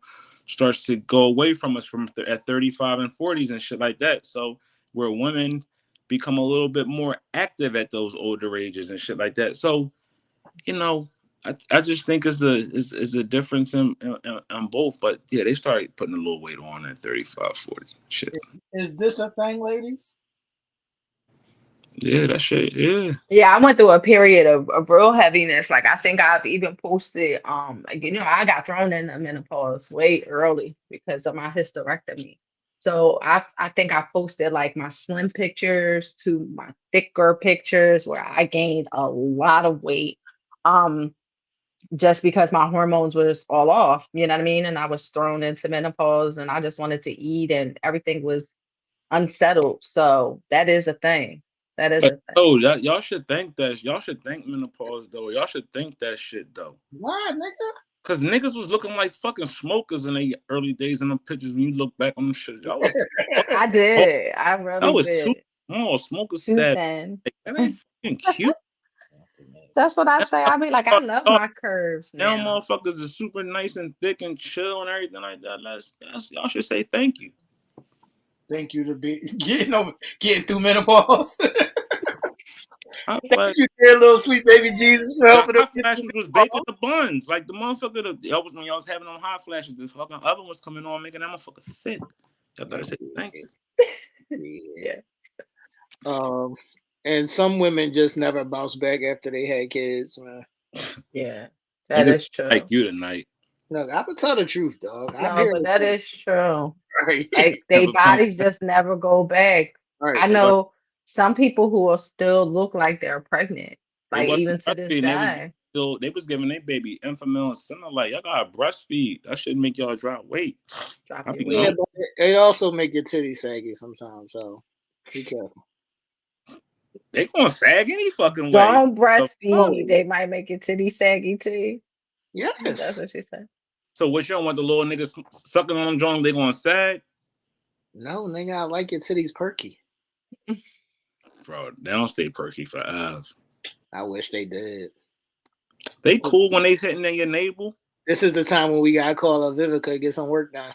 starts to go away from us at 35 and 40s and shit like that. So where women become a little bit more active at those older ages and shit like that. So I just think it's a difference in both. But yeah, they start putting a little weight on at 35, 40. Shit. Is this a thing, ladies? Yeah, that shit. Yeah. Yeah, I went through a period of real heaviness. Like I think I've even posted, like I got thrown in the menopause way early because of my hysterectomy. So I think I posted like my slim pictures to my thicker pictures where I gained a lot of weight. Um, just because my hormones was all off, you know what I mean? And I was thrown into menopause and I just wanted to eat and everything was unsettled. So that is a thing. That is But a thing. y'all should think that. Y'all should think menopause though. Y'all should think that shit though. Why, nigga? Cause niggas was looking like fucking smokers in the early days in the pictures. When you look back on the shit, y'all was I oh, did. I that really was too did. small. Smokers Too stab. thin. Like, that ain't fucking cute. That's what I say. I be like, I love Y'all, my curves y'all now. motherfuckers are super nice and thick and chill and everything like that. Y'all should say thank you. Thank you to be getting through menopause. I Thank like you, dear little sweet baby Jesus, for the helping us hot get flashes through was baking menopause. the buns. Like the motherfucker, y'all was when y'all was having them hot flashes. The fucking oven was coming on, making that motherfucker thick. Y'all better say thank you. Yeah. And some women just never bounce back after they had kids, man. Yeah. That Niggas is true. like you tonight. Look, I'm gonna tell the truth, dog. I'm No, here but to that tell is true. right. Like they Never bounce. bodies just never go back. Right. I They was know some people who will still look like they're pregnant, they like wasn't even to this breastfeeding. day. They was giving their baby Enfamil and Cinna. Like y'all gotta breastfeed. That should make y'all drop weight. Drop I your be Yeah, knowing. weight. but it also make your titties saggy sometimes, so be careful. They gonna sag any fucking way. Don't The fuck? breastfeed. They might make your titty saggy too. That's Yes. what she said. So what you don't want the little niggas sucking on them joints? They gonna sag, No, nigga, I like your titties perky. bro. They don't stay perky for us. I wish they did. They cool when they hitting in your navel. This is the time when we gotta call up Vivica and get some work done.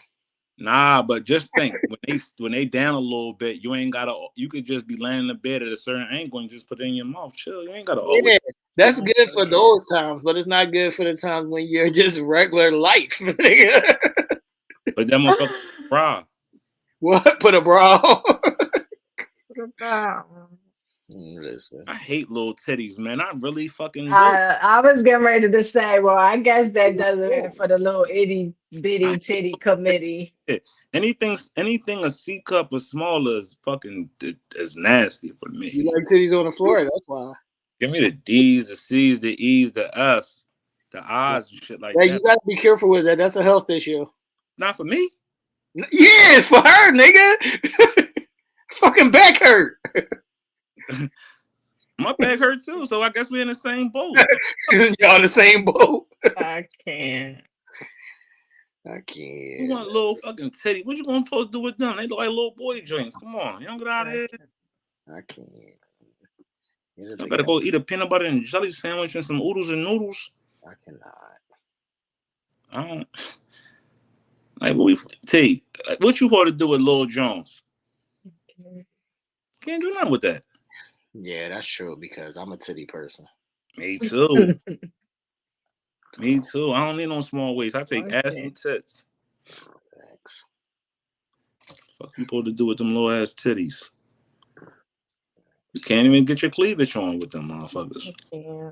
Nah, but just think when they down a little bit, you ain't gotta. You could just be laying in the bed at a certain angle and just put it in your mouth. Chill. You ain't gotta always. Yeah, that's good for those times, but it's not good for the times when you're just regular life. Nigga. But that motherfucker bra. What? Put a bra on? Listen. I hate little titties, man. I really fucking do. I was getting ready to say, well, I guess that does it for the little itty bitty I titty committee. hate anything a C cup or smaller is fucking is nasty for me. You like titties on the floor? That's why. Give me the D's, the C's, the E's, the F's, the I's, and shit like Hey, that. you gotta be careful with that. That's a health issue. Not for me. Yeah, it's for her, nigga. Fucking back hurt. My back hurt too, so I guess we're in the same boat. Y'all in the same boat. I can't. I can't. You want little fucking titty? What you gonna supposed to do with them? They look like little boy joints. Come on, you don't get out of here. I can't. I gotta go eat a peanut butter and jelly sandwich and some oodles and noodles. I cannot. I don't like what we T. Like, what you want to do with Lil Jones? Can't do nothing with that. Yeah, that's true because I'm a titty person. Me too. Me too. I don't need no small waist. I take ass and tits. Thanks. Fuck you supposed to do with them little ass titties? You can't even get your cleavage on with them motherfuckers. Yeah.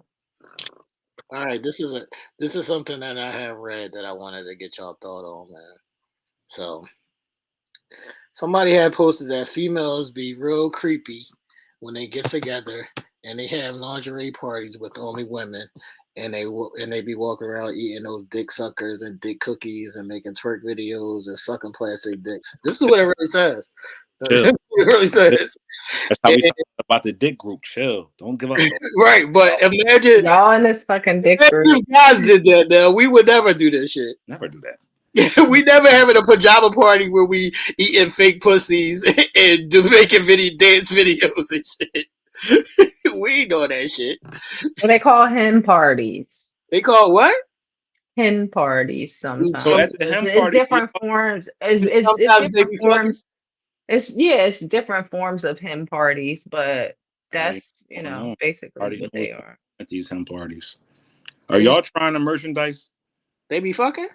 All right, this is something that I have read that I wanted to get y'all thought on, man. So somebody had posted that females be real creepy when they get together and they have lingerie parties with only women, and they be walking around eating those dick suckers and dick cookies and making twerk videos and sucking plastic dicks. This is what it really says. Chill. It really says. That's how we talk about the dick group. Chill. Don't give up. Right, but imagine Y'all in this fucking dick group. if guys did that. Now we would never do this shit. Never do that. We never having a pajama party where we eating fake pussies and making dance videos and shit. We ain't doing that shit. What they call hen parties. They call what? Hen parties sometimes. So at the hen It's party, different forms. It's Sometimes they be different forms. It's different forms of hen parties, but that's basically what they are. At these hen parties. Are y'all trying the merchandise? They be fucking?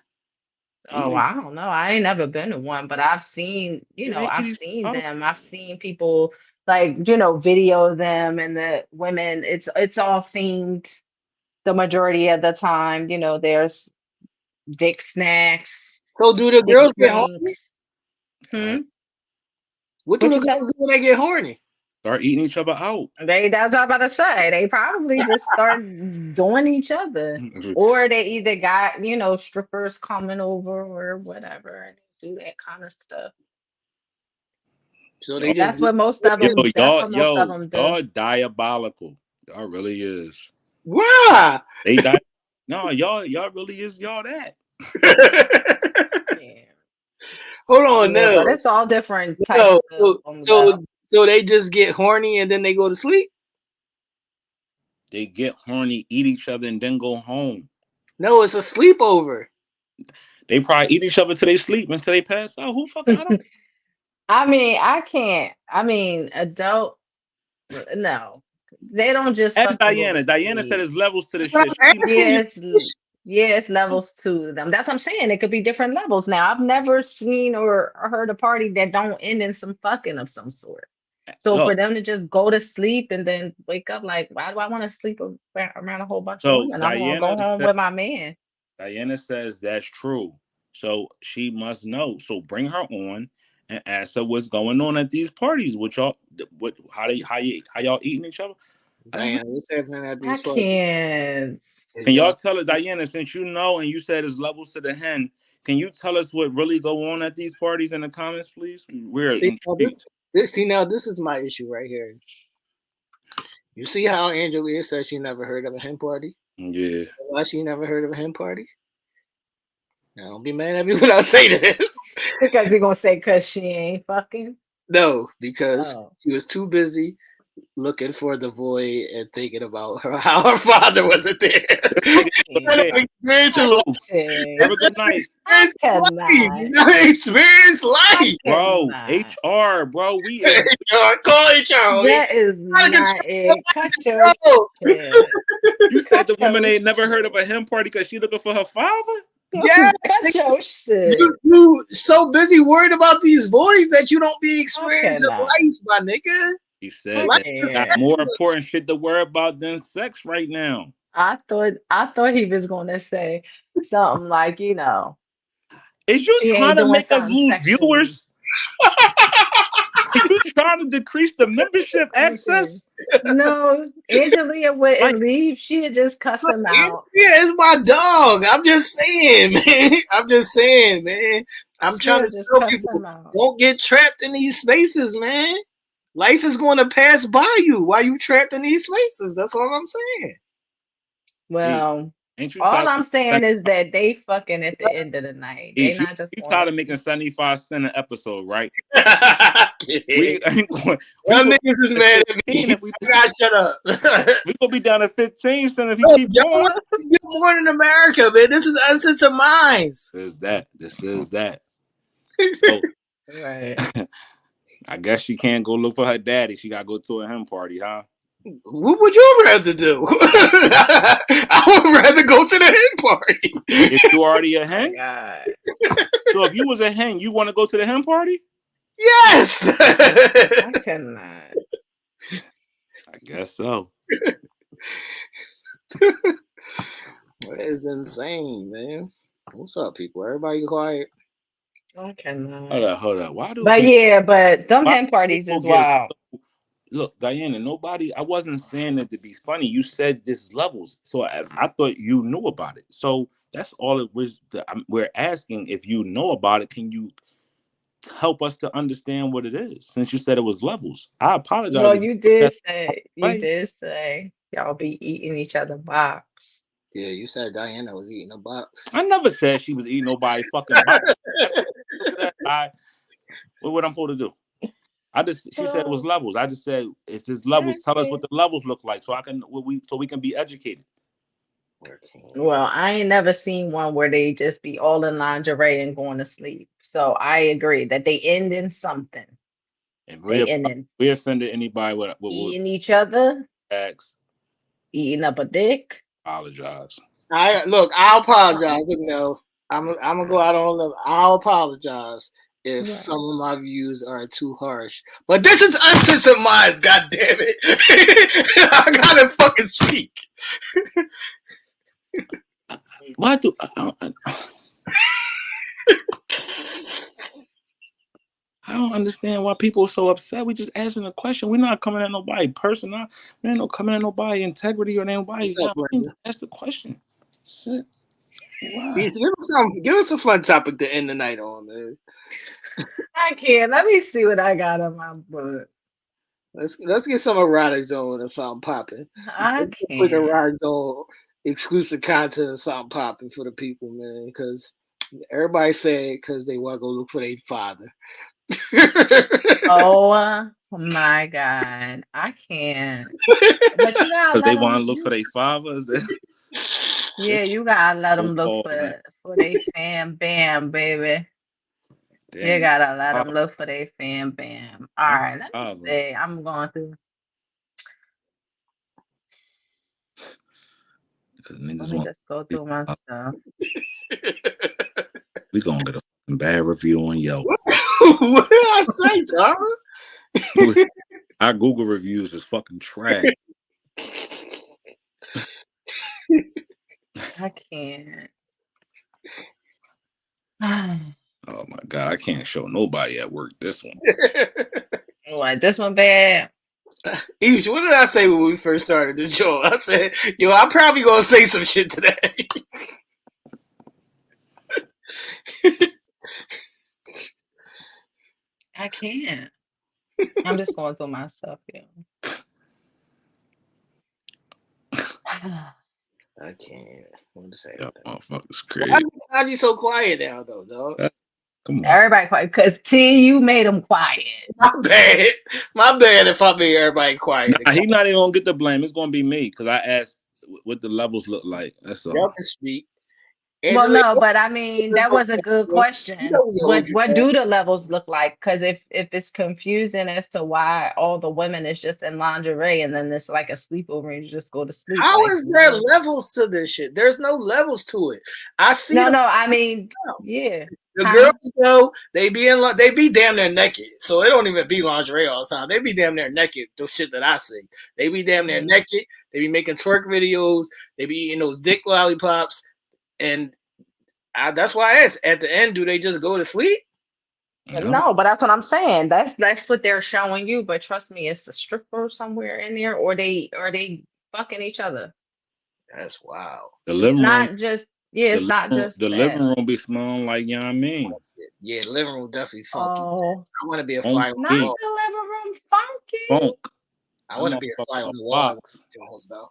Oh, I don't know. I ain't never been to one, but I've seen, I've seen them. I've seen people like, video them and the women. It's all themed the majority of the time. There's dick snacks, So do the dick girls get horny? drinks. What do the girls do when they get horny? Start eating each other out. That's what I'm about to say. They probably just start doing each other. Or they either got, strippers coming over or whatever and do that kind of stuff. So they that's what most of them do. Y'all diabolical. Y'all really is. Why? They die. No, y'all really is y'all that. Yeah. Hold on, yeah, no. But it's all different types so they just get horny and then they go to sleep? They get horny, eat each other, and then go home. No, it's a sleepover. They probably eat each other till they sleep, until they pass out. Who fucking? I don't. I mean, I can't. I mean, adult, no. They don't just Ask fucking go to Diana. Diana said sleep. there's levels to this That's what shit. I'm asking you. Yes, yes, levels to them. That's what I'm saying. It could be different levels. Now, I've never seen or heard a party that don't end in some fucking of some sort. So for Look, them to just go to sleep and then wake up like, why do I want to sleep around a whole bunch of so women? I want to go home with my man. Diana says that's true. So she must know. So bring her on and ask her what's going on at these parties. What y'all? What? How y'all eating each other? I don't know. Diana, what's happening at I these parties? can't. Can y'all tell her, Diana, since you know and you said it's levels to the hen, can you tell us what really go on at these parties in the comments, please? We're See, intrigued. now this is my issue right here. You see how Angelia said she never heard of a hen party? Yeah. Why she never heard of a hen party? Now, don't be mad at me when I say this. Because you're going to say, because she ain't fucking. No, because Oh. she was too busy looking for the void and thinking about how her father wasn't there. Have a good night. Experience life. Bro, HR, bro. We call HR. That is not it. Cut your shit. You said the woman ain't never heard of a hen party because she looking for her father? Yeah, cut your shit. You so busy worried about these boys that you don't be experiencing life, my nigga. He said that he got more important shit to worry about than sex right now. I thought he was gonna say something like, you know. Is you trying to make us lose viewers? Are you trying to decrease the membership access? No, Angelia wouldn't leave. She'd just cuss him out. Yeah, it's my dog. I'm just saying, man. I'm trying to tell people, don't get trapped in these spaces, man. Life is going to pass by you while you trapped in these spaces. That's all I'm saying. Well, all I'm saying is that they fucking at the end of the night. They not just. You tired of making 75 cents an episode, right? We ain't going. Y'all niggas is mad at me. God, shut up. We gonna be down to 15 cents if we keep going. Get more in America, man. This is Uncensored Minds. This is that. So, right. I guess she can't go look for her daddy. She gotta go to a hen party, huh? What would you rather do? I would rather go to the hen party. If you already a hen? Oh, so if you was a hen, you want to go to the hen party? Yes. I cannot. I guess so. That is insane, man. What's up, people? Everybody quiet. I cannot. Hold up. Why do? But them hen parties is wild. Look, Diana, I wasn't saying it to be funny. You said this levels. So I thought you knew about it. So that's all it was. We're asking if you know about it. Can you help us to understand what it is? Since you said it was levels. I apologize. Well, you did say y'all be eating each other box. Yeah, you said Diana was eating a box. I never said she was eating nobody's fucking box. What I'm supposed to do? She said it was levels. I just said if it's levels, tell us what the levels look like so we can be educated. Well, I ain't never seen one where they just be all in lingerie and going to sleep. So I agree that they end in something. And we offended anybody with eating each other, eating up a dick. Apologize. I'll apologize. No, I'm gonna go out on them. I'll apologize if some of my views are too harsh. But this is Uncensored Minds, god damn it. I gotta fucking speak. Why do I don't understand why people are so upset. We just asking a question. We're not coming at nobody personal. We ain't no coming at nobody integrity or nobody. That's the question. Shit. Wow. Give us a fun topic to end the night on, man. I can't. Let me see what I got on my book. Let's get some erotic zone or something popping. I can't. Quick erotic zone exclusive content or something popping for the people, man. Because Everybody said because they want to go look for their father. Oh my God, I can't. But you gotta Because they let want to them. look for their fathers. Yeah, you gotta let No them look pause, man. for their fam bam, baby. You Damn. gotta let them Father. look for their fam bam. All I'm right, let me father. see. I'm going through. Because Let niggas me want just go to through my stuff. we gonna get a fucking bad review on Yelp. What did I say, Tara? Our Google reviews is fucking trash. I can't. Oh my God, I can't show nobody at work this one. What, this one bad? Aisha, what did I say when we first started the show? I said, yo, I'm probably gonna say some shit today. I can't. I'm just going through my stuff here. I can't. What to say? Yeah, motherfuckers Why crazy. is Congie so quiet now, though, dog? Come on. Everybody quiet because T, you made them quiet. My bad. My bad if I made everybody quiet. Nah, he not even gonna get the blame. It's gonna be me because I asked what the levels look like. That's all. Y'all can speak. Well, Angela, no, but I mean that was a good you know question. we What hold you what down. do the levels look like? Because if it's confusing as to why all the women is just in lingerie and then it's like a sleepover and you just go to sleep, How like is there what? levels to this shit? There's no levels to it. I see No, the no, I mean, yeah. The Huh? girls though, they be damn near naked. So it don't even be lingerie all the time. They be damn near naked. The shit that I see. They be damn near Mhm. naked. They be making twerk videos. They be eating those dick lollipops. And that's why I asked, at the end, do they just go to sleep? Yeah. No, but that's what I'm saying. That's what they're showing you. But trust me, it's a stripper somewhere in there, or they fucking each other. That's wild. The It's living room, not just it's not just the that. living room be smelling like, you know what I mean? Yeah, the living room definitely funky. Oh, I want to be a Funk fly on the not me. wall. the living room funky. Funk. I That want to be a motherfucker fly on on the wall. box. Though.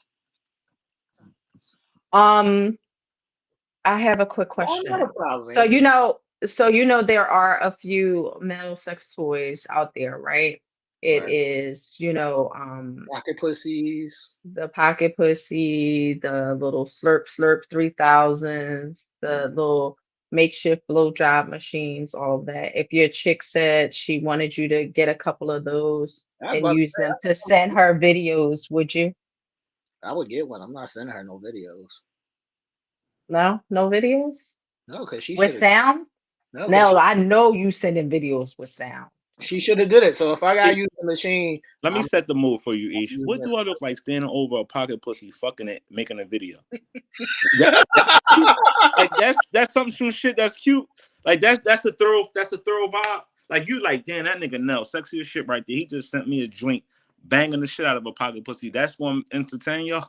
I have a quick I don't have a question. problem, So man. there are a few male sex toys out there, right? It Right. is, Rocket pussies. the pocket pussy, the little slurp slurp 3000s, the little makeshift blow job machines, all of that. If your chick said she wanted you to get a couple of those I was and about to use say, them to send her videos, would you? I would get one. I'm not sending her no videos. No, no videos No, because she with should have. sound. No, because Now I know you sending videos with sound. she should have did it. So if I got to use the machine, Let me I'm set the mood for you, Ish. using What it do I look like standing over a pocket pussy, fucking it, making a video? first. Like that's some shit that's cute. Like that's a throw vibe. Like you like, damn, that nigga Nell, sexy as shit right there. He just sent me a drink, banging the shit out of a pocket pussy. That's one entertain y'all.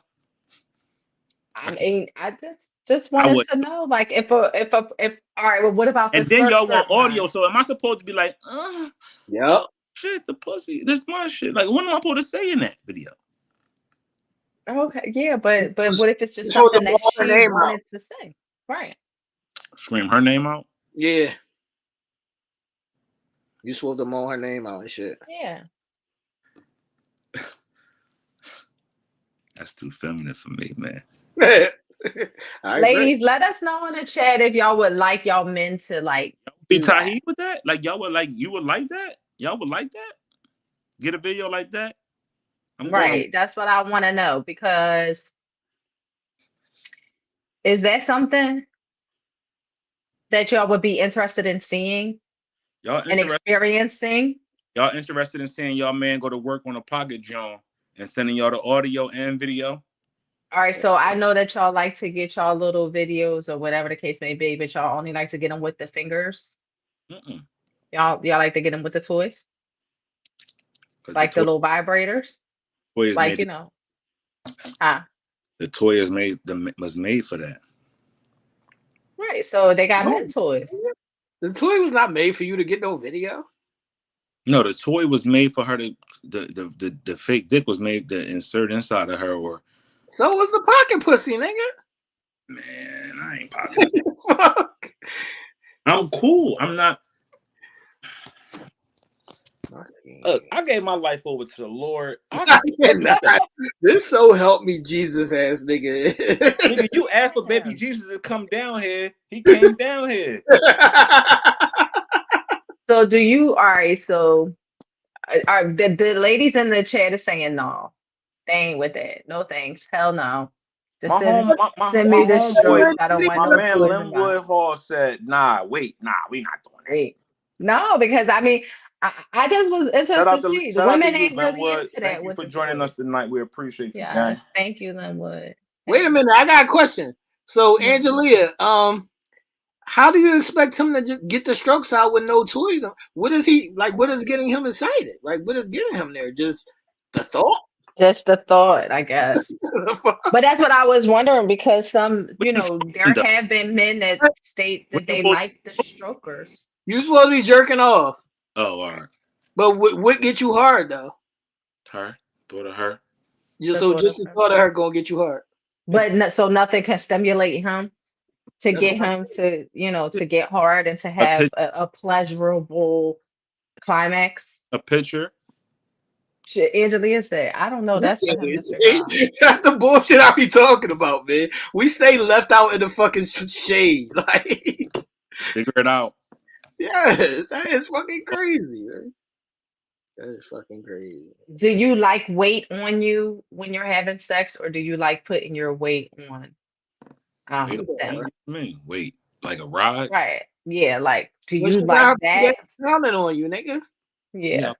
I mean, I just I wanted would. to know, like, if all right, well, what about the And then slurp y'all want slurp audio. one? So am I supposed to be like, Yep. oh shit, the pussy, this my shit. Like, what am I supposed to say in that video? Okay, yeah, but what if it's just You supposed to something that blow her she name out. wanted to say? Right. Scream her name out. Yeah. You supposed to moan her name out and shit. Yeah. That's too feminine for me, man. I agree. Ladies, let us know in the chat if y'all would like y'all men to like Be do that. Tahi with that? Like y'all would like you would like that? Y'all would like that? Get a video like that? I'm going. Right. That's what I want to know, because is that something that y'all would be interested in seeing Y'all and interested? experiencing? Y'all interested in seeing y'all man go to work on a pocket John and sending y'all the audio and video? All right, so I know that y'all like to get y'all little videos or whatever the case may be, but y'all only like to get them with the fingers. Mm-mm. Y'all like to get them with the toys, like the little vibrators, Toy is like made. The toy is made. Was made for that. Right. So they got No. men toys. The toy was not made for you to get no video. No, the toy was made for her to. The fake dick was made to insert inside of her. Or So was the pocket pussy, nigga. man, I ain't pocket. Fuck. I'm cool. I'm not. Look, I gave my life over to the Lord. This so help me Jesus ass nigga. Nigga, you asked for baby Jesus to come down here. He came down here. So do you? All right. So are the ladies in the chat are saying no? They ain't with that. No thanks. Hell no. Just send me the strokes. I don't want my no man toys in mine. Linwood Hall said, nah, we not doing that. Wait. No, because I mean, I just was interested to see. The women ain't really into that. Thank you for joining us tonight. We appreciate you, yes, gang. thank you, Linwood. Wait a minute, I got a question. So, Angelia, how do you expect him to just get the strokes out with no toys? What is he like? What is getting him excited? Like, what is getting him there? Just the thought? Just the thought, I guess. But that's what I was wondering because some, there have been men that state that they like the strokers. You're supposed to be jerking off. Oh, all right. But what get you hard though? Her, thought of her. Just the thought of her gonna get you hard. But so nothing can stimulate him to get him to, to get hard and to have a pleasurable climax. A picture. Angelia said, I don't know. That's for him to figure out. That's the bullshit I be talking about, man. We stay left out in the fucking shade. Like, figure it out. Yes, that is fucking crazy, man. That is fucking crazy. Do you like weight on you when you're having sex, or do you like putting your weight on? Wait, like a rod? Right. Yeah, like, do you like that? Comment on you, nigga. Yeah.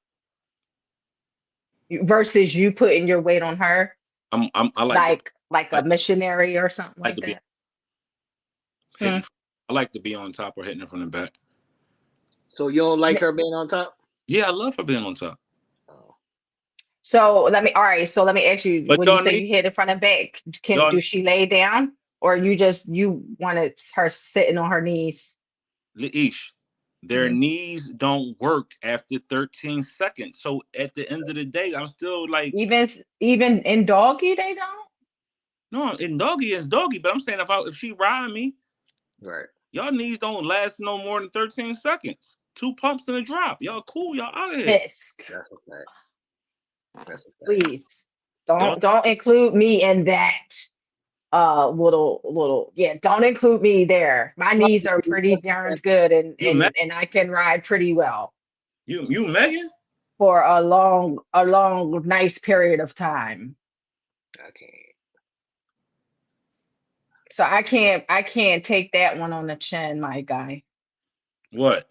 Versus you putting your weight on her. I like a missionary or something like that. I like to be on top or hitting her from the back. So you don't like her being on top? Yeah, I love her being on top. So let me ask you, when you say you hit it from the back, do she lay down, or you wanted her sitting on her knees? Aish, their knees don't work after 13 seconds. So at the end of the day, I'm still like, even in doggy they don't. No, in doggy is doggy, but I'm saying if she ride me, right, y'all knees don't last no more than 13 seconds. 2 pumps and a drop. Y'all cool. Y'all out of here. That's a fact. That's a fact. Please don't include me in that. Don't include me there. My knees are pretty darn good, and I can ride pretty well. You Megan? For a long nice period of time. I can't. So I can't take that one on the chin, my guy. What?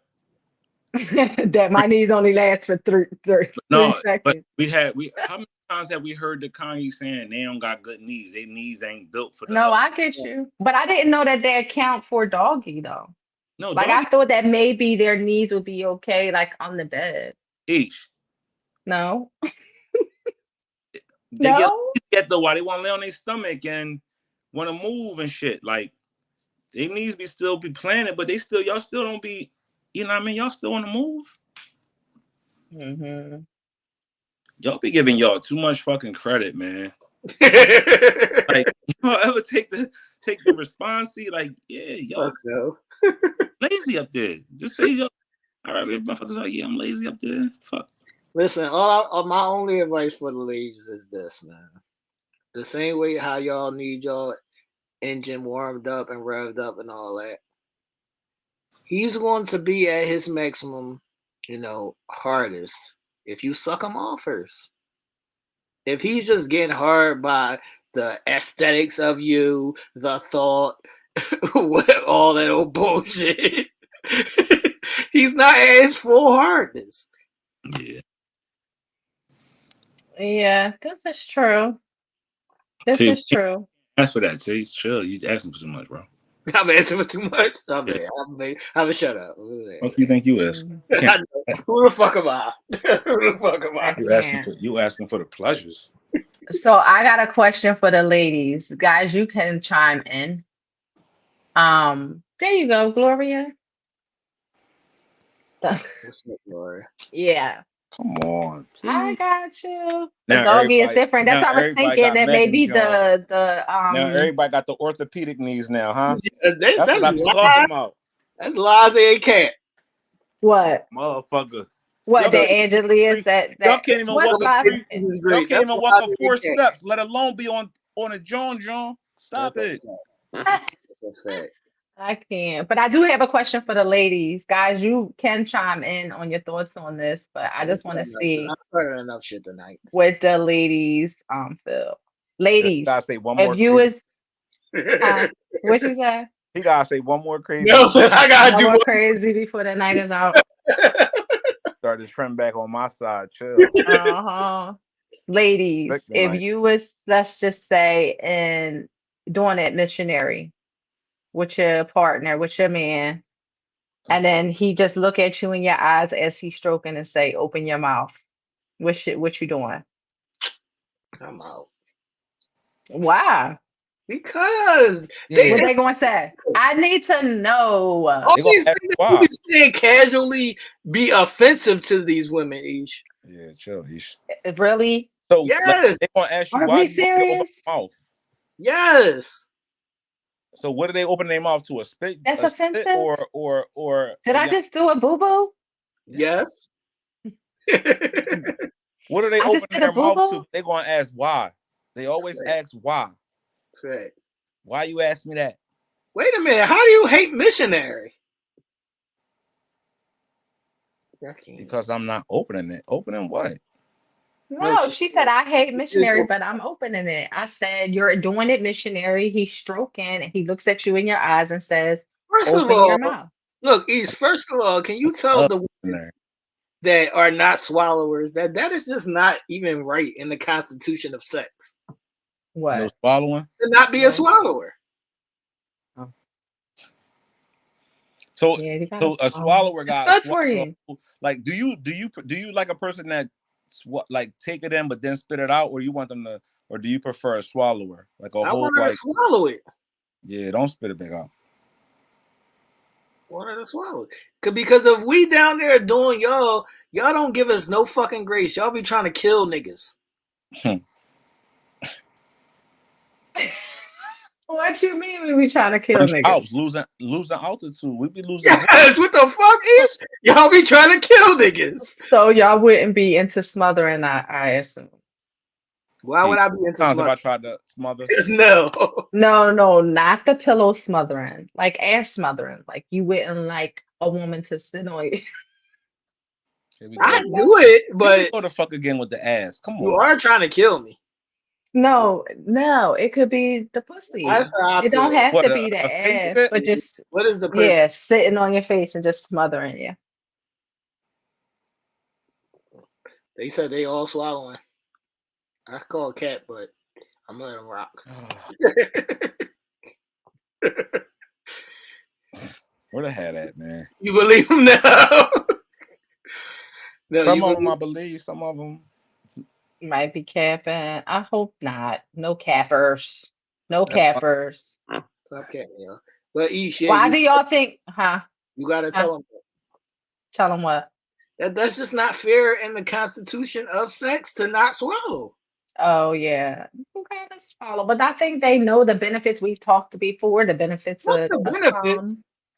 That my knees only last for 3 seconds. But how many times have we heard the Congie saying they don't got good knees? Their knees ain't built for that. No, I get you. But I didn't know that they account for doggy though. No, like doggy, I thought that maybe their knees would be okay, like on the bed. Each. No. They get though while they want to lay on their stomach and want to move and shit. Like they knees still be planted, but y'all still don't be. You know what I mean? Y'all still want to move? Mm-hmm. Y'all be giving y'all too much fucking credit, man. Like, y'all ever take the response? Like, yeah, y'all lazy up there. Just say, yo, all right, motherfuckers like, yeah, I'm lazy up there. Fuck. Listen, my only advice for the ladies is this, man. The same way how y'all need y'all engine warmed up and revved up and all that. He's going to be at his maximum, hardest if you suck him off first. If he's just getting hard by the aesthetics of you, the thought, all that old bullshit, he's not at his full hardness. Yeah, this is true. This is true. Ask for that, see? Chill. You asking for too much, bro. I'm asking for too much. I'm a shut up. What do you think you asking? Who the fuck am I? Who the fuck am I? You asking for the pleasures. So I got a question for the ladies. Guys, you can chime in. There you go, Gloria. What's up, Gloria? Yeah. Come on, please. I got you. The doggy is different. That's what I was thinking. That maybe Now everybody got the orthopedic knees now, huh? That's what I'm talking about. That's Liza and Cat. What? Motherfucker. What Y'all that can't Angelia's y'all that can't even what's walk up last? three. This is Y'all great. can't That's even walk Liza up and 4 Cat. steps, let alone be on a John. Stop That's a it. fact. That's a fact. I can't. But I do have a question for the ladies. Guys, you can chime in on your thoughts on this, but I just want to see I started enough shit tonight. what the ladies feel. Ladies, Gotta say one if more you crazy. was what you say? He gotta say one more crazy. No, I gotta No do more one. crazy before the night is out. Start to trend back on my side. Chill. Uh-huh. Ladies, Looking if like you was, let's just say, in doing it missionary with your partner, with your man, and then he just look at you in your eyes as he's stroking and say, "Open your mouth." What you doing? I'm out. Why? Because yeah. What they gonna say? I need to know. all They gonna these ask things that why. you be saying casually be offensive to these women, Ish. Yeah, chill. He's Really? so like, Yes. they gonna ask you Are why we you want me to open serious? my mouth. Yes. So what do they open their mouth to? A spit, That's offensive? or Did I just do a boo-boo? Yes. What are they I just opening did a their mouth to? boo-boo? They gonna ask why. They always Right. ask why. Right. Why you ask me that? Wait a minute. How do you hate missionary? Because I'm not opening it. Opening what? No, she said I hate missionary, but I'm opening it. I said you're doing it missionary. He's stroking and he looks at you in your eyes and says, First of "Open your all, mouth." look, East. First of all, can you tell the There. that are not swallowers that is just not even right in the constitution of sex No What? swallowing. to not be a swallower. So Yeah, you gotta a swallow. swallower It's got good swallow. for you. Like, do you like a person that like take it in but then spit it out, or you want them to, or do you prefer a swallower, like a I whole want her like? to swallow it. Yeah, don't spit it back out. Want her to swallow it. Because if we down there doing y'all don't give us no fucking grace. Y'all be trying to kill niggas. What you mean we be trying to kill niggas? House losing altitude. We be losing. Yes, what the fuck is? Y'all be trying to kill niggas. So y'all wouldn't be into smothering, I assume. Why would I be into Sometimes if I smothering? tried to smother, No. No, not the pillow smothering, like ass smothering. Like you wouldn't like a woman to sit on you. here we I go. do it, Here we but go the fuck again with the ass. Come you on. are trying to kill me. No, it could be the pussy. That's how I It don't feel. have What to be the a face ass, shit? but just What is the purpose? yeah, sitting on your face and just smothering you. They said they all swallowing. I call a cat, but I'm letting him rock. Where the hat at, man? You believe him now? No, Some you of them I believe believe. Some of them. Might be capping. I hope not. No cappers. No cappers. okay, yeah. But Ish, yeah, Why do y'all think, you gotta huh? tell him Tell them what? that's just not fair in the constitution of sex to not swallow. Oh yeah. Okay, let's follow. But I think they know the benefits we've talked before, the benefits Fuck of the benefits.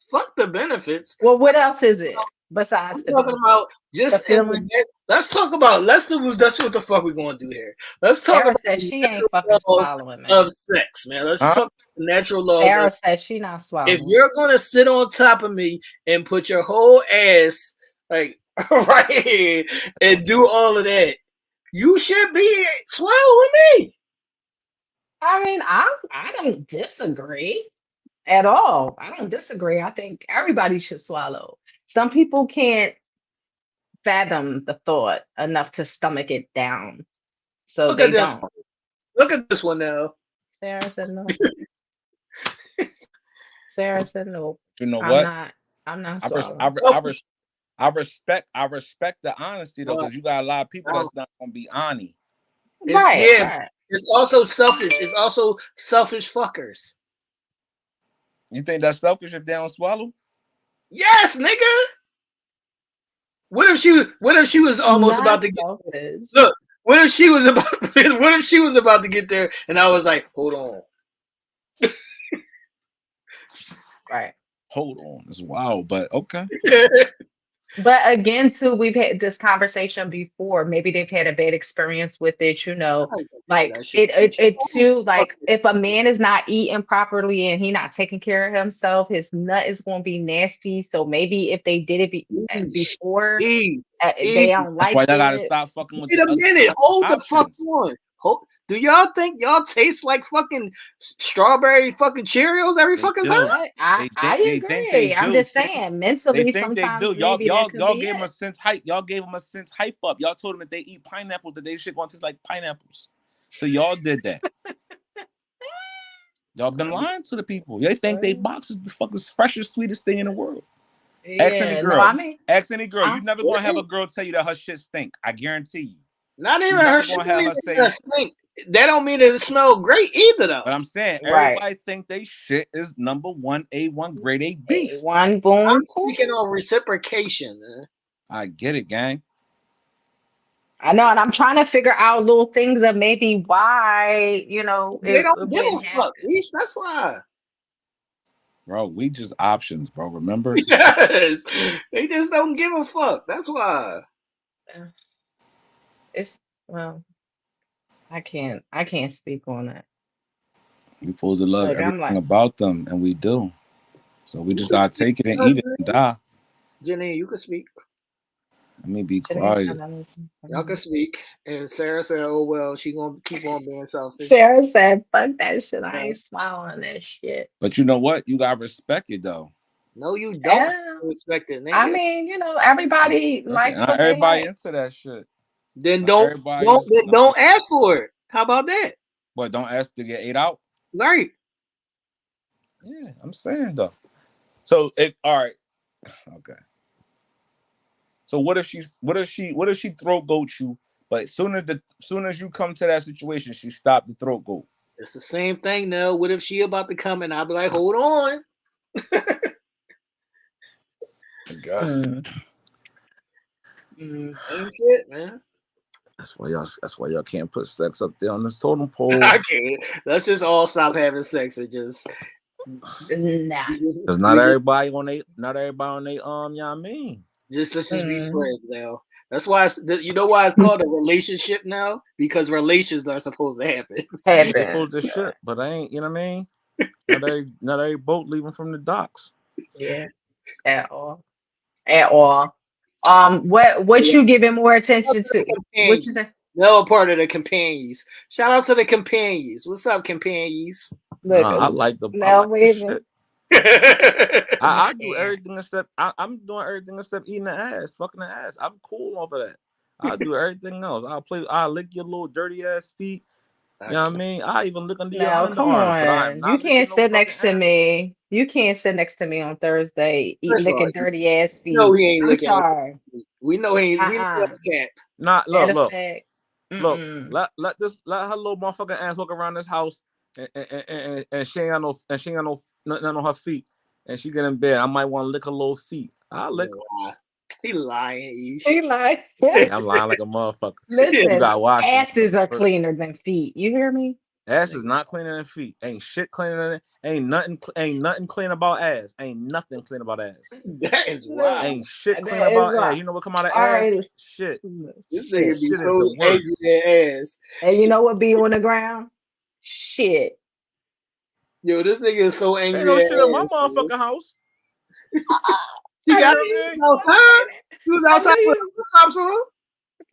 Fuck the benefits. Well, what else is it I'm besides the talking benefits? about The just in feeling? let's talk about that's what the fuck we're gonna do here. Let's talk Sarah about said the she ain't fucking natural laws swallowing, of man. sex, man. Let's Huh? talk about the natural laws Sarah of said she not if swallowing. you're gonna sit on top of me and put your whole ass like right here and do all of that, you should be swallowing me. I mean, I don't disagree at all. I don't disagree. I think everybody should swallow. Some people can't fathom the thought enough to stomach it down, so Look at they this. don't. Look at this one now. Sarah said no. Sarah said no. You know I'm what? not. I'm not I, res- swallowing. I respect the honesty though, because you got a lot of people that's not gonna be honest. Right, Yeah, right. it's also selfish. It's also selfish fuckers. You think that's selfish if they don't swallow? Yes, nigga. What if she was almost about Not to get selfish. look? What if she was about? What if she was about to get there, and I was like, "Hold on, Right. Hold on, it's wild, but okay. But again, too, we've had this conversation before. Maybe they've had a bad experience with it, like That shit. it too, like if a man is not eating properly and he not taking care of himself, his nut is going to be nasty. So maybe if they did it Eesh. before, Eesh. they don't That's like why y'all gotta it. stop fucking with Wait the a minute. Hold the fuck options. on. Do y'all think y'all taste like fucking strawberry fucking Cheerios every They fucking do. time? I They think they agree. I'm do. just T. saying, They mentally, think they do. sometimes maybe that could Y'all be gave them a it. sense hype. Y'all gave them a sense hype up. Y'all told them if they eat pineapples, that they shit gonna taste like pineapples. So y'all did that. Y'all been lying to the people. They think they box is the fucking freshest, sweetest thing in the world. Ask any Yeah, no, girl. I mean, Ask any girl. I, You never gonna have a girl tell you that her shit stink. I guarantee you. Not even You her never shit gonna don't have even her say. stink. That don't mean it smell great either though. But I'm saying right. everybody think they shit is number one A1 grade A beef. One I'm boom, speaking on reciprocation, man. I get it, gang. I know, and I'm trying to figure out little things of maybe why, They it don't give a wouldn't fuck. happen. Eesh, that's why. Bro, we just options, bro. Remember? Yes. They just don't give a fuck. That's why. Uh, It's well, I can't speak on it. We supposed to love Like I'm everything like, about them, and we do. So we You just can gotta speak. take it and eat it and die. Jenny, you can speak. Let me be Shanae, quiet. Y'all can speak. And Sarah said, "Oh well, she gonna keep on being selfish." Sarah said, "Fuck that shit. I Uh, ain't smiling on that shit." But you know what? You gotta respect it though. no, you don't Yeah, respect it, I nigga. mean, everybody Okay, likes not what they everybody like. into that shit. Then Not everybody is. don't ask for it. How about that? What? Don't ask to get ate out. Right. Yeah, I'm saying though. So all right. Okay. So what if she throat goat you? But soon as you come to that situation, she stopped the throat goat. It's the same thing now. What if she about to come and I'll be like, hold on. I guess. Same shit, man. That's why y'all can't put sex up there on the totem pole. I can't. Let's just all stop having sex and just Nah. Because not everybody on they you know what I mean? Let's just be friends now. That's why you know why it's called a relationship now? Because relations are supposed to happen. Yeah, they supposed to shit, but I ain't, you know what I mean? Not every boat leaving from the docks. Yeah, at all. At all. What you giving more attention to? What you say? No, part of the companions. Shout out to the companions. What's up, companions? Look, I like the now shit. I I do everything except I'm doing everything except eating the ass, fucking the ass. I'm cool off of that. I'll do everything else. I'll lick your little dirty ass feet. You know what I mean? I even lick under your No, come underarms, but I'm on. You not can't licking no sit fucking next to ass. me. You can't sit next to me on Thursday, First of all, licking dirty ass feet. no, he ain't I'm licking. sorry. We know he ain't. We know that's cat. Nah, Matter of look. fact, Look, let her little motherfucking ass walk around this house and she ain't got no nothing on her feet, and she get in bed. I might want to lick her little feet. I'll lick her. He lying. He like, Yeah, I'm lying like a motherfucker. listen, You got wash asses are cleaner than feet. You hear me? Ass is not cleaner than feet. Ain't shit cleaner than it. Ain't nothing clean about ass. Ain't nothing clean about ass. That is wild. Ain't shit clean That is about ass. wild. You know what come out of All ass? right. Shit. This nigga be Shit so is the angry worst. at ass. And you know what be on the ground? Shit. Yo, this nigga is so angry Ain't no at shit in my ass. motherfucking house. She I got knew it you was outside. She was I outside knew with you. her tops on.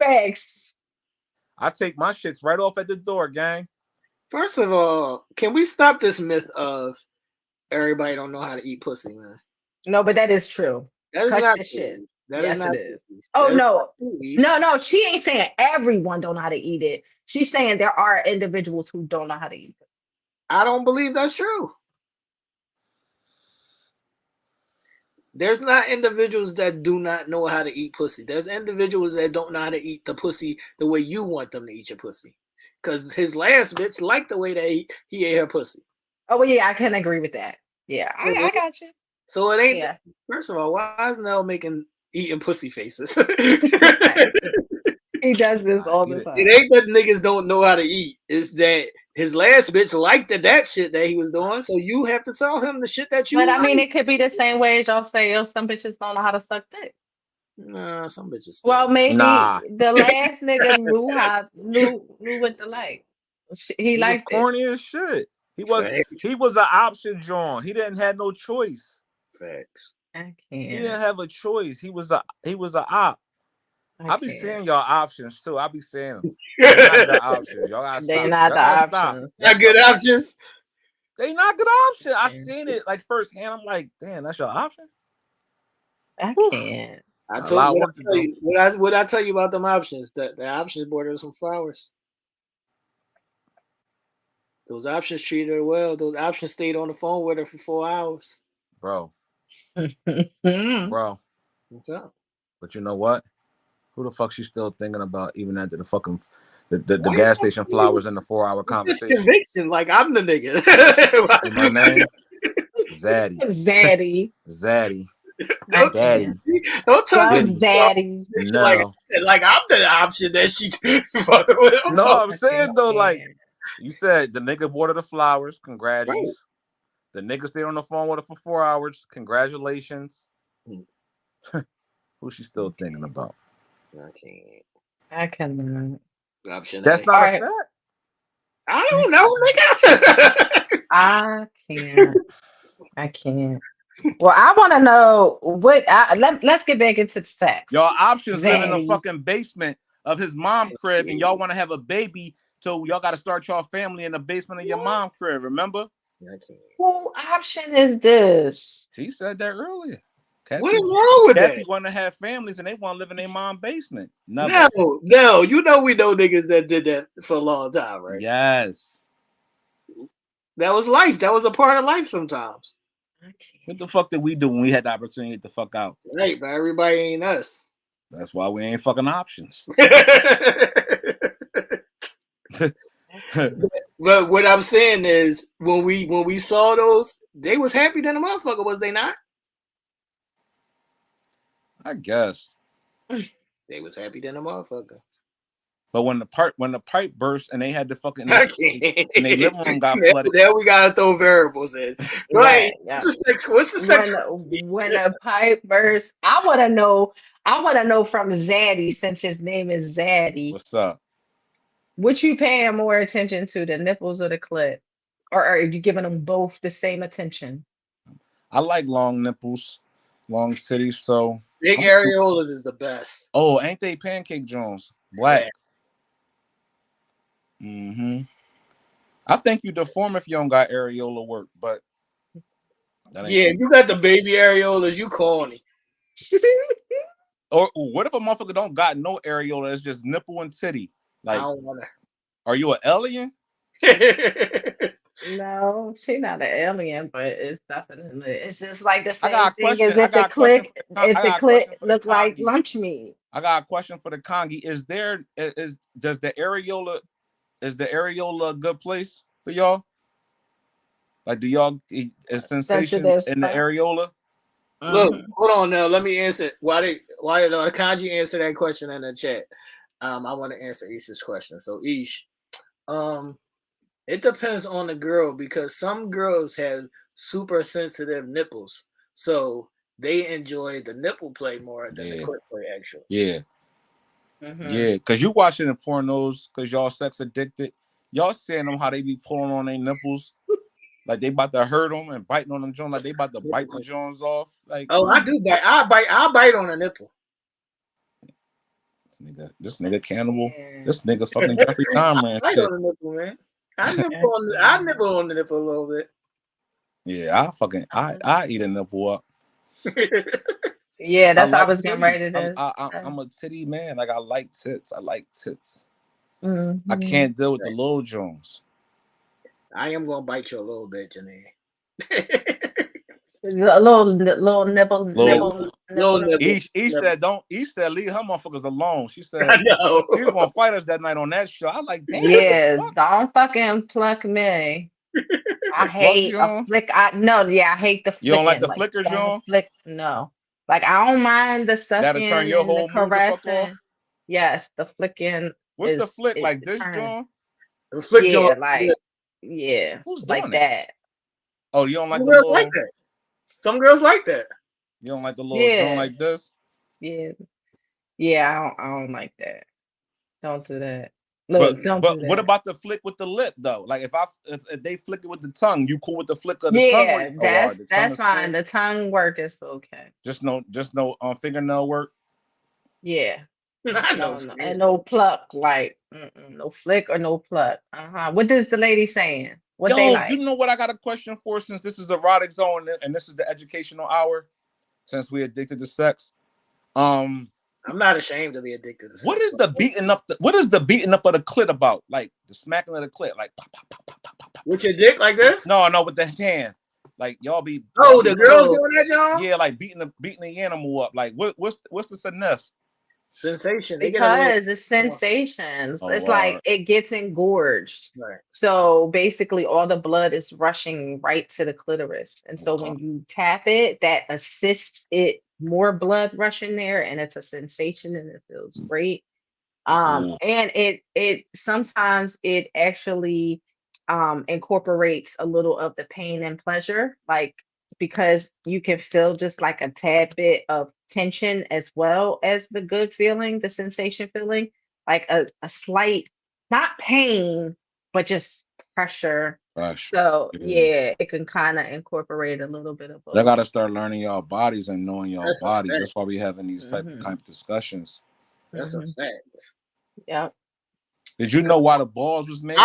Facts. I take my shits right off at the door, gang. First of all, can we stop this myth of everybody don't know how to eat pussy, man? No, but that is true. That is Cut not that true. shit. That Yes, is not it is. true. Oh That is no. not true. No, she ain't saying everyone don't know how to eat it. She's saying there are individuals who don't know how to eat it. I don't believe that's true. There's not individuals that do not know how to eat pussy. There's individuals that don't know how to eat the pussy the way you want them to eat your pussy. Because his last bitch liked the way that he ate her pussy. Oh well, yeah, I can agree with that. Yeah, I got you. So it ain't. Yeah. First of all, why is Nell eating pussy faces? He does this all the It time. ain't that niggas don't know how to eat. It's that his last bitch liked that shit that he was doing, so you have to tell him the shit that you But I mean, like. it could be the same way as y'all say, oh, some bitches don't know how to suck dick. Nah, some bitches still. Well, maybe Nah, the last nigga knew what to like. He he was liked it. corny as shit. He was Facts. he was an option, John. He didn't have no choice. Facts. I He can't. didn't have a choice. He was a op. I I be can't. seeing y'all options too. I be saying them. They not good Not options. Y'all gotta They're stop. not Y'all the gotta stop. options. good options. They not good options. I Yeah. seen it like firsthand. I'm like, damn, that's your option. I Whew. can't. I A told lot you of what work to I tell do, you. What I tell you about them options? The options bought her some flowers. Those options treated her well. Those options stayed on the phone with her for 4 hours. bro, Mhm. bro. Okay. But you know what? Who the fuck she still thinking about even after the fucking the Why you gas station asking me flowers in the 4 hour this conversation? conviction? Like I'm the nigga. See my name? Zaddy. Zaddy. Zaddy. I don't can't. Daddy. don't talk to Some Diddy. zaddy. me like No. I'm the option that she fucking with. I'm No, talking I'm I saying though, like can't. you said, the nigga bought her the flowers. right. Congrats. The nigga stayed on the phone with her for 4 hours. Congratulations. Who she still thinking about? I can't. I cannot. Option That's A. All not a right. fact. I I don't can't. know, nigga. I can't. I can't. Well, I want to know let's get back into Y'all sex. options live in the Zaddy. fucking basement of his mom crib, and y'all want to have a baby, so y'all got to start y'all family in the basement of your mom crib. Remember? I can't. Who option is this? She said that earlier. What Kathy, is wrong with Kathy that? want to have families, and they want to live in their mom basement. Never. No, you know we know niggas that did that for a long time, right? Yes. That was life. That was a part of life sometimes. I What can't. the fuck did we do when we had the opportunity to get the fuck out? Right, but everybody ain't us. That's why we ain't fucking options. I I can't. But what I'm saying is when we saw those, they was happy than a motherfucker, was they not? guess. They was happy than a motherfucker. But when the pipe burst and they had the fucking I can't. and they living room got flooded. Now we gotta throw variables in. Right. Right. Yeah. What's the sex? When a pipe bursts, I want to know. I want to know from Zaddy, since his name is Zaddy. What's up? What you paying more attention to, the nipples or the clit, or are you giving them both the same attention? I like long nipples, long titties. So Big areolas is the best. oh, ain't they pancake Jones? Black. Fact. Mm-hmm. I think you deform if you don't got areola work, but that ain't Yeah, for me. you got the baby areolas, you corny. Or what if a motherfucker don't got no areola? It's just nipple and titty. I Like, don't wanna. are you an alien? No, she's not an alien, but it's just like the I got same a thing question. as I got a question for the. if I the got a clit question for the look like Congie. lunch meat. I got a question for the Congie. Does the areola a good place for y'all? Like, do y'all is sensation Sensitive in the spot. areola? Look, Hmm. hold on now. Let me answer. Why did Kanji answer that question in the chat? I want to answer Isha's question. So Ish, it depends on the girl because some girls have super sensitive nipples, so they enjoy the nipple play more than the Yeah, clit play. Actually, yeah, Hmm. yeah. Cause you watching the pornos, cause y'all sex addicted. Y'all seeing them how they be pulling on their nipples, like they about to hurt them and biting on them joints, like they about to bite the joints off. Like, oh, I do bite. I bite on a nipple. this nigga cannibal. Yeah. This nigga fucking Jeffrey Dahmer and I bite shit. on the nipple, man. I I can't. nibble on the nipple a little bit. Yeah, I eat a nipple up. Yeah, I that's what I like was getting titties. ready to say. I'm a titty man. Like I like tits. I like tits. I Hmm. can't deal with the little Jones. I am gonna bite you a little bit, Janine. A little Little Little nibble. nibble. each said don't each said leave her motherfuckers alone. She I said know. she was gonna fight us that night on that show. I like, damn, what the Yeah, fuck? don't fucking pluck me. The I pluck hate a John? flick. No, yeah, I hate the You don't like flicking. the Like, flicker don't John? flick. No, like I don't mind the That'll turn sucking your and the whole mood the fuck off. caressing. Yes, the flicking What's the flick it like this turns. John? The flick joint. Yeah, like Yeah, Who's like doing it? that. Oh, you don't like Some the girls little? like that. Some girls like that. You don't like the little joint Yeah, like this? yeah, yeah. I don't like that. Don't do that. But Look, don't but do what that. about the flick with the lip though? Like if they flick it with the tongue, you cool with the flick of the tongue? Or Yeah, oh, all that's right, the tongue that's is fine. cool. The tongue work is okay. Just no fingernail work. Yeah. I know. No, no, and no pluck, like no flick or no pluck. What is the lady saying? What they Yo, you like? know what I got a question for since this is erotic zone and this is the educational hour, since we're addicted to sex. I'm not ashamed to be addicted to What sex. is the beating up what is the beating up of the clit about? Like the smacking of the clit, like pop, pop, pop, pop, pop, pop, pop. With your dick like this? No, with the hand. Like y'all be Oh, the doing, girls doing that, y'all? yeah, like beating the animal up. Like what's the finesse? Sensation. They get a little. Because it's sensations. Oh, It's like it gets engorged. Right. So basically, all the blood is rushing right to the clitoris. And so okay. when you tap it, that assists it more blood rushing there, and it's a sensation and it feels great. Cool. And it sometimes it actually incorporates a little of the pain and pleasure, like because you can feel just like a tad bit of tension as well as the good feeling, the sensation feeling, like a slight, not pain, but just pressure. Gosh. So Yeah. yeah, it can kind of incorporate a little bit of I both. gotta start learning y'all bodies and knowing y'all That's a bodies. fact. That's why we having these Hmm. kind of discussions. That's a Hmm. fact. Yep. Did you know why the balls was made?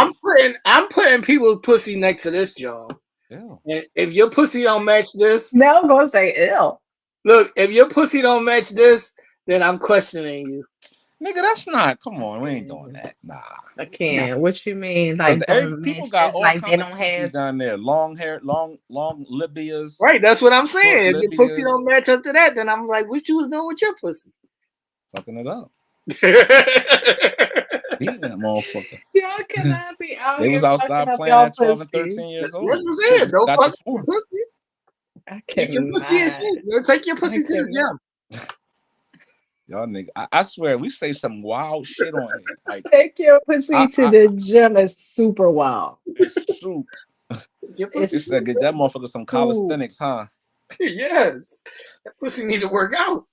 I'm putting people's pussy next to this, John. Yeah. And if your pussy don't match this, Now I'm gonna say ill. look, if your pussy don't match this, then I'm questioning you. Nigga, that's not. Come on, we ain't doing that. Nah. I can't. What you mean? Because Like don't people match got this? all Like they kind of don't coochies have. down there. Long hair, long libias, Right, that's what I'm short saying. If your pussy libias, don't match up to that, then I'm like, what you was doing with your pussy? fucking it up. That's Beating that motherfucker. Y'all cannot be out They was here fucking outside up playing y'all at 12 and pussy. 13 years what old. I'm Shit saying. just Don't got fuck the your form. pussy. I Keep your pussy in cannot. shape. Yo, take your pussy I to the cannot. gym. Y'all nigga, I swear we say some wild shit on here. Like Take your pussy to I the gym is super wild. it's soup. Your It's It pussy. said get that motherfucker some soup. calisthenics, huh? Yes. That pussy need to work out.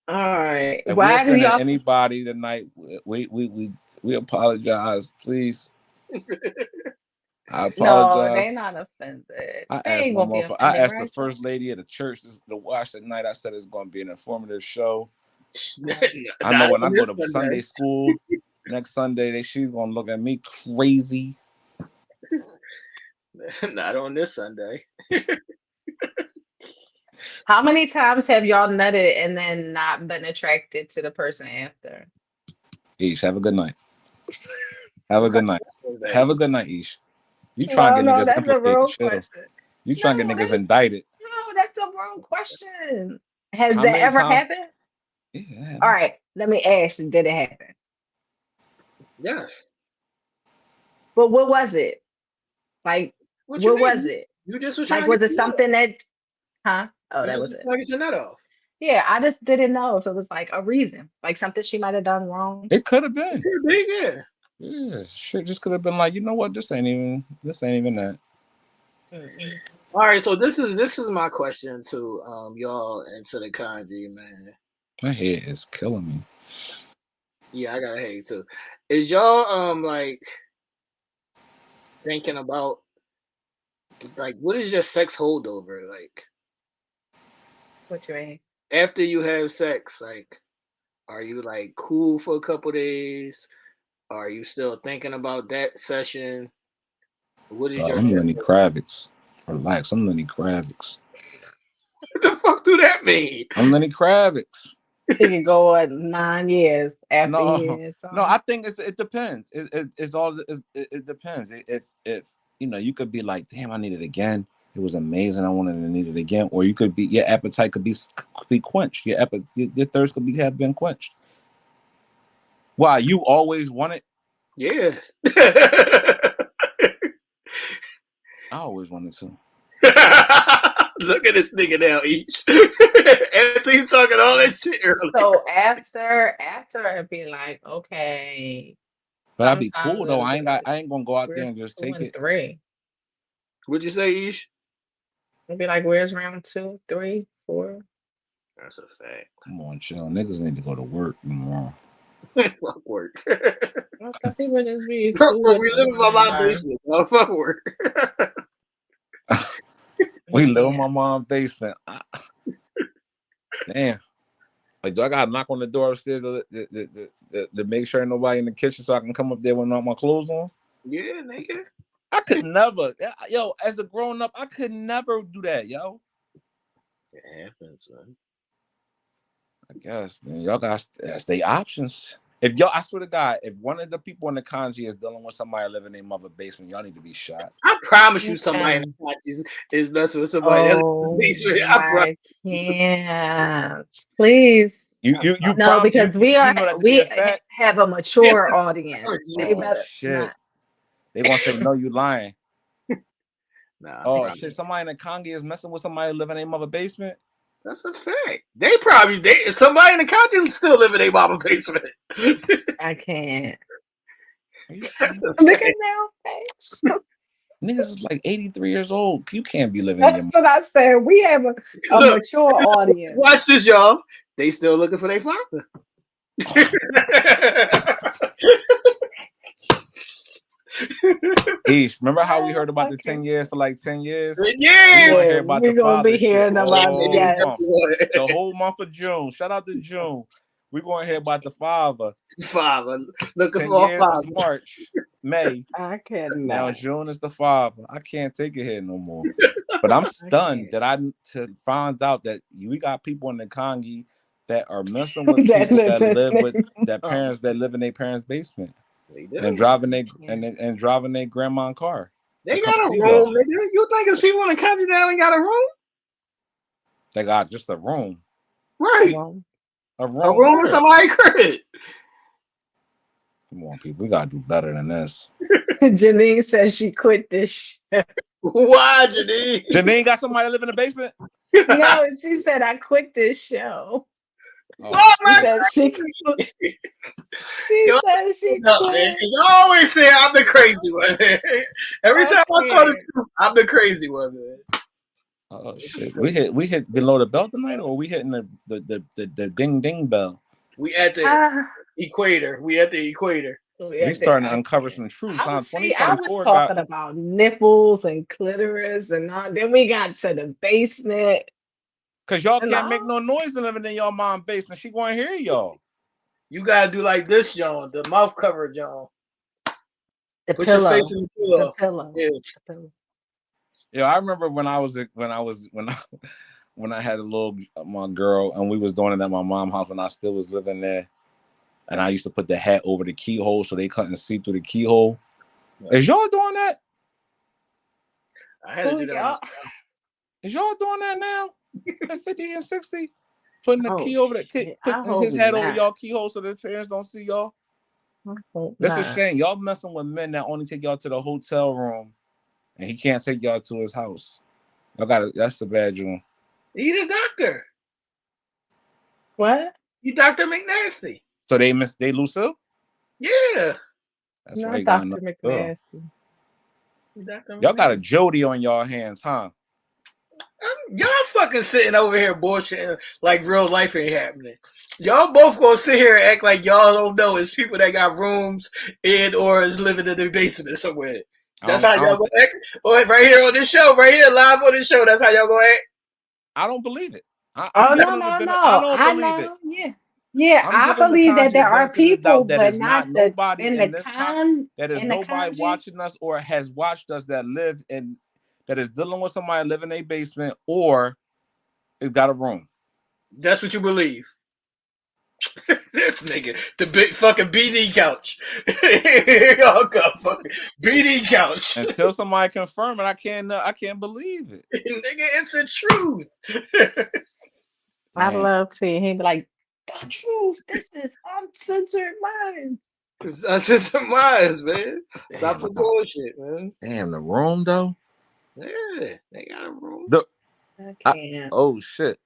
All right. If we Why do offended y'all? anybody tonight, we apologize, please. I No, they apologize. not offended. I They asked ain't my gonna be motherfucker. I offended, asked the right, Joe? first lady of the church to watch tonight. I said it's going to be an informative show. I know Not when I on go this to Sunday. Sunday school next Sunday, she's going to look at me crazy. Not on this Sunday. How many times have y'all nutted and then not been attracted to the person after? Ish, have a good night. Have a What good kind night. of question is that? Have a good night, Ish. You trying to No, get no, niggas that's a implicated. real Chill. question. You No, trying to get niggas that's indicted. no, that's the wrong question. Has How that many ever times? happened? Yeah. All right, let me ask you, did it happen? Yes. But what was it? Like, What you what was mean? it? You just was Like, trying to was get it your nut off. something that, huh? Oh, You that just was was it. trying to get your nut off. Yeah, I just didn't know if it was like a reason, like something she might have done wrong. It could have It been. could be, yeah. Yeah, shit just could have been like, you know what? This ain't even that. Mm-mm. All right, so this is my question to y'all and to the Congie, man. My head is killing me. Yeah, I got a headache too. Is y'all like thinking about like what is your sex holdover like What you mean? after you have sex? Like, are you like cool for a couple days? Are you still thinking about that session? What is Oh, your I'm sex Lenny holdover? Kravitz. Relax. I'm Lenny Kravitz. What the fuck do that mean? I'm Lenny Kravitz. It can go on 9 years after No, years. no. I think it depends. It depends. If you know, you could be like, damn, I need it again. It was amazing. I wanted to need it again. Or you could be your appetite could be quenched. Your thirst could have been quenched. Why you always want it? Yeah. I always wanted to. Look at this nigga now, each. After he's talking all that shit earlier. So after I'd be like, okay, But I'd be sometimes cool though. it'll be like I ain't gonna go out there we're and just two take and it. three. What'd you say, Ish? It'd be like, where's round 2, 3, 4? That's a fact. Come on, chill. Niggas need to go to work tomorrow. Fuck work. Well, some people just be But cool with we the live in my mom's 9 to 5. basement. No, fuck work. We live in Yeah. my mom's basement. Damn. Like, do I gotta knock on the door upstairs to make sure ain't nobody in the kitchen so I can come up there with all my clothes on? Yeah, nigga. I could never, yo, as a grown up, I could never do that, yo. It happens, man. I guess, man. Y'all got that's their options. If y'all, I swear to God, if one of the people in the Congie is dealing with somebody living in their mother basement, y'all need to be shot. I promise you, somebody in Okay. the country is messing with somebody else in Oh, the basement. I promise. I can't. Please. You No, because we you are know that to be a we fact. have a mature audience. They Oh better shit. not. They gonna say no, you lying. Nah, Oh probably. shit, somebody in the Congie is messing with somebody living in their mother basement. That's a fact. Somebody in the country still live in their mama basement. I can't. Are you That's serious? a Look fact. at now face. Niggas is like 83 years old. You can't be living in That's your what I said. We have a Look, mature audience. watch this, y'all. They still looking for their father. Ish, remember how we heard about the Okay. 10 years for like 10 years? We Yes. gonna Yeah, hear about the we're gonna father be shit hearing about all yes. month. The whole month of June. Shout out to June. We're gonna hear about the father. Father. Looking 10 for a years was father. March, May. I Now cannot. June is the father. I can't take it here no more. But I'm I stunned can't. that I to find out that we got people in the Congie that are messing with That people that live with living their parents that live in their parents' basement They and do. driving Yeah. and driving their grandma car to They come got a see room, y'all. nigga. You think it's people in the country that ain't got a room? They got just a room. Right. Well, A A room room in where? somebody's crib. Come on, people. We gotta do better than this. Janine says she quit this shit. Why, Janine? Janine got somebody that live in the basement? No, she said I quit this show. Oh Oh, She man. shit. said she quit. She Y'all said she up, man. quit. Y'all always say I'm the crazy one. Every time I tell the Okay. truth, I'm the crazy one, man. Oh This is shit. crazy. We hit below the belt tonight, or we hitting the ding ding bell? We at the Ah, equator. We at the equator. We yeah, starting to I uncover can't. some truths, I huh? was see. I was 2024 got talking about nipples and clitoris and all. Then we got to the basement because y'all and can't make all. no noise living in your mom's basement. She gonna hear y'all. You gotta do like this, John. The mouth cover, John. The Put your face pillow. in the The pillow. pillow. Yeah. The pillow. Yeah, I remember when when I had a little my girl and we was doing it at my mom's house when I still was living there, and I used to put the hat over the keyhole so they couldn't see through the keyhole. Yeah. Is y'all doing that? I had to do that on Y'all. myself. Is y'all doing that now? At 50 and 60? Putting the Oh key over the key, shit! I putting hope his head over not. y'all keyhole so the parents don't see y'all. I hope That's a not. shame. Y'all messing with men that only take y'all to the hotel room and he can't take y'all to his house. Y'all got it. That's the bad joint. He the doctor. What? He Dr. McNasty. So they Lucille? Yeah. That's why Not he got Dr. another girl. McNasty. He Dr. Y'all got a McNasty. Jody on y'all hands, huh? Y'all fucking sitting over here bullshitting like real life ain't happening. Y'all both gonna sit here and act like y'all don't know it's people that got rooms in or is living in the basement somewhere. That's how y'all gonna act. Oh, right here on this show, right here live on this show. That's how y'all gonna act. I don't believe it. I'm Oh giving no, them the no, benefit. I no. don't I believe it. know. Yeah. Yeah, I'm I giving the believe that Conji the there are benefit of the people, doubt that but is not not the nobody in in the this that is in the nobody kanji. watching us or has watched us that live in that is dealing with somebody living in a basement or it's got a room. That's what you believe. This nigga, the big fucking BD couch. Here y'all go, fucking BD couch. Until somebody confirm it, I can't believe it. Nigga, it's the truth. I Damn, love seeing him be like, the truth. This is uncensored minds. It's Uncensored Minds, man. Stop the damn, bullshit, man. damn, the room though. Yeah, they got a room. The I can't. oh shit.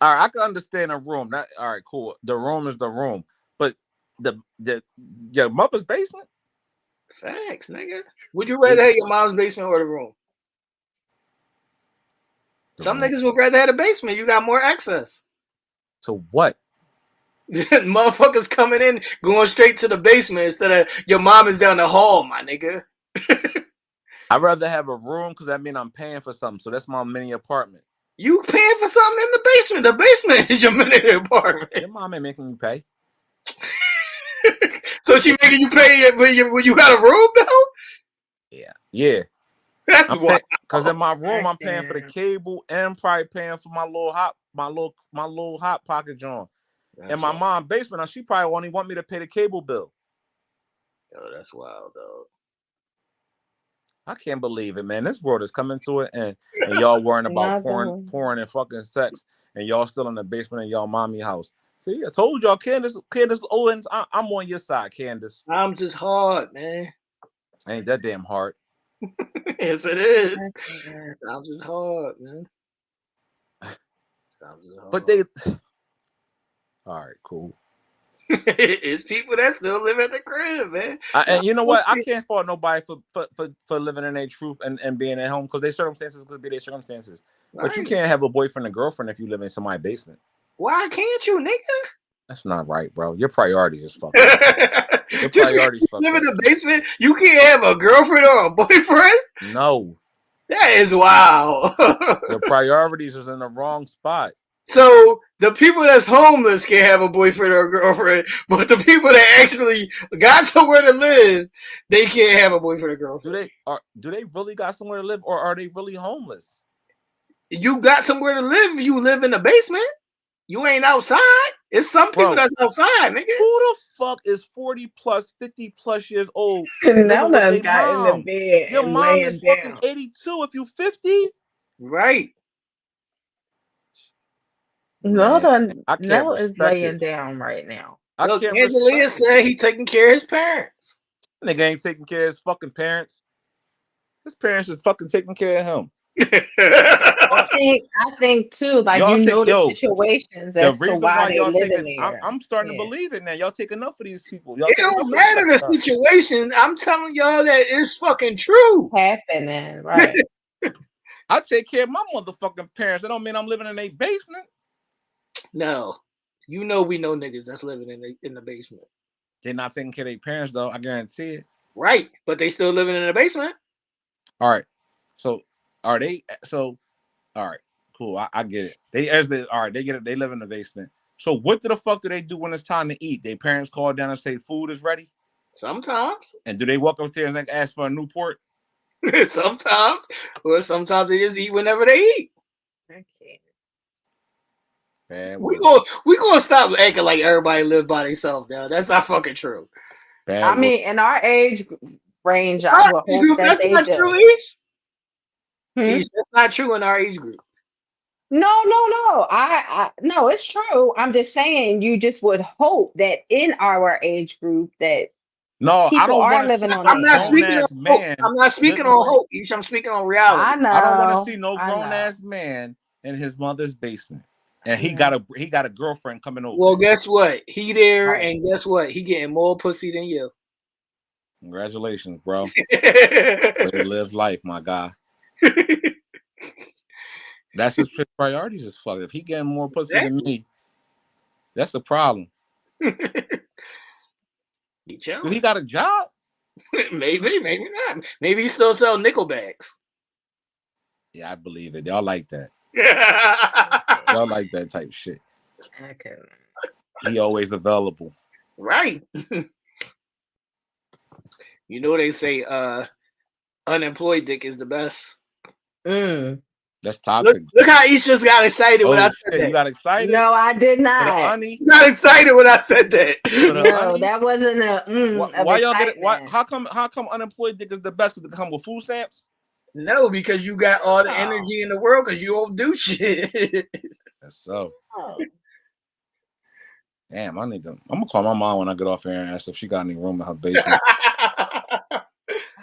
All right, I can understand a room. That all right, cool. The room is the room, but the your mother's basement. Facts, nigga. Would you rather have your mom's basement or the room? Some niggas would rather have a basement. You got more access. To what? Motherfuckers coming in, going straight to the basement instead of your mom is down the hall, my nigga. I'd rather have a room because that means I'm paying for something. So that's my mini apartment. You paying for something in the basement. The basement is your mini apartment. Your mom ain't making you pay. So she making you pay when you got a room though? Yeah. That's wild. Because in my room, I'm paying for the cable and probably paying for my little hot pocket joint. In my mom's basement, now she probably only want me to pay the cable bill. Yo, that's wild, though. I can't believe it, man. This world is coming to an end, and y'all worrying about pouring and fucking sex, and y'all still in the basement of y'all mommy house. See, I told y'all, Candace Owens, I'm on your side, Candace. I'm just hard, man. Ain't that damn hard? Yes, it is. I'm just hard, man. But they. All right, cool. It's people that still live at the crib, man. And you know what? I can't fault nobody for living in their truth and being at home because their circumstances could be their circumstances. Right. But you can't have a boyfriend and girlfriend if you live in somebody's basement. Why can't you, nigga? That's not right, bro. Your priorities is fucking. Your priorities fucking. Live in the basement. You can't have a girlfriend or a boyfriend. No. That is wild. Your priorities is in the wrong spot. So the people that's homeless can have a boyfriend or a girlfriend, but the people that actually got somewhere to live, they can't have a boyfriend or girlfriend. Do they really got somewhere to live, or are they really homeless? You got somewhere to live. You live in the basement. You ain't outside. It's some people that's outside, nigga. Who the fuck is 40 plus, 50 plus years old? Now done got in the bed. Your mom is fucking 82 if you 50. Right. Nell is laying down right now. Look, Angelina said he taking care of his parents. Nigga ain't taking care of his fucking parents. His parents is fucking taking care of him. I think too, like the situations as to why they living there. I'm starting to believe it now. Y'all take enough of these people. It don't matter the situation. I'm telling y'all that it's fucking true. Happening, right? I take care of my motherfucking parents. That don't mean I'm living in a basement. No, we know niggas that's living in the basement. They're not taking care of their parents though. I guarantee it. Right, but they still living in the basement. All right, so are they? So, all right, cool. I get it. They get it. They live in the basement. So what the fuck do they do when it's time to eat? Their parents call down and say food is ready. Sometimes. And do they walk upstairs and ask for a Newport? Sometimes, or sometimes they just eat whenever they eat. Okay. We gonna stop acting like everybody live by themselves now. That's not fucking true. I mean, in our age range, I would hope that they do. True, Ish? That's not true in our age group. No. No, it's true. I'm just saying you just would hope that in our age group that I don't are living on. I'm not speaking on hope. I'm not speaking on hope, Ish. I'm speaking on reality. I know. I don't want to see no grown ass man in his mother's basement. And he got a girlfriend coming over. Well, guess what? He there, and guess what? He getting more pussy than you. Congratulations, bro. Way to live life, my guy. That's his priorities as fuck. If he getting more pussy than me, that's a problem. Do he got a job? Maybe not. Maybe he still sell nickel bags. Yeah, I believe it. Y'all like that. Y'all like that type of shit. Okay. He always available. Right. You know they say unemployed dick is the best. That's toxic. Look how East just got excited when I said that. You got excited? No, I did not. You got excited when I said that. No, that wasn't a why y'all get it? How come unemployed dick is the best? Because it come with food stamps? No, because you got all the energy in the world because you don't do shit. That's so. Damn, I'm gonna call my mom when I get off here and ask if she got any room in her basement.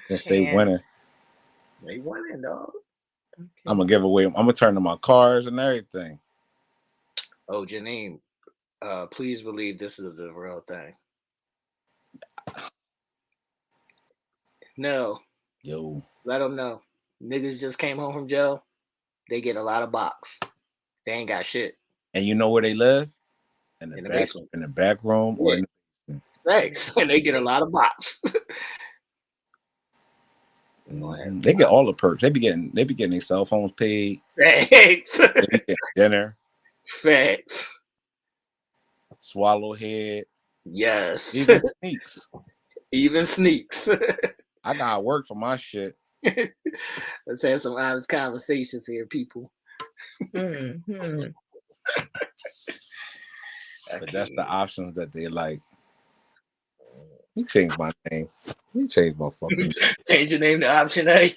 Just stay winning. They winning, dog. Okay. I'm gonna give away. I'm gonna turn to my cars and everything. Oh, Janine, please believe this is the real thing. No. Yo. Let them know. Niggas just came home from jail. they get a lot of box. They ain't got shit. And you know where they live? In In the back, basement. in the back room, or Yeah. in the basement. Thanks. And they get a lot of box. They get all the perks. They be getting their cell phones paid. Thanks. They be getting dinner. Facts. Swallow head. Yes. Even sneaks. Even sneaks. I gotta work for my shit. Let's have some honest conversations here, people. Mm-hmm. But that's the options that they like. You changed my name. You changed my fucking name. Change your name to option A.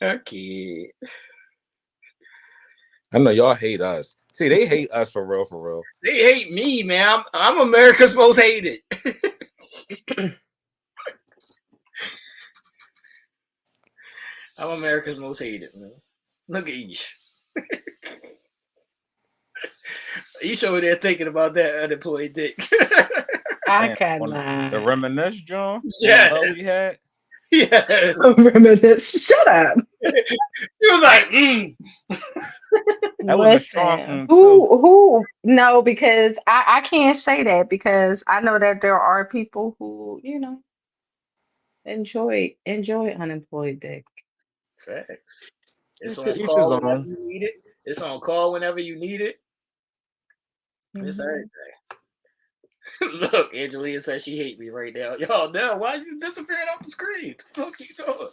Okay. I know y'all hate us. See, they hate us for real, for real. They hate me, man. I'm America's most hated. I'm America's most hated, man. Look at Aisha. Aisha over there thinking about that unemployed dick. I And cannot. the reminisce, John. Yes. We had. Yes. Reminisce. Shut up. He was like, That was a strong who no, because I can't say that because I know that there are people who, enjoy unemployed dick. Facts. It's To on each call his whenever own. you need it. It's on call whenever you need it. It's Mhm. everything. Look, Angelina says she hate me right now. Y'all, Nell, why you disappearing off the screen? The fuck you doing?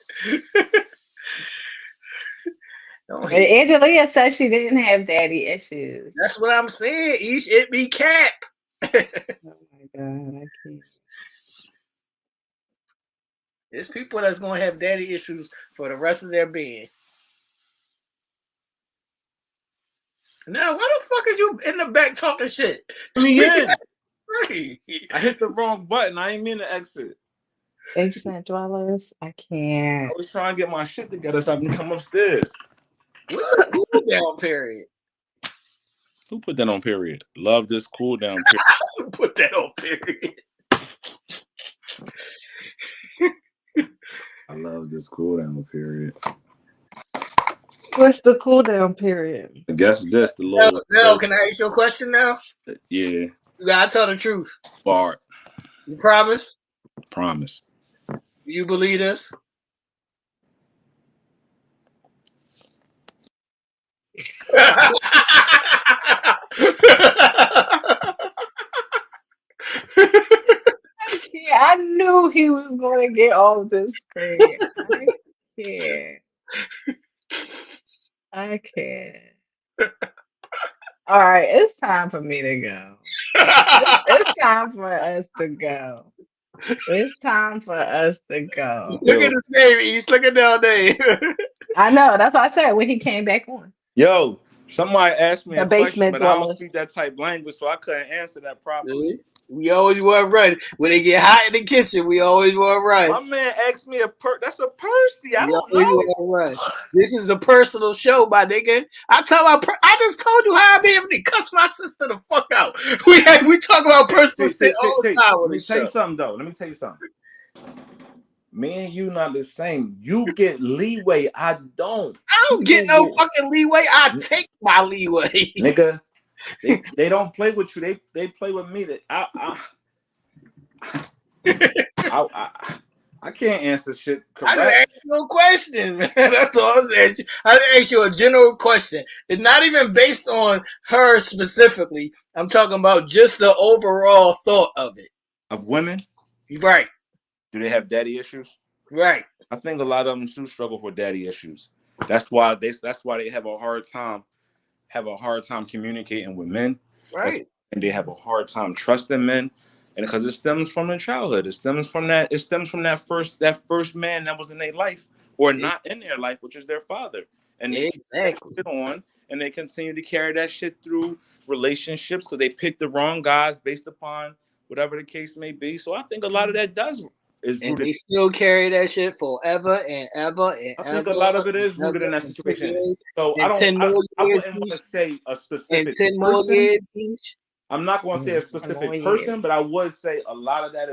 Don't But hate me. Angelia said she didn't have daddy issues. That's what I'm saying. Each it be cap. Oh my God, I can't. There's people that's gonna have daddy issues for the rest of their being. Now, why the fuck is you in the back talking shit? I hit the wrong button. I ain't mean to exit. Basement dwellers, I I can't. was trying to get my shit together so I can come upstairs. What's a cool down period? Who put that on period? Love this cool down period. Put that on period. I love this cool down period. What's the cool down period? I guess this the little. Nell, can I ask you a question now? Yeah. You gotta tell the truth. Fart. You promise? Promise. You believe this? Yeah, I knew he was going to get all this screen. I can't. I can't. All right, it's time for me to go. It's time for us to go. It's time for us to go. Look at his name, East. Look at that name. I know. That's what I said when he came back on. Yo, somebody asked me The a question, basement but I don't dwellers. speak that type language, so I couldn't answer that properly. We always want to run. When they get hot in the kitchen, we always want to run. My man asked me that's a Percy. I We don't always know. want to run. This is a personal show, my nigga. I just told you how I be able to cuss my sister the fuck out. We talk about personal shit all the time. Let me tell you something, though. Let me tell you something. Me and you not the same. You get leeway. I don't. I don't get no fucking leeway. I take my leeway. Nigga, they don't play with you. They play with me. I can't answer shit correct. I just asked you a question, man. That's all I was asking. I just asked you a general question. It's not even based on her specifically. I'm talking about just the overall thought of it. Of women? Right. Do they have daddy issues? Right. I think a lot of them do struggle with daddy issues. That's why they have a hard time communicating with men. Right. And they have a hard time trusting men. And because it stems from their childhood. It stems from that first man that was in their life or not in their life, which is their father. And they keep that shit on, and they continue to carry that shit through relationships because they pick the wrong guys based upon whatever the case may be. So I think a lot of that is rooted. They still carry that shit forever and ever and ever. I think a lot of it is rooted in that situation. So I wouldn't want to say a specific 10 more years each. I'm not going to say a specific person, but I would say a lot of that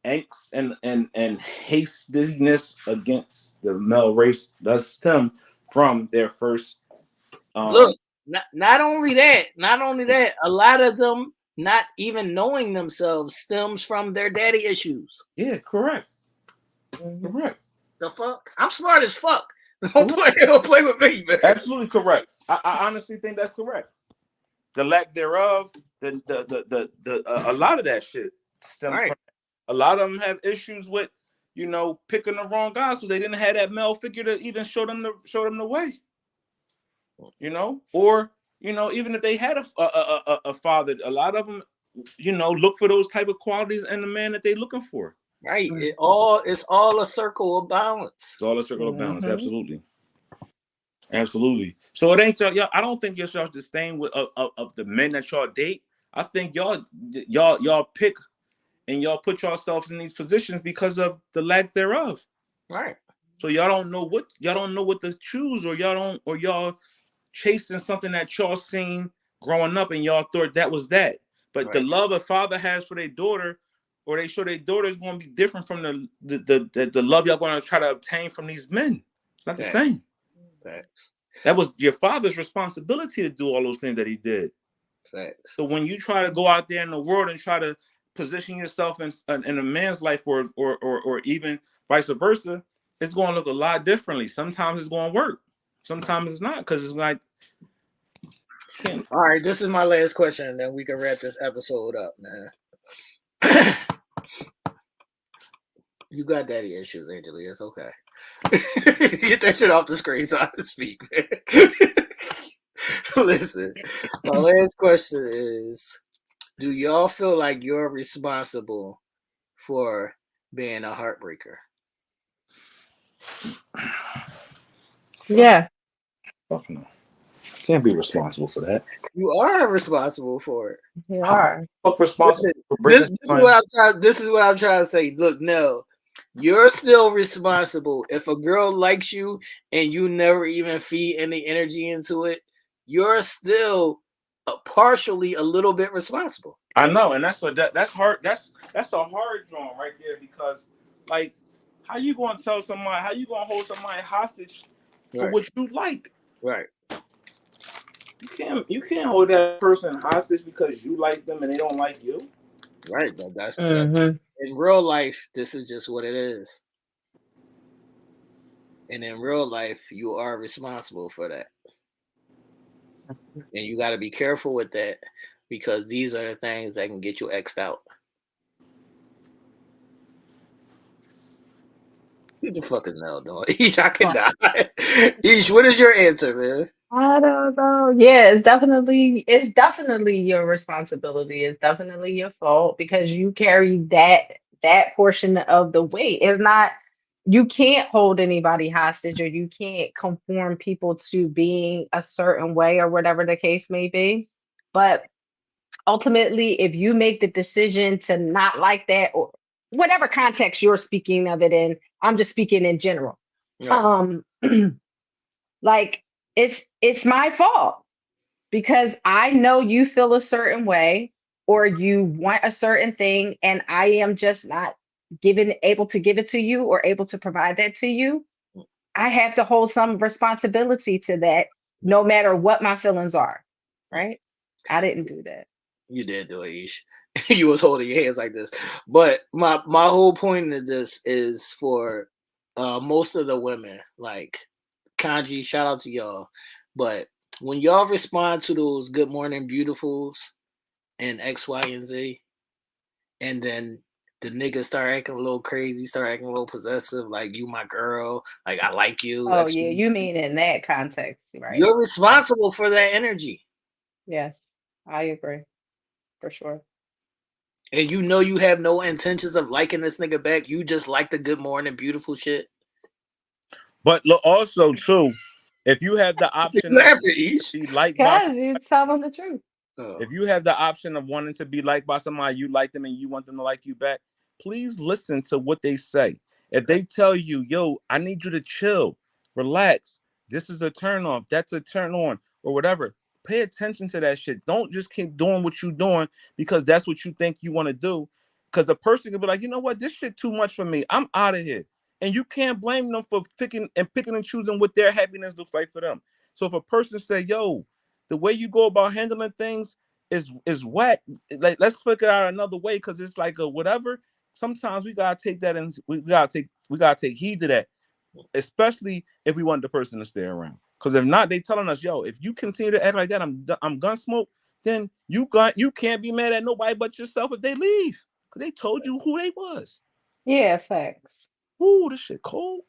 angst and hastiness against the male race does stem from their first Look, not only that, a lot of them not even knowing themselves stems from their daddy issues. Yeah, correct. Correct. The fuck? I'm smart as fuck. Don't play with me, man. Absolutely correct. I honestly think that's correct. The lack thereof, a lot of that shit stems from. A lot of them have issues with, picking the wrong guys because they didn't have that male figure to even show them the way. Or even if they had a father, a lot of them, look for those type of qualities in the man that they're looking for. Right. It's all a circle of balance. It's all a circle of balance. Absolutely. Absolutely. So it ain't y'all. I don't think y'all's disdain of the men that y'all date. I think y'all pick and y'all put yourselves in these positions because of the lack thereof. Right. So y'all don't know what to choose, or y'all chasing something that y'all seen growing up and y'all thought that was that. But the love a father has for their daughter, or they show their daughter, is going to be different from the love y'all going to try to obtain from these men. It's not the same. Facts. That was your father's responsibility to do all those things that he did. Facts. So when you try to go out there in the world and try to position yourself in a man's life, or even vice versa, it's going to look a lot differently. Sometimes it's going to work. Sometimes it's not, because it's like. All right, this is my last question, and then we can wrap this episode up, man. You got daddy issues, Angela. It's okay. Get that shit off the screen so I can speak, man. Listen, my last question is, do y'all feel like you're responsible for being a heartbreaker? Yeah. Fuck no. Can't be responsible for that. You are responsible for it. You are. Fuck responsible for this is what I'm trying to say. Look, no. You're still responsible. If a girl likes you and you never even feed any energy into it, you're still partially a little bit responsible. I know, and that's hard. That's a hard drawing right there, because, like, how you gonna tell somebody? How you gonna hold somebody hostage for what you like? Right. You can't hold that person hostage because you like them and they don't like you. Right, but that's in real life. This is just what it is, and in real life, you are responsible for that, and you got to be careful with that, because these are the things that can get you X'd out. What the fuck is Nell doing? Ish, I cannot. Ish, what is your answer, man? I don't know. Yeah, it's definitely your responsibility. It's definitely your fault, because you carry that portion of the weight. It's not, you can't hold anybody hostage, or you can't conform people to being a certain way, or whatever the case may be. But ultimately, if you make the decision to not like that, or whatever context you're speaking of it in, I'm just speaking in general. Right. Like, it's my fault, because I know you feel a certain way, or you want a certain thing, and I am just not able to give it to you, or able to provide that to you. I have to hold some responsibility to that, no matter what my feelings are. Right? I didn't do that. You did do it, Ish. You was holding your hands like this. But my whole point of this is for most of the women, like Congie, shout out to y'all. But when y'all respond to those good morning beautifuls and X, Y, and Z, and then the niggas start acting a little crazy, start acting a little possessive, like, you my girl, like, I like you. Oh yeah, you mean in that context, right? You're responsible for that energy. Yes, I agree. For sure. And you know you have no intentions of liking this nigga back. You just like the good morning beautiful shit. But look, also too, if you have the option to be liked by, because you tell them the truth. If you have the option of wanting to be liked by somebody, you like them and you want them to like you back, please listen to what they say. If they tell you, yo, I need you to chill, relax, this is a turn off, that's a turn on, or whatever, pay attention to that shit. Don't just keep doing what you're doing because that's what you think you want to do. because the person can be like, you know what, this shit too much for me. I'm out of here. And you can't blame them for picking and choosing what their happiness looks like for them. So if a person say, yo, the way you go about handling things is whack, like let's figure out another way because it's like a whatever. Sometimes we gotta take that and we gotta take heed to that, especially if we want the person to stay around. Because if not, they telling us, yo, if you continue to act like that, I'm gun smoke, then you can't be mad at nobody but yourself if they leave. Because they told you who they was. Yeah, facts. Ooh, this shit cold.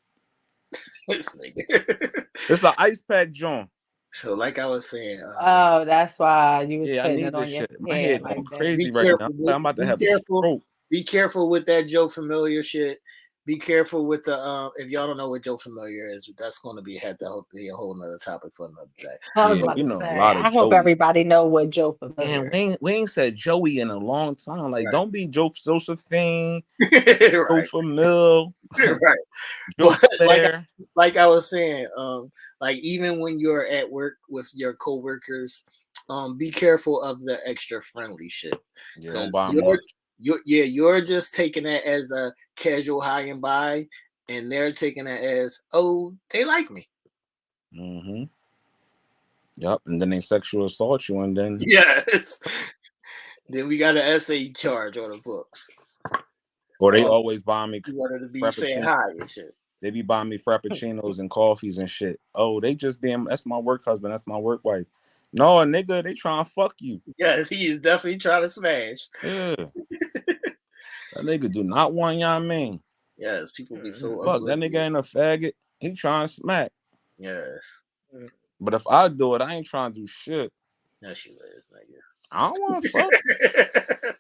This nigga. It's like ice pack John. So, like I was saying, Oh, that's why you was Yeah, I putting need it this on your shit. My head head going like that. be crazy right now. careful. I'm about to Be have a careful. stroke. Be careful with that Joe Familiar shit. Be careful with the if y'all don't know what Joe Familiar is, that's going to be a whole nother topic for another day. I was Yeah, about we to know a say, lot of I hope Joey. everybody know what Joe And Familiar is. we ain't said Joey in a long time. Like, Right. don't be Joe Josephine, Joe Right, Famil, right. Joe But Flair. like I was saying, like even when you're at work with your coworkers, be careful of the extra friendly shit Yeah, don't because buy much. you're just taking it as a casual high and by, and they're taking it as, oh, they like me. Mm-hmm. Yep. And then they sexual assault you, and then Yes. Then we got an essay charge on the books. or they always buy me You wanted to be saying frappuccino. hi and shit. They be buying me frappuccinos and coffees and shit. Oh, they just being that's my work husband, that's my work wife. No, nigga, they trying to fuck you. Yes, he is definitely trying to smash. Yeah. That nigga do not want y'all mean. Yes, people be so Fuck, that nigga oblivious. ain't a faggot. He trying to smack. Yes. But if I do it, I ain't trying to do shit. Yes, you is, I don't want to fuck. nigga.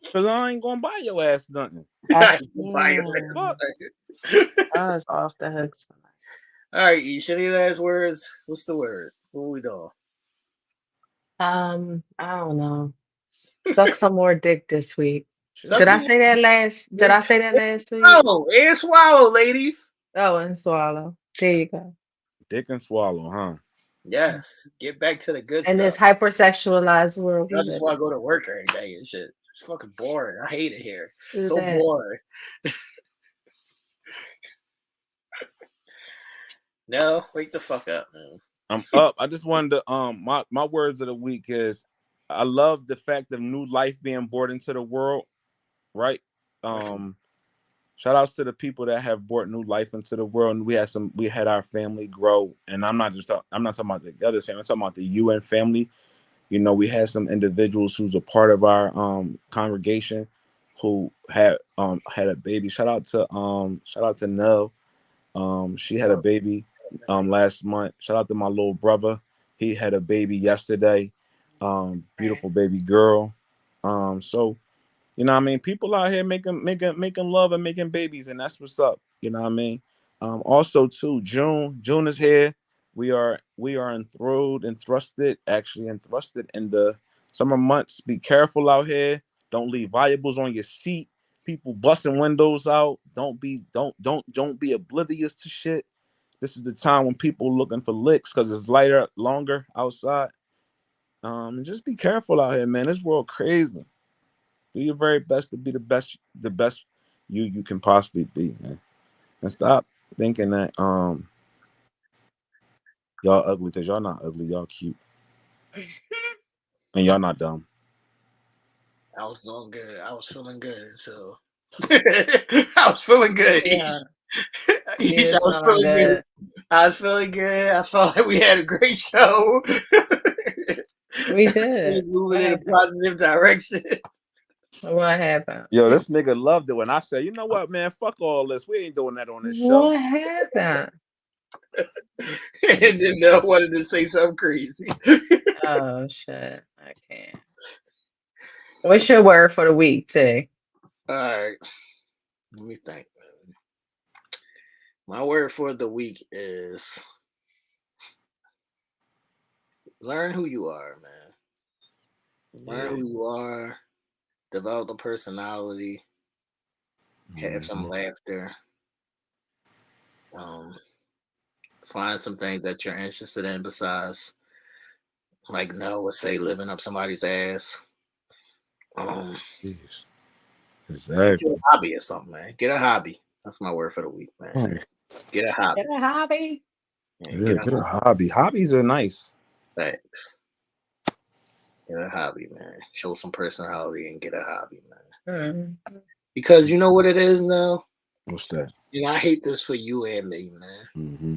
Because I ain't going to buy your ass nothing. I Violence. Fuck. I was off the hook tonight. All right, Ish, any last words? What's the word? What are we doing? I don't know. Suck some more dick this week. Did I Something say that last? Did I say that last week? swallow and swallow, ladies. Oh, and swallow. There you go. Dick and swallow, huh? Yes, get back to the good In stuff. this hypersexualized world we I just live want to in. go to work every day and shit. It's fucking boring. I hate it here. Do So that. boring. No, wake the fuck up, man. I'm up. I just wanted to my words of the week is I love the fact of new life being brought into the world, right? Shout outs to the people that have brought new life into the world, and we had our family grow. And I'm not talking about the other family, I'm talking about the UN family. You know, we had some individuals who's a part of our congregation who had a baby. Shout out to Nell. She had a baby last month. Shout out to my little brother. He had a baby yesterday. Beautiful baby girl. So you know what I mean? People out here making love and making babies, and that's what's up. You know what I mean? Also too, June is here. We are entrusted in the summer months. Be careful out here. Don't leave valuables on your seat. People busting windows out. Don't be oblivious to shit. This is the time when people looking for licks because it's lighter, longer outside. And just be careful out here, man. This world crazy. Do your very best to be the best you can possibly be, man. And stop thinking that y'all ugly because y'all not ugly, y'all cute. And y'all not dumb. I was doing good. I was feeling good. So I was feeling good. Yeah. Ish, I You was smelling feeling good. good. I was feeling good. I felt like we had a great show. We We did. was moving What in a happened? positive direction. What happened? Yo, this nigga loved it when I said, you know what, man, fuck all this. We ain't doing that on this show. What happened? And then Nell wanted to say something crazy. Oh shit. I can't. What's your word for the week, T? All right. Let me think. My word for the week is learn who you are, man. Learn who you are, develop a personality, have some laughter, find some things that you're interested in besides, like Nell would say, living up somebody's ass. Jeez. Get Exactly. you a hobby or something, man. Get a hobby. That's my word for the week, man. Get a hobby. Get a hobby. Yeah, get a hobby. Hobbies are nice. Thanks. Get a hobby, man. Show some personality and get a hobby, man. Mm. Because you know what it is now? What's that? And I hate this for you and me, man. Mm-hmm.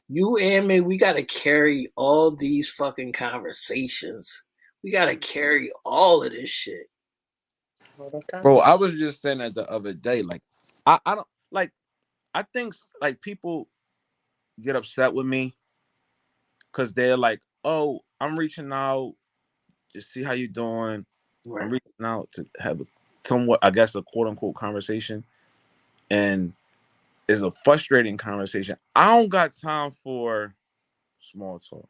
You and me, we gotta carry all these fucking conversations. We gotta carry all of this shit. Bro, I was just saying that the other day. Like, I don't like. I think like people get upset with me because they're like, "Oh, I'm reaching out to see how you doing. Right. I'm reaching out to have a somewhat, I guess, a quote unquote conversation," and it's a frustrating conversation. I don't got time for small talk.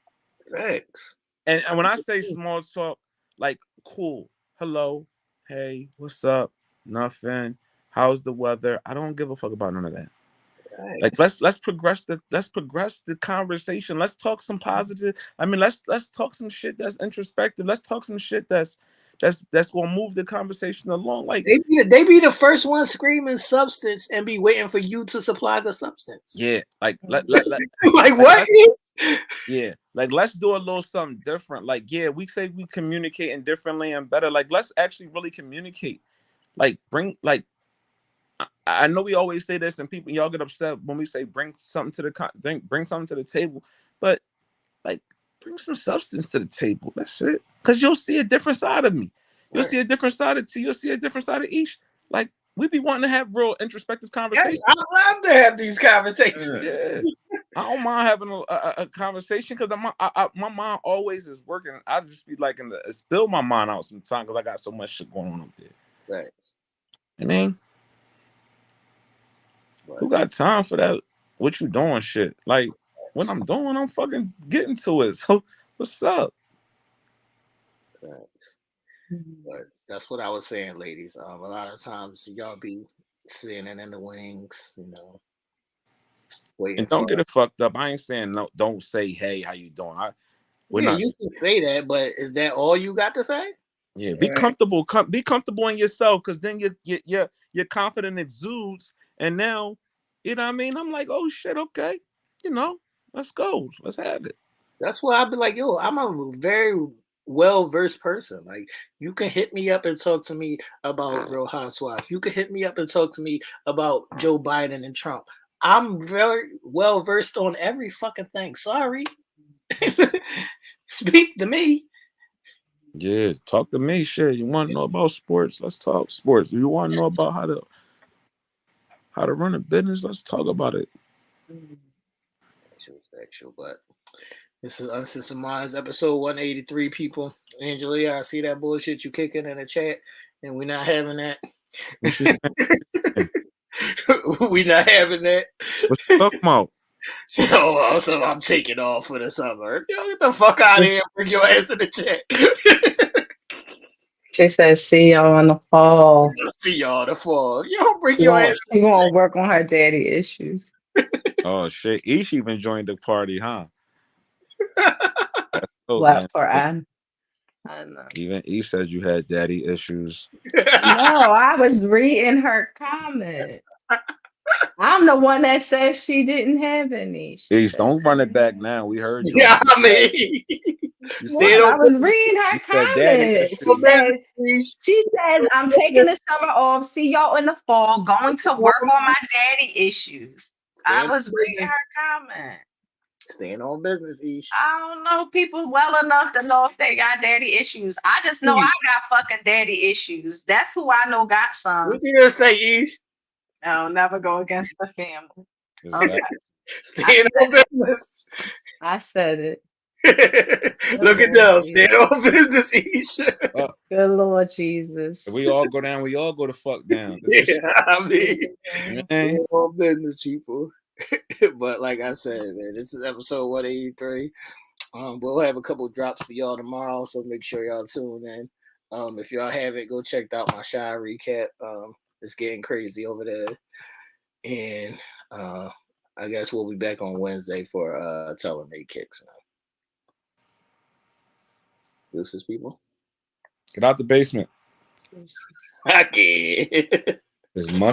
Thanks. And when I say small talk, like cool, hello, hey, what's up? Nothing. How's the weather? I don't give a fuck about none of that. Like let's progress the conversation. Let's talk some positive. I mean, let's talk some shit that's introspective. Let's talk some shit that's gonna move the conversation along. Like they be the first one screaming substance and be waiting for you to supply the substance. Yeah, like let like what? Yeah, like let's do a little something different. Like, yeah, we say we communicating differently and better. Like, let's actually really communicate. Like, bring like I know we always say this, and people y'all get upset when we say bring something to the bring something to the table, but like bring some substance to the table. That's it. Because you'll see a different side of me. You'll see a different side of T. You'll see a different side of Ish. Like we be wanting to have real introspective conversations. Yes, I love to have these conversations. Yeah. I don't mind having a conversation because my mind always is working. I just be like spill my mind out sometimes because I got so much shit going on up there. Right. I mean, who got time for that? What you doing shit? Like, when I'm doing, I'm fucking getting to it. So, what's up? Right. But that's what I was saying, ladies. A lot of times y'all be sitting in the wings, you know. Waiting And don't get it fucked up. I ain't saying no. Don't say, "Hey, how you doing?" We're not. You can say that, but is that all you got to say? Yeah, be comfortable. Be comfortable in yourself, because then your confidence exudes, and now, you know what I mean. I'm like, oh shit, okay, you know, let's go, let's have it. That's why I'd be like, yo, I'm a very well-versed person. Like, you can hit me up and talk to me about Real Housewives. You can hit me up and talk to me about Joe Biden and Trump. I'm very well-versed on every fucking thing. Sorry. Speak to me. Yeah, talk to me. Shit, you want to know about sports? Let's talk sports. You want to know about how to run a business? Let's talk about it. Factual, but this is Uncensored Minds, episode 183, people. Angela, I see that bullshit you kicking in the chat, and we're not having that. We're not having that. What you talking about? So I'm taking off for the summer. Yo, get the fuck out of here. Bring your ass in the chat. She says, see y'all in the fall. See y'all in the fall. Yo, bring your ass. She gonna work on her daddy issues. Oh shit, Ish even joined the party, huh? What for? I know. Even Ish said you had daddy issues. No, I was reading her comment. I'm the one that says she didn't have any. Ish, don't run it back now. We heard you. Yeah, I mean, I was reading her comment. She says, I'm taking the summer off. See y'all in the fall. Going to work on my daddy issues. I was reading her comment. Staying on business, Ish. I don't know people well enough to know if they got daddy issues. I just know I got fucking daddy issues. That's who I know got some. What you gonna say, Ish? I'll never go against the family. Okay. Staying on business. I said it. Look at Nell. Staying on business, Ish. Good Lord Jesus. If we all go down, we all go to fuck down. Yeah, I mean, man. Staying on business, people. But like I said, man, this is episode 183. We'll have a couple drops for y'all tomorrow, so make sure y'all tune in. If y'all haven't, go check out my Shy recap. It's getting crazy over there, and I guess we'll be back on Wednesday for Telling They Kicks. Deuces, people. Get out the basement. I can't. His muscle